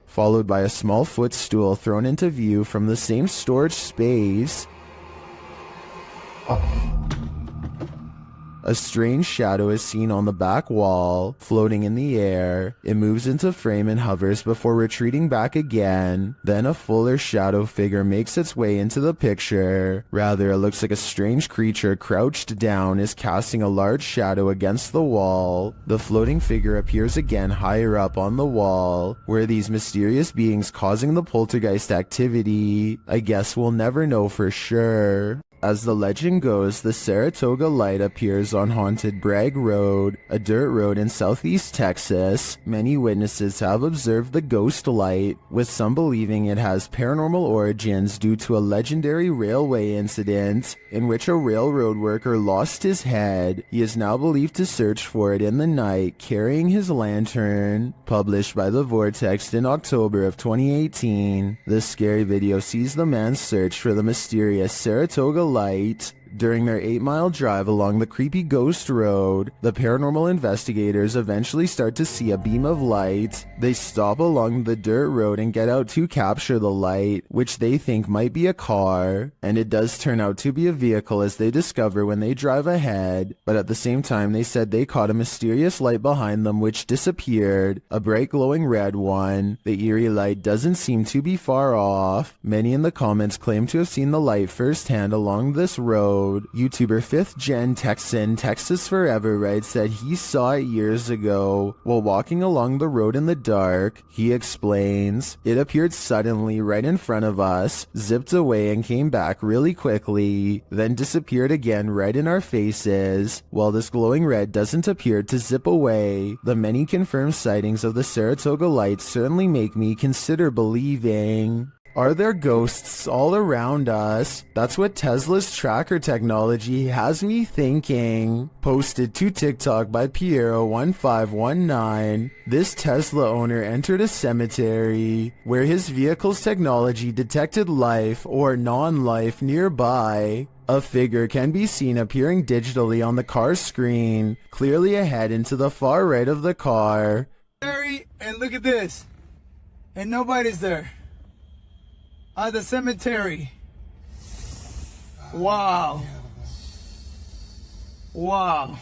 followed by a small footstool thrown into view from the same storage space. A strange shadow is seen on the back wall, floating in the air. It moves into frame and hovers before retreating back again. Then a fuller shadow figure makes its way into the picture. Rather, it looks like a strange creature crouched down is casting a large shadow against the wall. The floating figure appears again higher up on the wall. Where these mysterious beings causing the poltergeist activity? I guess we'll never know for sure. As the legend goes, the Saratoga light appears on Haunted Bragg Road, a dirt road in southeast Texas. Many witnesses have observed the ghost light, with some believing it has paranormal origins due to a legendary railway incident in which a railroad worker lost his head. He is now believed to search for it in the night, carrying his lantern. Published by The Vortex in October of 2018, this scary video sees the man search for the mysterious Saratoga light. During their 8-mile drive along the creepy ghost road, the paranormal investigators eventually start to see a beam of light. They stop along the dirt road and get out to capture the light, which they think might be a car, and it does turn out to be a vehicle as they discover when they drive ahead. But at the same time, they said they caught a mysterious light behind them which disappeared, a bright glowing red one. The eerie light doesn't seem to be far off. Many in the comments claim to have seen the light firsthand along this road. episode. YouTuber 5th Gen Texan Texas Forever writes that he saw it years ago while walking along the road in the dark. He explains, it appeared suddenly right in front of us, zipped away and came back really quickly, then disappeared again right in our faces. While this glowing red doesn't appear to zip away, the many confirmed sightings of the Saratoga lights certainly make me consider believing. Are there ghosts all around us? That's what Tesla's tracker technology has me thinking. Posted to TikTok by Piero1519. This Tesla owner entered a cemetery where his vehicle's technology detected life or non-life nearby. A figure can be seen appearing digitally on the car's screen, clearly ahead and to the far right of the car. And look at this. And nobody's there. The cemetery. Wow. Wow.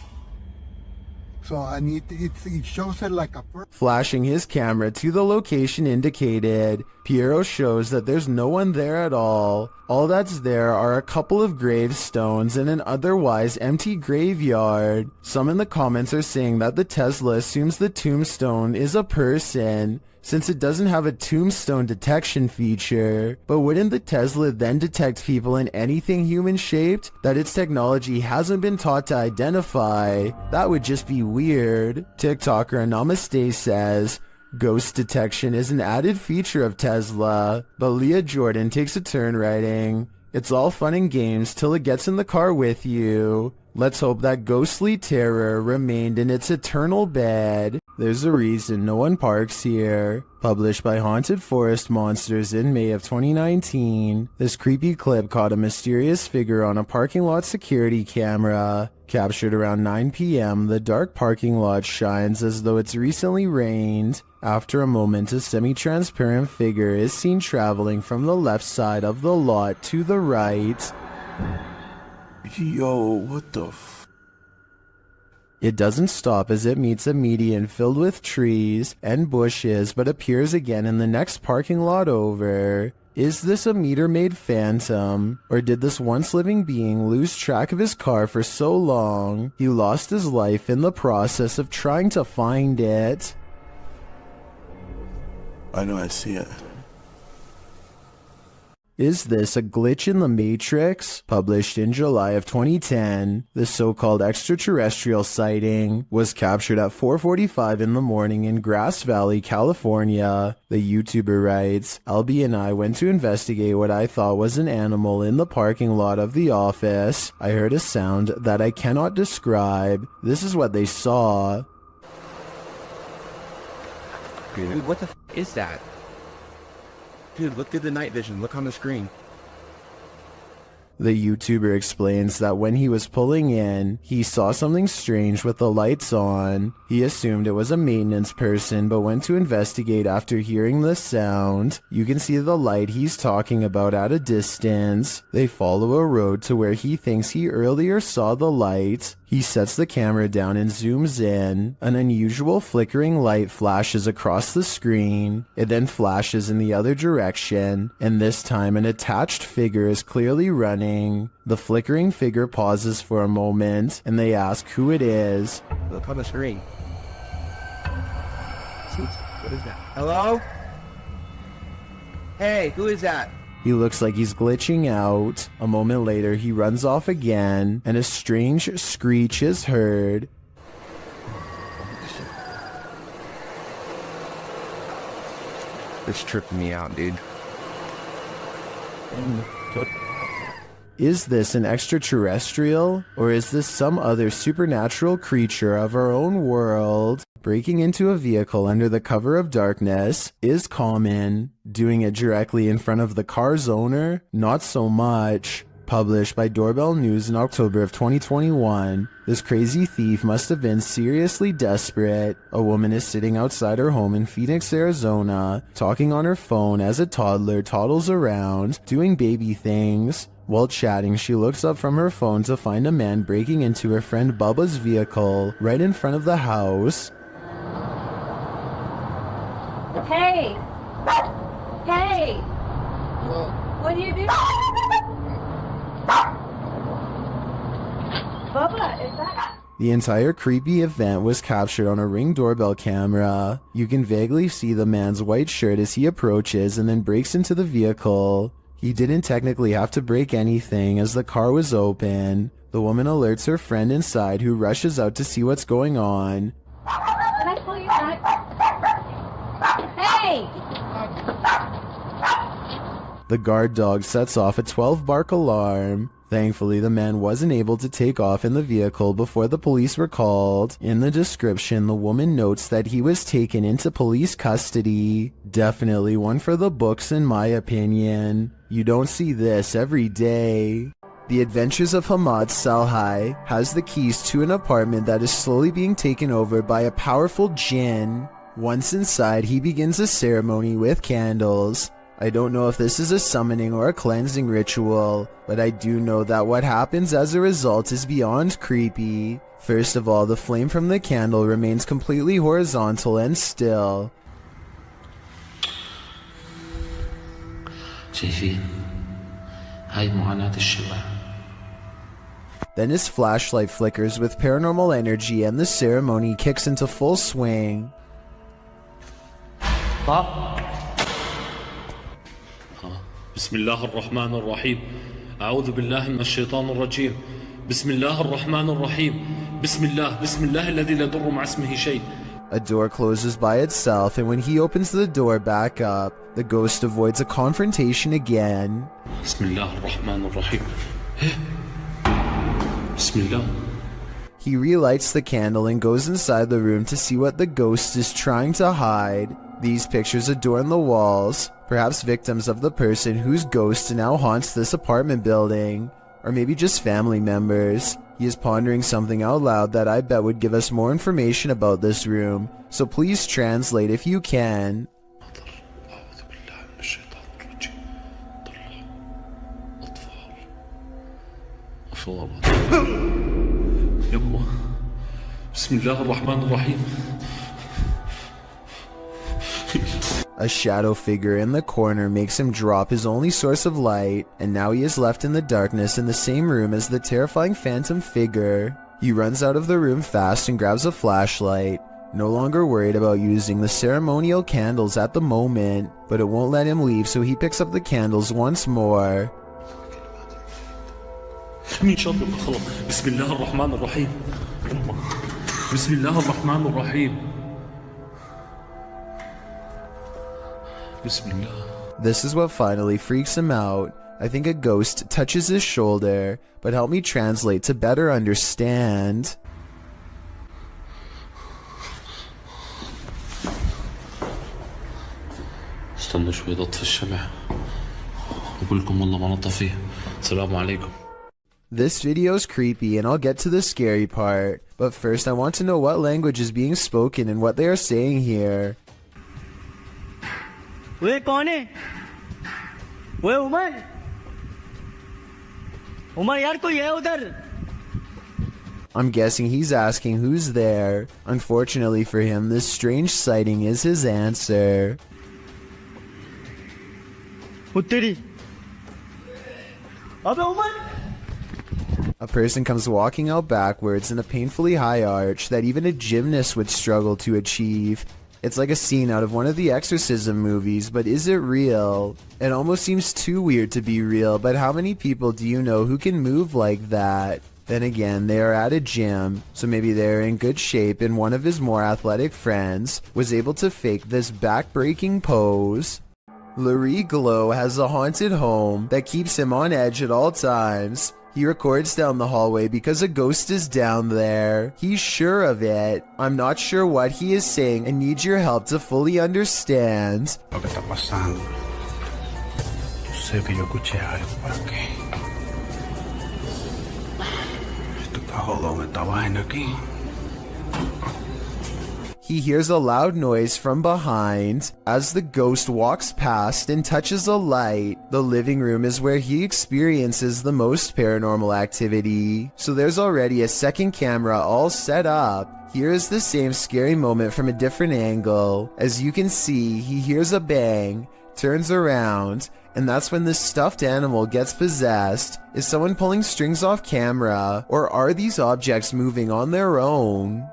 So it shows it like a Flashing his camera to the location indicated, Piero shows that there's no one there at all. All that's there are a couple of gravestones and an otherwise empty graveyard. Some in the comments are saying that the Tesla assumes the tombstone is a person, since it doesn't have a tombstone detection feature. But wouldn't the Tesla then detect people in anything human-shaped that its technology hasn't been taught to identify? That would just be weird. TikToker Namaste says, ghost detection is an added feature of Tesla, but Leah Jordan takes a turn writing, it's all fun and games till it gets in the car with you. Let's hope that ghostly terror remained in its eternal bed. There's a reason no one parks here. Published by Haunted Forest Monsters in May of 2019, this creepy clip caught a mysterious figure on a parking lot security camera. Captured around 9 p.m., the dark parking lot shines as though it's recently rained. After a moment, a semi-transparent figure is seen traveling from the left side of the lot to the right. Yo, what the f... It doesn't stop as it meets a median filled with trees and bushes, but appears again in the next parking lot over. Is this a meter-maid phantom? Or did this once living being lose track of his car for so long, he lost his life in the process of trying to find it? I know, I see it. Is this a glitch in the Matrix? Published in July of 2010, the so-called extraterrestrial sighting was captured at 4:45 in the morning in Grass Valley, California. The YouTuber writes, Albie and I went to investigate what I thought was an animal in the parking lot of the office. I heard a sound that I cannot describe. This is what they saw. Dude, what the f is that? Dude, look through the night vision. Look on the screen. The YouTuber explains that when he was pulling in, he saw something strange with the lights on. He assumed it was a maintenance person, but went to investigate after hearing the sound. You can see the light he's talking about at a distance. They follow a road to where he thinks he earlier saw the light. He sets the camera down and zooms in. An unusual flickering light flashes across the screen. It then flashes in the other direction, and this time an attached figure is clearly running. The flickering figure pauses for a moment, and they ask who it is. Look on the screen. What is that? Hello? Hey, who is that? He looks like he's glitching out. A moment later, he runs off again, and a strange screech is heard. It's tripping me out, dude. Is this an extraterrestrial, or is this some other supernatural creature of our own world? Breaking into a vehicle under the cover of darkness is common. Doing it directly in front of the car's owner, not so much. Published by Doorbell News in October of 2021, this crazy thief must have been seriously desperate. A woman is sitting outside her home in Phoenix, Arizona, talking on her phone as a toddler toddles around, doing baby things. While chatting, she looks up from her phone to find a man breaking into her friend Bubba's vehicle right in front of the house. Hey! Hey! What are you doing? The entire creepy event was captured on a Ring doorbell camera. You can vaguely see the man's white shirt as he approaches and then breaks into the vehicle. He didn't technically have to break anything as the car was open. The woman alerts her friend inside, who rushes out to see what's going on. Can I pull you back? Hey! The guard dog sets off a 12-bark alarm. Thankfully, the man wasn't able to take off in the vehicle before the police were called. In the description, the woman notes that he was taken into police custody. Definitely one for the books in my opinion. You don't see this every day. The Adventures of Hamad Salhai has the keys to an apartment that is slowly being taken over by a powerful jinn. Once inside, he begins a ceremony with candles. I don't know if this is a summoning or a cleansing ritual, but I do know that what happens as a result is beyond creepy. First of all, the flame from the candle remains completely horizontal and still. Then his flashlight flickers with paranormal energy and the ceremony kicks into full swing. بسم الله الرحمن الرحيم أعوذ بالله من الشيطان الرجيم بسم الله الرحمن الرحيم بسم الله الذي لا يضر مع اسمه شيء. A door closes by itself, and when he opens the door back up, the ghost avoids a confrontation again. بسم الله الرحمن الرحيم بسم الله. He relights the candle and goes inside the room to see what the ghost is trying to hide. These pictures adorn the walls, perhaps victims of the person whose ghost now haunts this apartment building, or maybe just family members. He is pondering something out loud that I bet would give us more information about this room, so please translate if you can. بسم الله الرحمن الرحيم. A shadow figure in the corner makes him drop his only source of light, and now he is left in the darkness in the same room as the terrifying phantom figure. He runs out of the room fast and grabs a flashlight, no longer worried about using the ceremonial candles at the moment, but it won't let him leave, so he picks up the candles once more. بسم الله الرحمن الرحيم بسم الله الرحمن الرحيم. This is what finally freaks him out. I think a ghost touches his shoulder, but help me translate to better understand. استنوا شوي اطفي الشمع وأقول لكم والله ما نطفيه. السلام عليكم. This video is creepy and I'll get to the scary part, but first I want to know what language is being spoken and what they are saying here. वे कौन है? वे उमर? उमर यार कोई है उधर? I'm guessing he's asking who's there. Unfortunately for him, this strange sighting is his answer. उत्तरी. अबे Umar? A person comes walking out backwards in a painfully high arch that even a gymnast would struggle to achieve. It's like a scene out of one of the exorcism movies, but is it real? It almost seems too weird to be real, but how many people do you know who can move like that? Then again, they are at a gym, so maybe they're in good shape and one of his more athletic friends was able to fake this back-breaking pose. Larry Glow has a haunted home that keeps him on edge at all times. He records down the hallway because a ghost is down there. He's sure of it. I'm not sure what he is saying and need your help to fully understand. Lo que está pasando. Sé que yo escuché algo por aquí. Esto está jodón, esta vaina aquí. He hears a loud noise from behind as the ghost walks past and touches a light. The living room is where he experiences the most paranormal activity, so there's already a second camera all set up. Here is the same scary moment from a different angle. As you can see, he hears a bang, turns around, and that's when this stuffed animal gets possessed. Is someone pulling strings off camera, or are these objects moving on their own?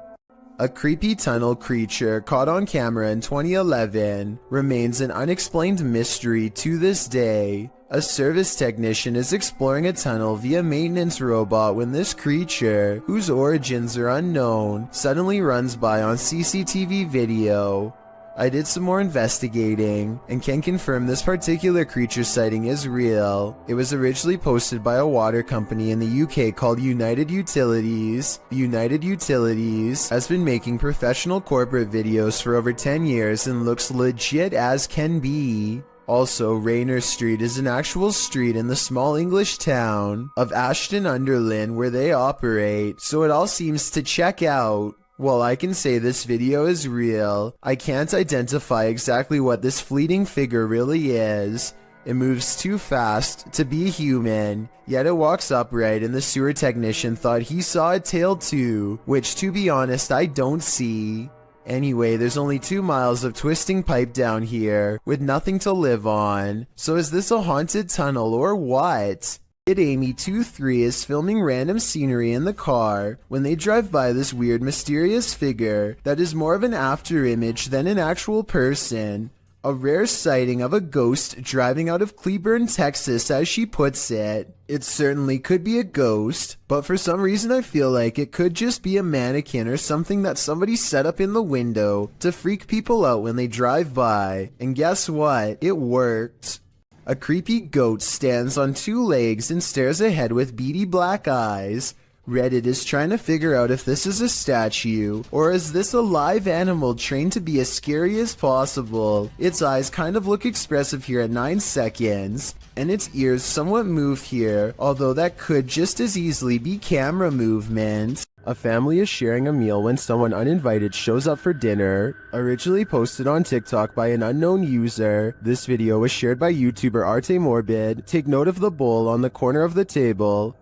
A creepy tunnel creature caught on camera in 2011 remains an unexplained mystery to this day. A service technician is exploring a tunnel via maintenance robot when this creature, whose origins are unknown, suddenly runs by on CCTV video. I did some more investigating and can confirm this particular creature sighting is real. It was originally posted by a water company in the UK called United Utilities. United Utilities has been making professional corporate videos for over 10 years and looks legit as can be. Also, Raynor Street is an actual street in the small English town of Ashton-under-Lyne where they operate, so it all seems to check out. While I can say this video is real, I can't identify exactly what this fleeting figure really is. It moves too fast to be human, yet it walks upright, and the sewer technician thought he saw a tail too, which to be honest I don't see. Anyway, there's only 2 miles of twisting pipe down here, with nothing to live on. So is this a haunted tunnel or what? Kid Amy23 is filming random scenery in the car when they drive by this weird mysterious figure that is more of an after image than an actual person. A rare sighting of a ghost driving out of Cleburne, Texas, as she puts it. It certainly could be a ghost, but for some reason I feel like it could just be a mannequin or something that somebody set up in the window to freak people out when they drive by. And guess what? It worked. A creepy goat stands on 2 legs and stares ahead with beady black eyes. Reddit is trying to figure out if this is a statue, or is this a live animal trained to be as scary as possible. Its eyes kind of look expressive here at 9 seconds, and its ears somewhat move here, although that could just as easily be camera movement. A family is sharing a meal when someone uninvited shows up for dinner. Originally posted on TikTok by an unknown user, this video was shared by YouTuber Arte Morbid. Take note of the bowl on the corner of the table.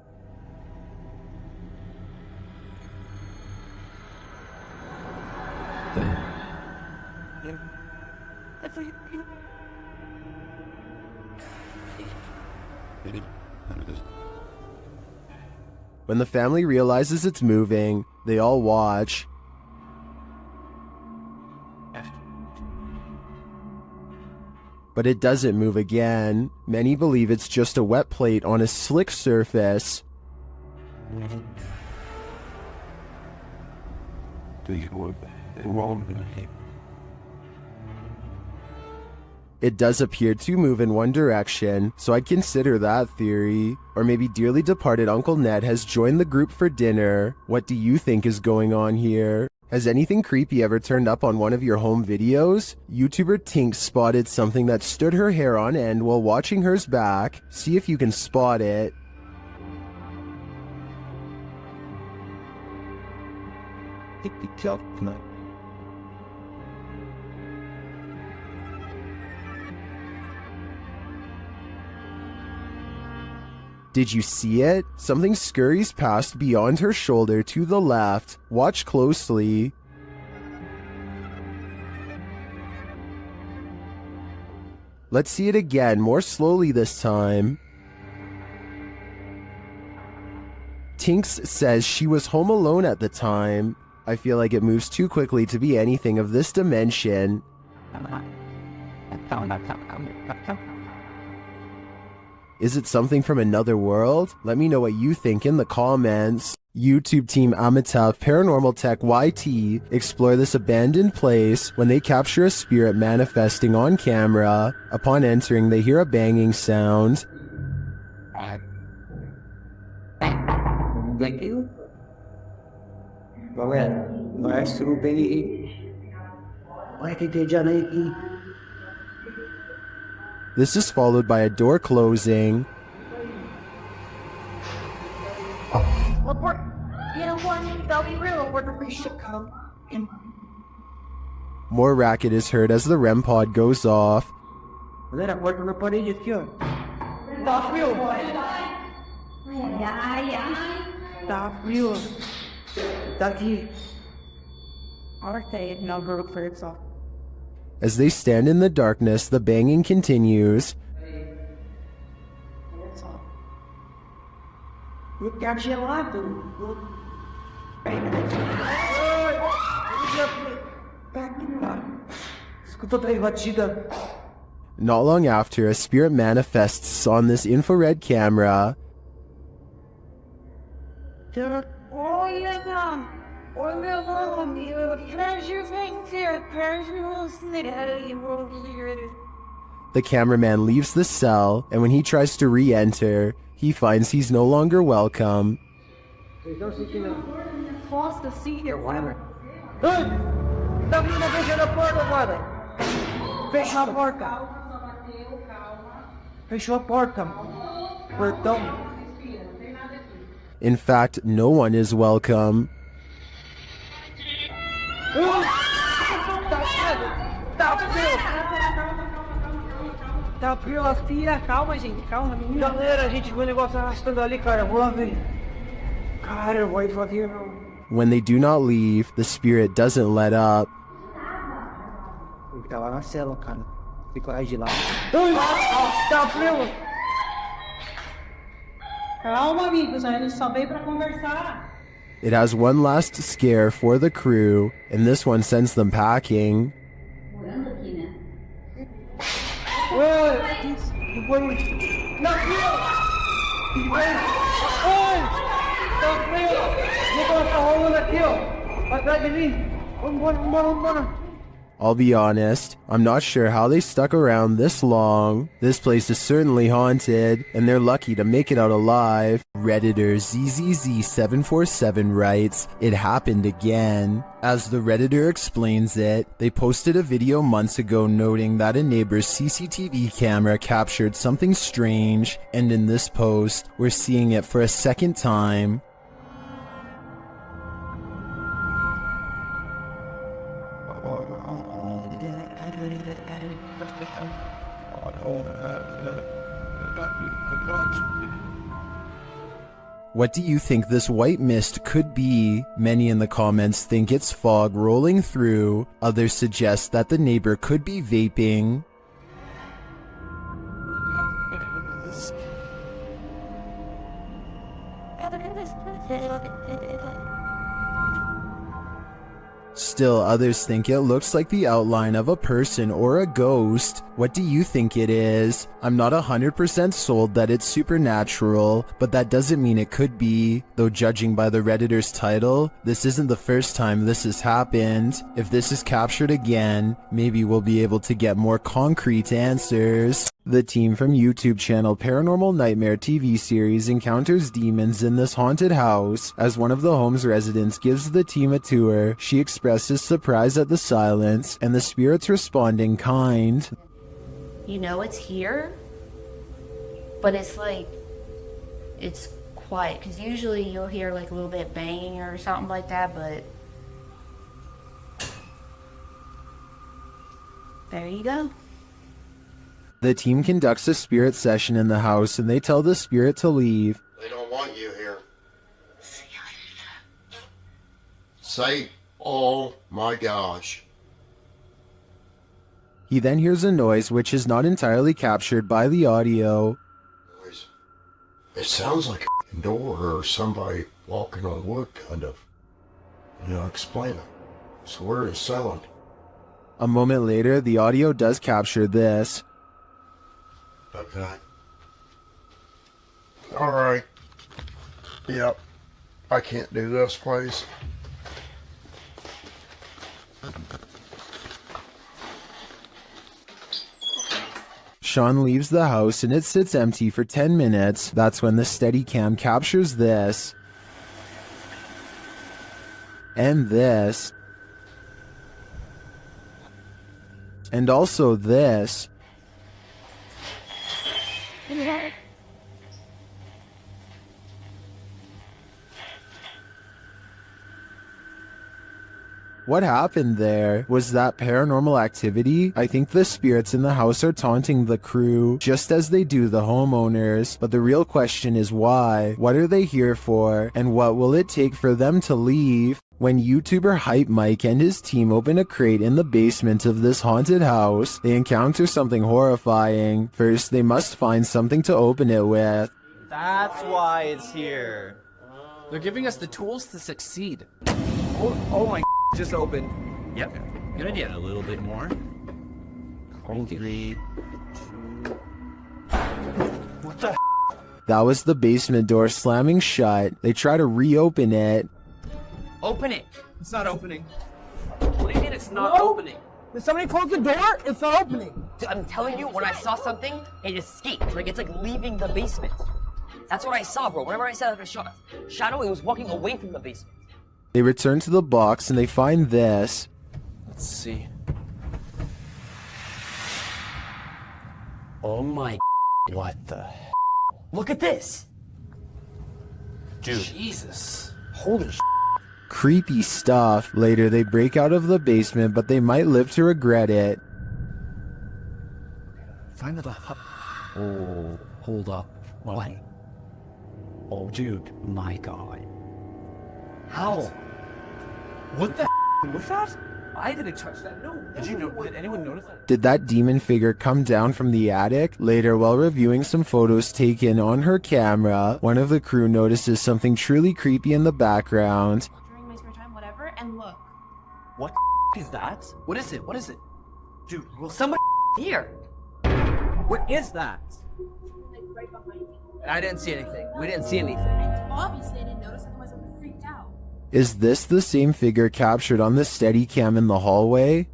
When the family realizes it's moving, they all watch. But it doesn't move again. Many believe it's just a wet plate on a slick surface. It does appear to move in one direction, so I'd consider that theory. Or maybe dearly departed Uncle Ned has joined the group for dinner. What do you think is going on here? Has anything creepy ever turned up on one of your home videos? YouTuber Tink spotted something that stood her hair on end while watching hers back. See if you can spot it. Did you see it? Something scurries past beyond her shoulder to the left. Watch closely. Let's see it again, more slowly this time. Tinks says she was home alone at the time. I feel like it moves too quickly to be anything of this dimension. Is it something from another world? Let me know what you think in the comments. YouTube team Amitav Paranormal Tech YT explore this abandoned place when they capture a spirit manifesting on camera. Upon entering, they hear a banging sound. Thank you. This is followed by a door closing. More racket is heard as the REM pod goes off. As they stand in the darkness, the banging continues. Not long after, a spirit manifests on this infrared camera. The cameraman leaves the cell, and when he tries to re-enter, he finds he's no longer welcome. In fact, no one is welcome. Calma, gente, calma. Galera, a gente viu o negócio arrastando ali, cara. Vou lá ver. Cara, eu vou aqui. When they do not leave, the spirit doesn't let up. Ele tá lá na cela, cara. Fica lá de lá. Tá frio. Calma, amigos. A gente só veio pra conversar. It has one last scare for the crew, and this one sends them packing. I'll be honest, I'm not sure how they stuck around this long. This place is certainly haunted, and they're lucky to make it out alive. Redditor ZZZ747 writes, "It happened again." As the Redditor explains it, they posted a video months ago noting that a neighbor's CCTV camera captured something strange, and in this post, we're seeing it for a second time. What do you think this white mist could be? Many in the comments think it's fog rolling through. Others suggest that the neighbor could be vaping. Still, others think it looks like the outline of a person or a ghost. What do you think it is? I'm not 100% sold that it's supernatural, but that doesn't mean it could be. Though judging by the Redditor's title, this isn't the first time this has happened. If this is captured again, maybe we'll be able to get more concrete answers. The team from YouTube channel Paranormal Nightmare TV series encounters demons in this haunted house. As one of the home's residents gives the team a tour, she expresses surprise at the silence, and the spirits respond in kind. You know it's here, but it's like, it's quiet, because usually you'll hear like a little bit banging or something like that, but there you go. The team conducts a spirit session in the house, and they tell the spirit to leave. They don't want you here. Say, oh my gosh. He then hears a noise which is not entirely captured by the audio. It sounds like a door or somebody walking on wood, kind of. Explain it. So where is sound? A moment later, the audio does capture this. Okay. Alright. Yep. I can't do this, please. Sean leaves the house and it sits empty for 10 minutes. That's when the Steadicam captures this. And this. And also this. What happened there? Was that paranormal activity? I think the spirits in the house are taunting the crew, just as they do the homeowners. But the real question is why? What are they here for? And what will it take for them to leave? When YouTuber Hype Mike and his team open a crate in the basement of this haunted house, they encounter something horrifying. First, they must find something to open it with. That's why it's here. They're giving us the tools to succeed. Oh my just opened. Yep. Good idea. A little bit more. 3, 2. What the? That was the basement door slamming shut. They try to reopen it. Open it. It's not opening. What do you mean it's not opening? Did somebody close the door? It's not opening. Dude, I'm telling you, when I saw something, it escaped. Like, it's like leaving the basement. That's what I saw, bro. Whenever I saw a shadow, it was walking away from the basement. They return to the box and they find this. Let's see. Oh my. What the? Look at this. Dude. Jesus. Holy Creepy stuff. Later, they break out of the basement, but they might live to regret it. Find the laptop. Oh, hold up. What? Oh, dude. My God. How? What the was that? I didn't touch that. No. Did anyone notice that? Did that demon figure come down from the attic? Later, while reviewing some photos taken on her camera, one of the crew notices something truly creepy in the background. During my spare time, whatever, and look. What is that? What is it? What is it? Dude, will somebody here? What is that? Like right behind me. I didn't see anything. We didn't see anything. Obviously, I didn't notice, otherwise I would have freaked out. Is this the same figure captured on the Steadicam in the hallway?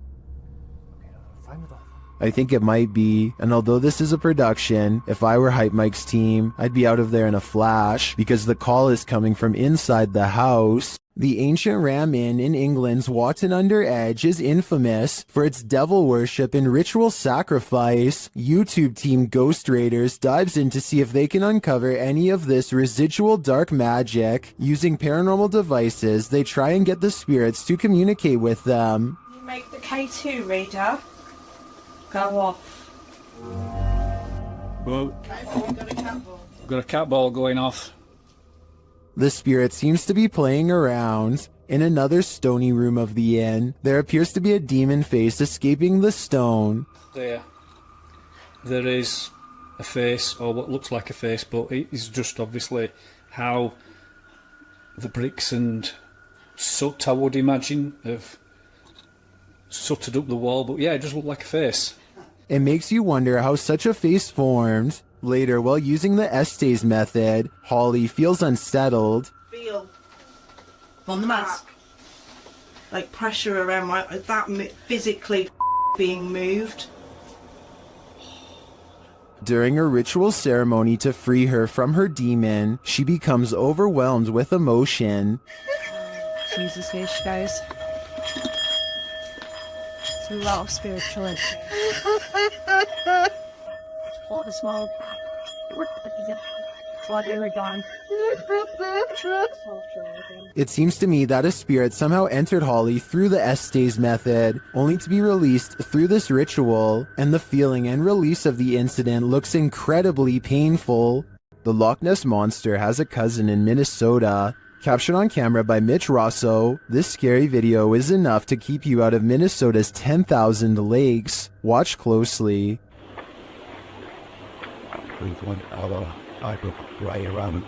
I think it might be, and although this is a production, if I were Hype Mike's team, I'd be out of there in a flash, because the call is coming from inside the house. The ancient Ram Inn in England's Watton-under-Edge is infamous for its devil worship and ritual sacrifice. YouTube team Ghost Raiders dives in to see if they can uncover any of this residual dark magic. Using paranormal devices, they try and get the spirits to communicate with them. You make the K2 reader go off. Well, got a cat ball going off. The spirit seems to be playing around. In another stony room of the inn, there appears to be a demon face escaping the stone. There is a face, or what looks like a face, but it is just obviously how the bricks and soot, I would imagine, have sooted up the wall. But yeah, it does look like a face. It makes you wonder how such a face formed. Later, while using the Estes method, Holly feels unsettled. Feel on the mask, like pressure around that physically being moved. During a ritual ceremony to free her from her demon, she becomes overwhelmed with emotion. Jesus H, guys. It's a lot of spiritual energy. All the small. While they were gone. It seems to me that a spirit somehow entered Holly through the Estes method, only to be released through this ritual, and the feeling and release of the incident looks incredibly painful. The Loch Ness Monster has a cousin in Minnesota. Captured on camera by Mitch Rosso, this scary video is enough to keep you out of Minnesota's 10,000 lakes. Watch closely. I broke right around.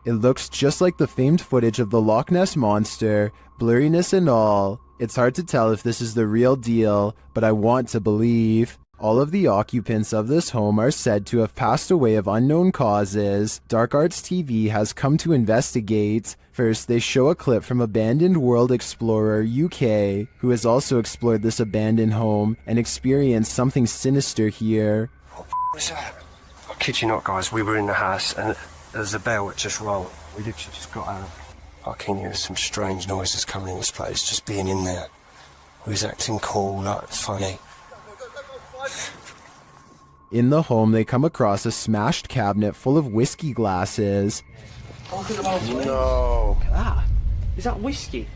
It looks just like the famed footage of the Loch Ness Monster, blurriness and all. It's hard to tell if this is the real deal, but I want to believe. All of the occupants of this home are said to have passed away of unknown causes. Dark Arts TV has come to investigate. First, they show a clip from Abandoned World Explorer UK, who has also explored this abandoned home and experienced something sinister here. What was that? I kid you not, guys, we were in the house and there's a bell that just rolled. We literally just got out. I can hear some strange noises coming in this place, just being in there. We was acting cool, like funny. In the home, they come across a smashed cabinet full of whiskey glasses. No. Is that whiskey?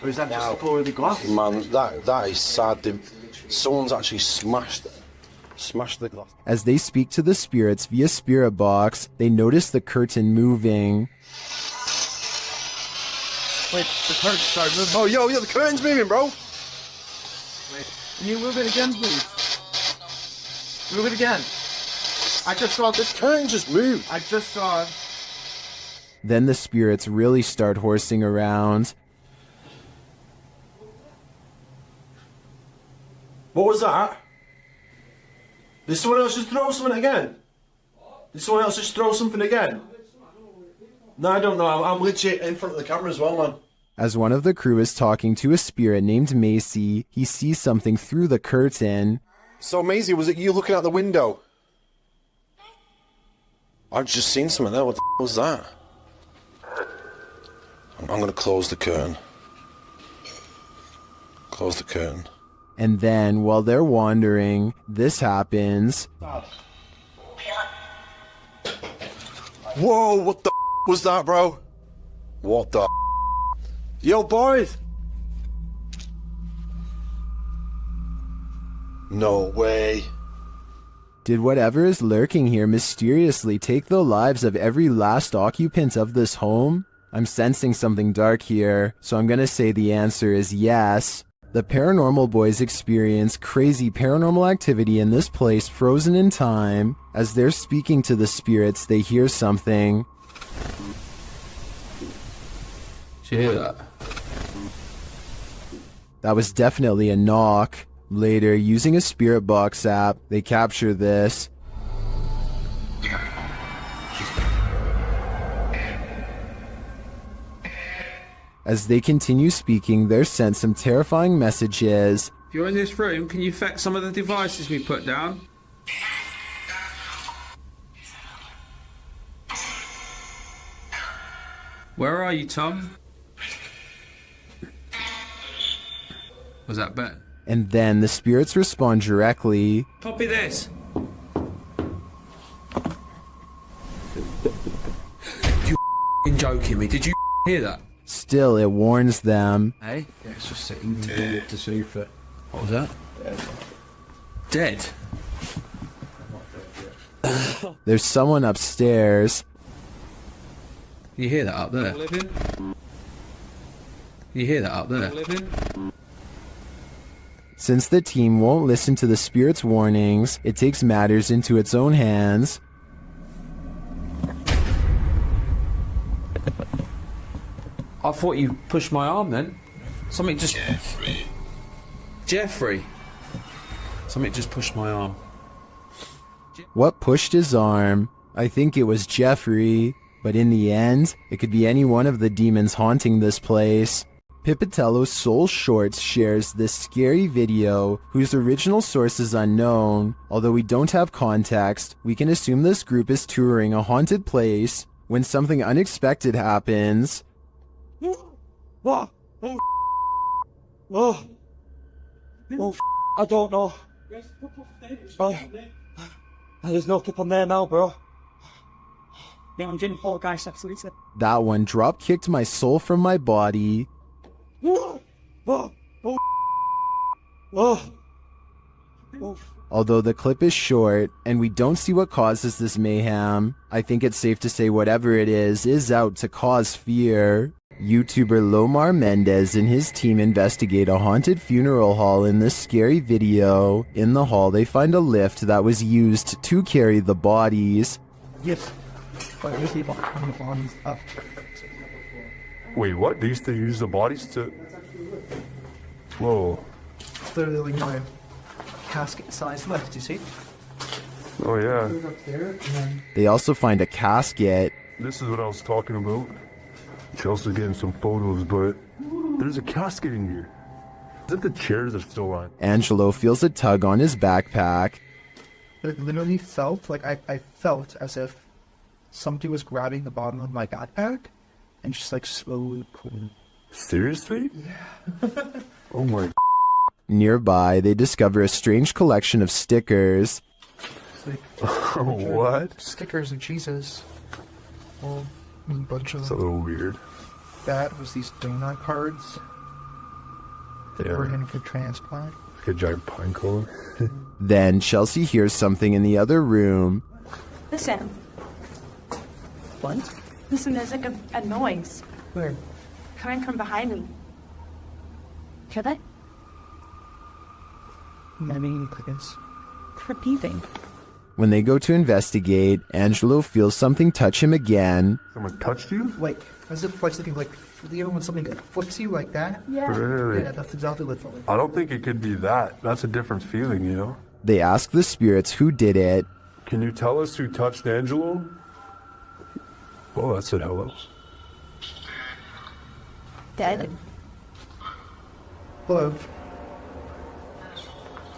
Or is that just Now, the colour of the glass? Man, that is sad. Someone's actually smashed the glass. As they speak to the spirits via spirit box, they notice the curtain moving. Wait, the curtain started moving. Oh, yo, the curtain's moving, bro. Wait, can you move it again, please? Move it again. I just saw the curtain just moved. I just saw it. Then the spirits really start horsing around. What was that? Did someone else just throw something again? Did someone else just throw something again? No, I don't know. I'm legit in front of the camera as well, man. As one of the crew is talking to a spirit named Macy, he sees something through the curtain. So, Maisie, was it you looking out the window? I've just seen something there. What the was that? I'm going to close the curtain. Close the curtain. And then, while they're wandering, this happens. Whoa, what the was that, bro? What the Yo, boys! No way. Did whatever is lurking here mysteriously take the lives of every last occupant of this home? I'm sensing something dark here, so I'm gonna say the answer is yes. The paranormal boys experience crazy paranormal activity in this place frozen in time. As they're speaking to the spirits, they hear something. Did you hear that? That was definitely a knock. Later, using a spirit box app, they capture this. As they continue speaking, they're sent some terrifying messages. If you're in this room, can you affect some of the devices we put down? Where are you, Tom? Was that Ben? And then the spirits respond directly. Copy this. You joking me? Did you hear that? Still, it warns them. Hey? Yeah, it's just sitting there to see if it... What was that? Dead. There's someone upstairs. You hear that up there? You hear that up there? Since the team won't listen to the spirit's warnings, it takes matters into its own hands. I thought you pushed my arm then. Something just... Jeffrey. Something just pushed my arm. What pushed his arm? I think it was Jeffrey. But in the end, it could be any one of the demons haunting this place. Pipitello's Soul Shorts shares this scary video, whose original source is unknown. Although we don't have context, we can assume this group is touring a haunted place when something unexpected happens. What? Oh, I don't know. Oh, there's no clip on there now, bro. Yeah, I'm doing four guys, absolutely. That one drop kicked my soul from my body. Although the clip is short, and we don't see what causes this mayhem, I think it's safe to say whatever it is out to cause fear. YouTuber Lomar Mendez and his team investigate a haunted funeral hall in this scary video. In the hall, they find a lift that was used to carry the bodies. Yes. Wait, what? They used to use the bodies to... Whoa. Literally my casket-sized lift, you see? Oh, yeah. They also find a casket. This is what I was talking about. Chelsea's getting some photos, but there's a casket in here. Is it the chairs are still on? Angelo feels a tug on his backpack. It literally felt like I felt as if somebody was grabbing the bottom of my backpack and just like slowly pulling. Seriously? Yeah. Oh my. Nearby, they discover a strange collection of stickers. It's like, what? Stickers of Jesus. Well, a bunch of It's a little weird. that was these donut cards that were in for transplant. Like a giant pine cone. Then Chelsea hears something in the other room. Listen. What? Listen, there's like a noise Where? coming from behind me. Hear that? I mean, it's Repeating. When they go to investigate, Angelo feels something touch him again. Someone touched you? like, as if like something like, you know when something flips you like that? Really? Yeah, that's exactly what it felt like. I don't think it could be that. That's a different feeling, you know? They ask the spirits who did it. Can you tell us who touched Angelo? Oh, that said hello. Dead. Hello.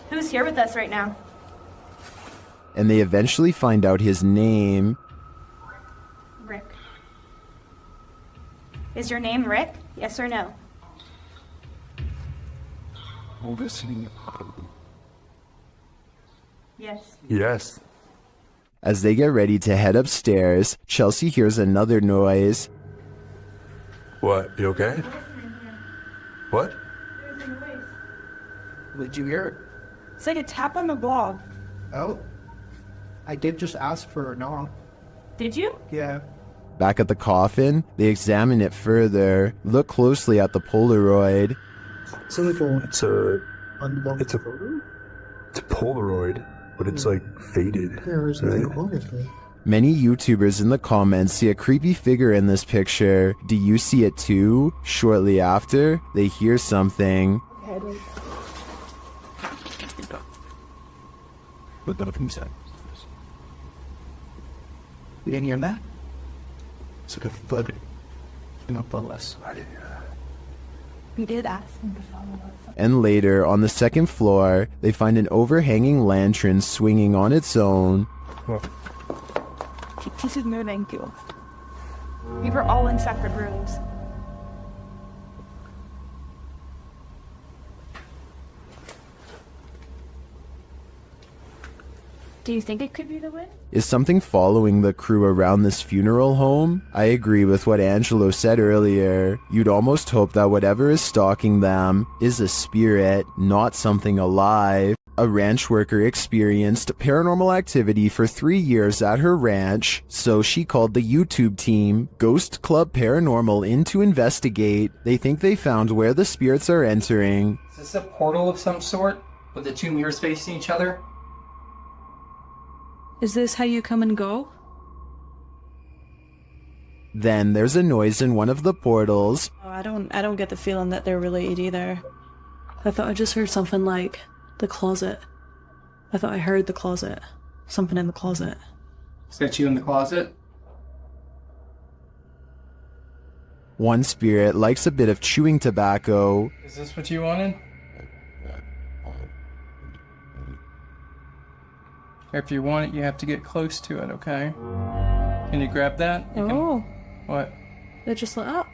Who's here with us right now? And they eventually find out his name. Rick. Is your name Rick? Yes or no? Listening. Yes. Yes. As they get ready to head upstairs, Chelsea hears another noise. What? You okay? What? Did you hear it? It's like a tap on the blog. Oh. I did just ask for a knock. Did you? Yeah. Back at the coffin, they examine it further, look closely at the Polaroid. It's only for It's a photo? it's a Polaroid, but it's like faded. There's right? nothing wrong with it. Many YouTubers in the comments see a creepy figure in this picture. Do you see it too? Shortly after, they hear something. What the said? You didn't hear that? It's like a foot. Not less. We did ask him to follow us. And later, on the second floor, they find an overhanging lantern swinging on its own. This is no thank you. We were all in separate rooms. Do you think it could be the wind? Is something following the crew around this funeral home? I agree with what Angelo said earlier. You'd almost hope that whatever is stalking them is a spirit, not something alive. A ranch worker experienced paranormal activity for 3 years at her ranch, so she called the YouTube team, Ghost Club Paranormal, in to investigate. They think they found where the spirits are entering. Is this a portal of some sort? With the two mirrors facing each other? Is this how you come and go? Then there's a noise in one of the portals. Oh, I don't get the feeling that they're related either. I thought I just heard something like the closet. I thought I heard the closet. Something in the closet. Is that you in the closet? One spirit likes a bit of chewing tobacco. Is this what you wanted? If you want it, you have to get close to it, okay? Can you grab that? Oh. What? They just lit up.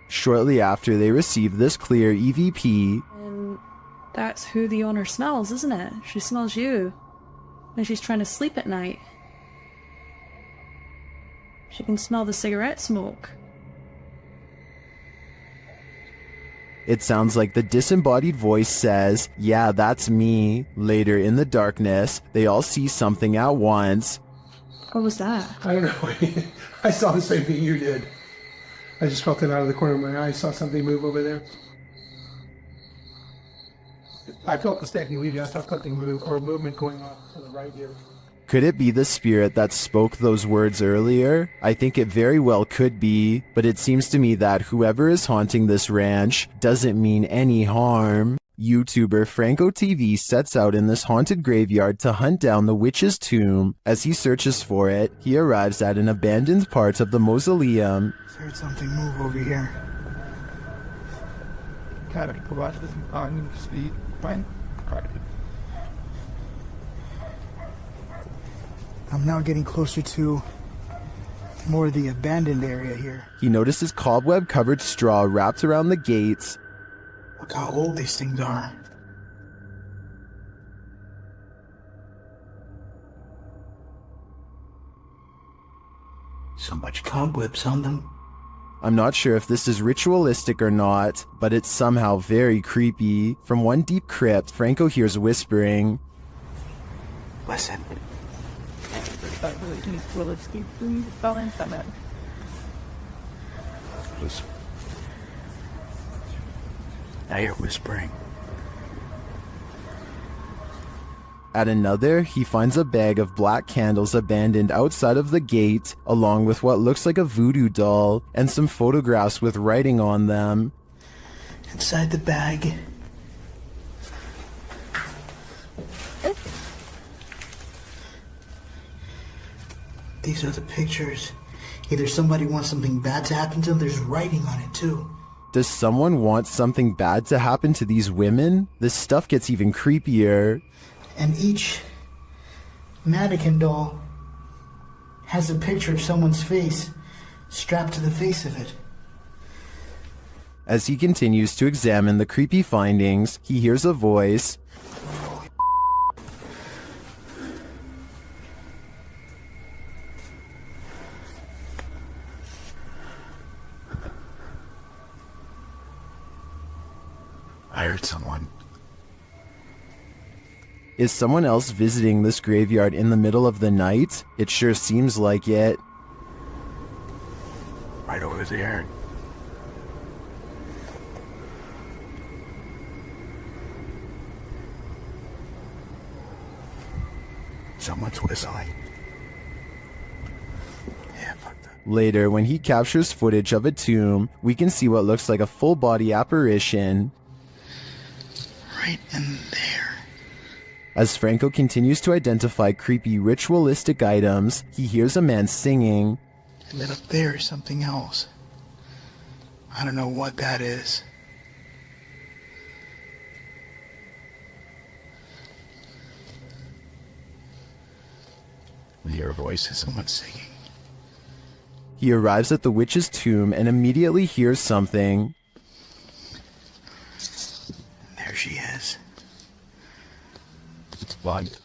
Shortly after they receive this clear EVP, And that's who the owner smells, isn't it? She smells you. And she's trying to sleep at night. She can smell the cigarette smoke. it sounds like the disembodied voice says, "Yeah, that's me." Later in the darkness, they all see something at once. What was that? I don't know. I saw the same thing you did. I just felt it out of the corner of my eye. I saw something move over there. I felt the stack leaving. I saw something move, or movement going on to the right here. Could it be the spirit that spoke those words earlier? I think it very well could be, but it seems to me that whoever is haunting this ranch doesn't mean any harm. YouTuber Franco TV sets out in this haunted graveyard to hunt down the witch's tomb. As he searches for it, he arrives at an abandoned part of the mausoleum. I heard something move over here. Kind of watch this on speed. Fine. I'm now getting closer to more of the abandoned area here. He notices cobweb-covered straw wrapped around the gates. Look how old these things are. So much cobwebs on them. I'm not sure if this is ritualistic or not, but it's somehow very creepy. From one deep crypt, Franco hears whispering. Listen. Listen. Now you're whispering. At another, he finds a bag of black candles abandoned outside of the gate, along with what looks like a voodoo doll, and some photographs with writing on them. Inside the bag. These are the pictures. Either somebody wants something bad to happen to them, there's writing on it too. Does someone want something bad to happen to these women? This stuff gets even creepier. And each mannequin doll has a picture of someone's face strapped to the face of it. As he continues to examine the creepy findings, he hears a voice. I heard someone. Is someone else visiting this graveyard in the middle of the night? It sure seems like it. Right over there. Someone's whistling. Yeah, fuck that. Later, when he captures footage of a tomb, we can see what looks like a full-body apparition. Right in there. As Franco continues to identify creepy ritualistic items, he hears a man singing. And then up there is something else. I don't know what that is. We hear voices, someone singing. He arrives at the witch's tomb and immediately hears something. There she is. What?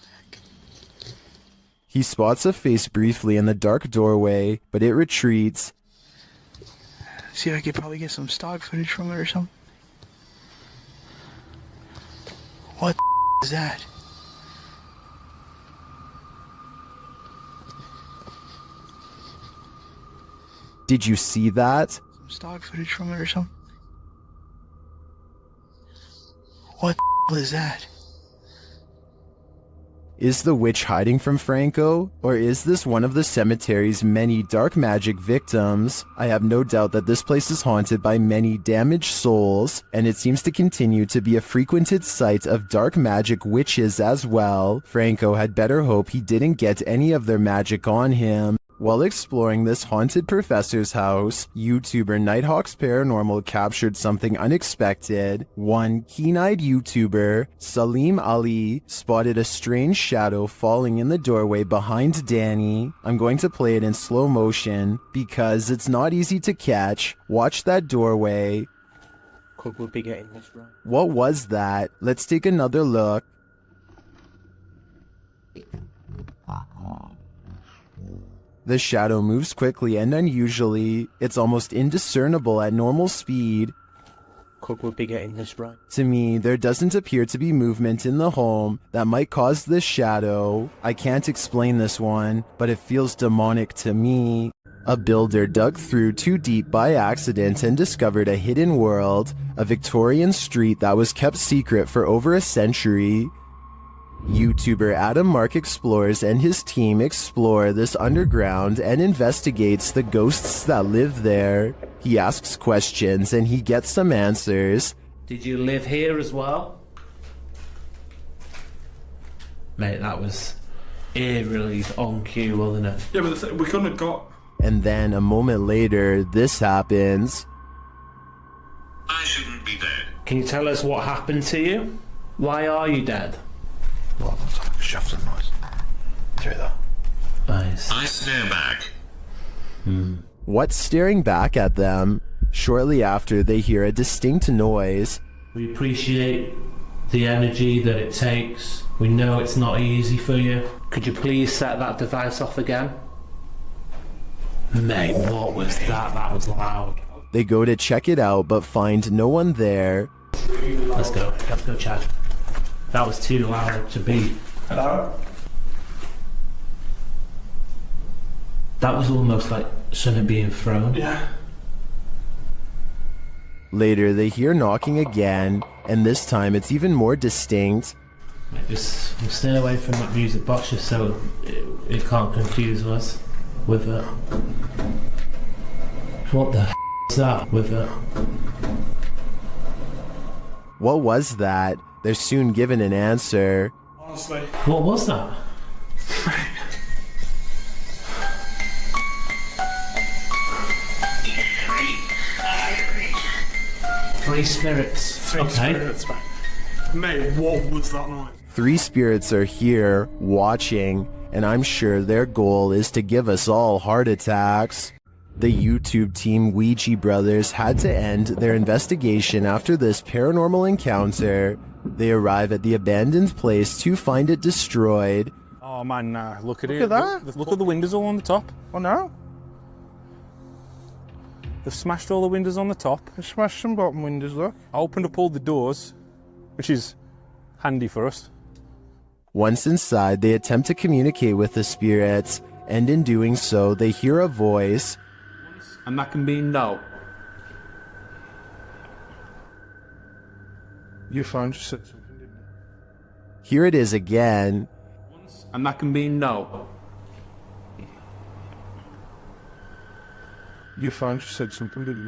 He spots a face briefly in the dark doorway, but it retreats. See if I could probably get some stock footage from it or something. What the is that? Did you see that? Some stock footage from it or something. What the is that? Is the witch hiding from Franco? Or is this one of the cemetery's many dark magic victims? I have no doubt that this place is haunted by many damaged souls, and it seems to continue to be a frequented site of dark magic witches as well. Franco had better hope he didn't get any of their magic on him. While exploring this haunted professor's house, YouTuber Nighthawk's Paranormal captured something unexpected. One keen-eyed YouTuber, Salim Ali, spotted a strange shadow falling in the doorway behind Danny. I'm going to play it in slow motion because it's not easy to catch. Watch that doorway. Could we be getting this right? What was that? Let's take another look. The shadow moves quickly and unusually. It's almost indiscernible at normal speed. Could we be getting this right? To me, there doesn't appear to be movement in the home that might cause this shadow. I can't explain this one, but it feels demonic to me. A builder dug through too deep by accident and discovered a hidden world, a Victorian street that was kept secret for over a century. YouTuber Adam Mark Explores and his team explore this underground and investigates the ghosts that live there. He asks questions and he gets some answers. Did you live here as well? Mate, that was eerily on cue, wasn't it? Yeah, but we couldn't have got... And then a moment later, this happens. I shouldn't be dead. Can you tell us what happened to you? Why are you dead? Well, that's like a shuffling noise. Through there. Nice. I stare back. What's staring back at them? Shortly after, they hear a distinct noise. We appreciate the energy that it takes. We know it's not easy for you. Could you please set that device off again? Mate, what was that? That was loud. They go to check it out but find no one there. Let's go, Chad. That was too loud to beat. Hello? That was almost like something being thrown. Yeah. Later, they hear knocking again, and this time it's even more distinct. Just stay away from that music box just so it can't confuse us with it. What the is that with it? What was that? They're soon given an answer. Honestly. What was that? Three spirits. Three spirits, man. Mate, what was that noise? 3 spirits are here, watching, and I'm sure their goal is to give us all heart attacks. The YouTube team Ouija Brothers had to end their investigation after this paranormal encounter. They arrive at the abandoned place to find it destroyed. Oh man, nah, look at Look it. at that. Look at the windows all on the top. Oh no? They've smashed all the windows on the top. They smashed some bottom windows, look. I opened up all the doors, which is handy for us. Once inside, they attempt to communicate with the spirits, and in doing so, they hear a voice. And that can be no. Your phone just said something, didn't it? Here it is again. And that can be no. Your phone just said something, didn't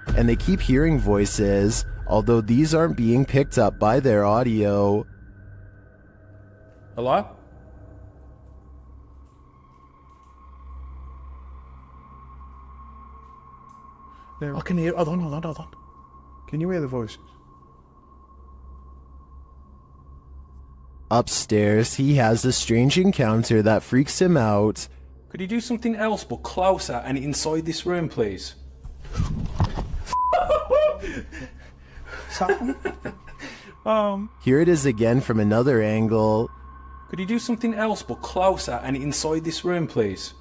it? And they keep hearing voices, although these aren't being picked up by their audio. Hello? I can hear. Hold on. Can you hear the voices? Upstairs, he has a strange encounter that freaks him out. Could you do something else but closer and inside this room, please? Here it is again from another angle. Could you do something else but closer and inside this room, please?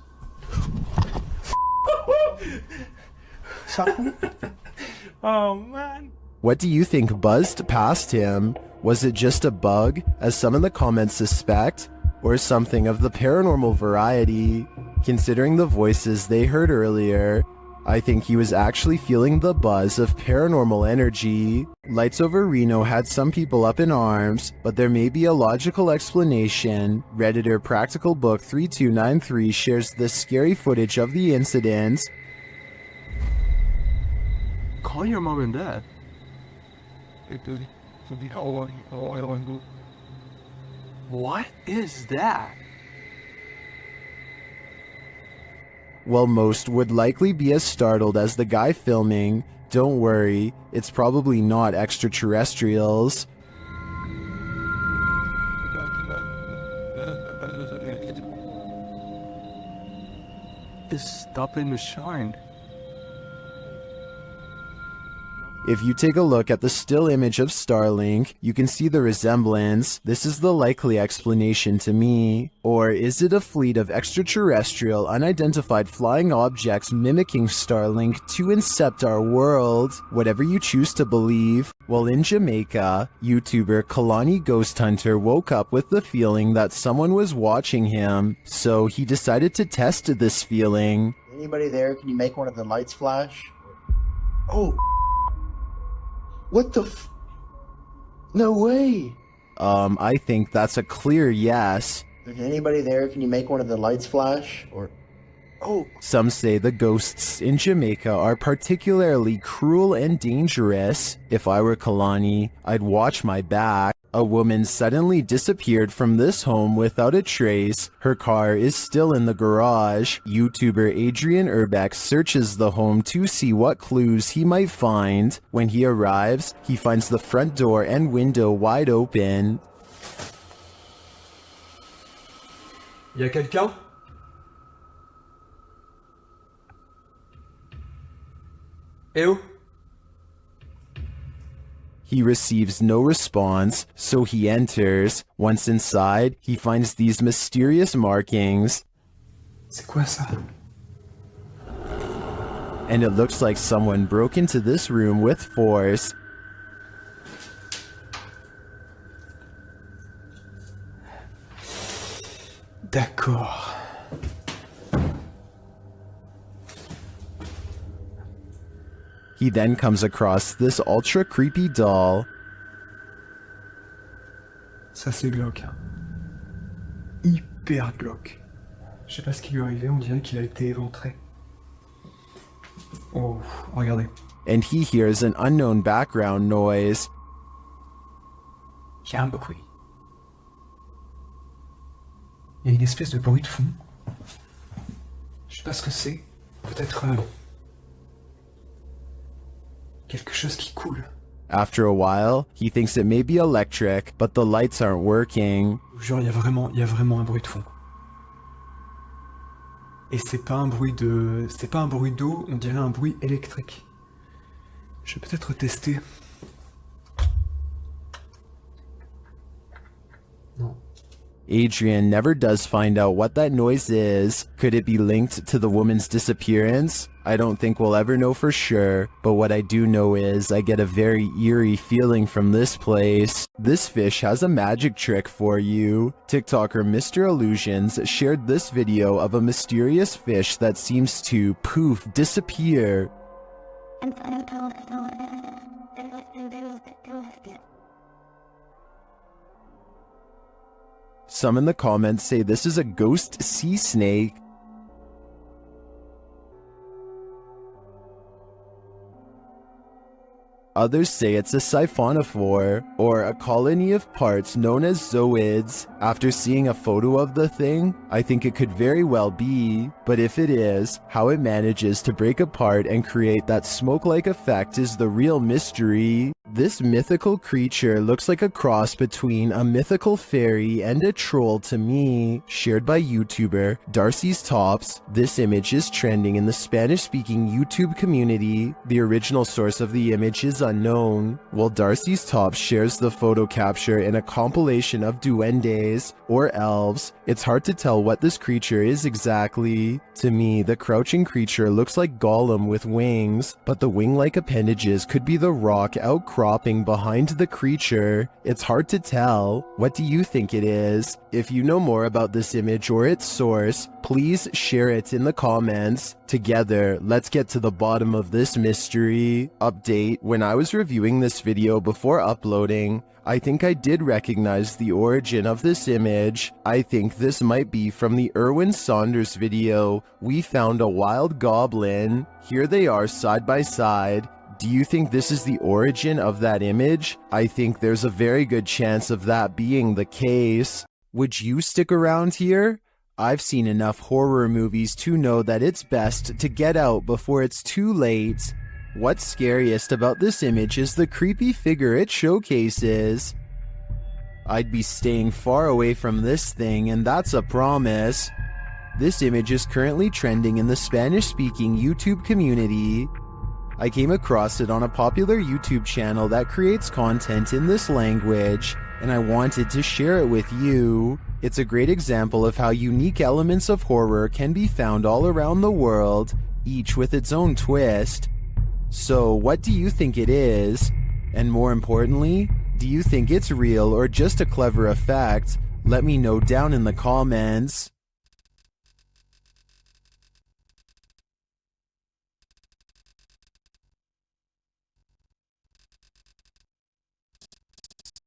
Oh man. What do you think buzzed past him? Was it just a bug, as some in the comments suspect, or something of the paranormal variety? Considering the voices they heard earlier, I think he was actually feeling the buzz of paranormal energy. Lights Over Reno had some people up in arms, but there may be a logical explanation. Redditor Practical Book 3293 shares this scary footage of the incident. Call your mom and dad. What is that? While most would likely be as startled as the guy filming, don't worry, it's probably not extraterrestrials. It's stopping to shine. If you take a look at the still image of Starlink, you can see the resemblance. This is the likely explanation to me. Or is it a fleet of extraterrestrial, unidentified flying objects mimicking Starlink to incept our world? Whatever you choose to believe. While in Jamaica, YouTuber Kalani Ghost Hunter woke up with the feeling that someone was watching him, so he decided to test this feeling. Anybody there? Can you make one of the lights flash? Oh. What the f... No way. I think that's a clear yes. Is anybody there? Can you make one of the lights flash? Or... Oh. Some say the ghosts in Jamaica are particularly cruel and dangerous. If I were Kalani, I'd watch my back. A woman suddenly disappeared from this home without a trace. Her car is still in the garage. YouTuber Adrian Urbeck searches the home to see what clues he might find. When he arrives, he finds the front door and window wide open. Y'a quelqu'un? Eh oh? He receives no response, so he enters. Once inside, he finds these mysterious markings. C'est quoi ça? and it looks like someone broke into this room with force. D'accord. He then comes across this ultra creepy doll. Ça c'est glauque. Hein. Hyper glauque. Je sais pas ce qui lui est arrivé, on dirait qu'il a été éventré. Oh, regardez. And he hears an unknown background noise. Il y a un bruit. Il y a une espèce de bruit de fond. Je sais pas ce que c'est. Peut-être quelque chose qui coule. After a while, he thinks it may be electric, but the lights aren't working. Genre, il y a vraiment un bruit de fond. Et c'est pas un bruit d'eau, on dirait un bruit électrique. Je vais peut-être tester. Non. Adrian never does find out what that noise is. Could it be linked to the woman's disappearance? I don't think we'll ever know for sure, but what I do know is I get a very eerie feeling from this place. This fish has a magic trick for you. TikToker Mr. Illusions shared this video of a mysterious fish that seems to poof, disappear. Some in the comments say this is a ghost sea snake. Others say it's a siphonophore, or a colony of parts known as zooids. After seeing a photo of the thing, I think it could very well be, but if it is, how it manages to break apart and create that smoke-like effect is the real mystery. This mythical creature looks like a cross between a mythical fairy and a troll to me. Shared by YouTuber Darcy's Tops, this image is trending in the Spanish-speaking YouTube community. The original source of the image is unknown, while Darcy's Tops shares the photo capture in a compilation of duendes, or elves. It's hard to tell what this creature is exactly. To me, the crouching creature looks like Gollum with wings, but the wing-like appendages could be the rock outcropping behind the creature. It's hard to tell. What do you think it is? If you know more about this image or its source, please share it in the comments. Together, let's get to the bottom of this mystery. Update: when I was reviewing this video before uploading, I think I did recognize the origin of this image. I think this might be from the Erwin Saunders video, We Found a Wild Goblin. Here they are side by side. Do you think this is the origin of that image? I think there's a very good chance of that being the case. Would you stick around here? I've seen enough horror movies to know that it's best to get out before it's too late. What's scariest about this image is the creepy figure it showcases. I'd be staying far away from this thing, and that's a promise. This image is currently trending in the Spanish-speaking YouTube community. I came across it on a popular YouTube channel that creates content in this language, and I wanted to share it with you. It's a great example of how unique elements of horror can be found all around the world, each with its own twist. So, what do you think it is? And more importantly, do you think it's real or just a clever effect? Let me know down in the comments.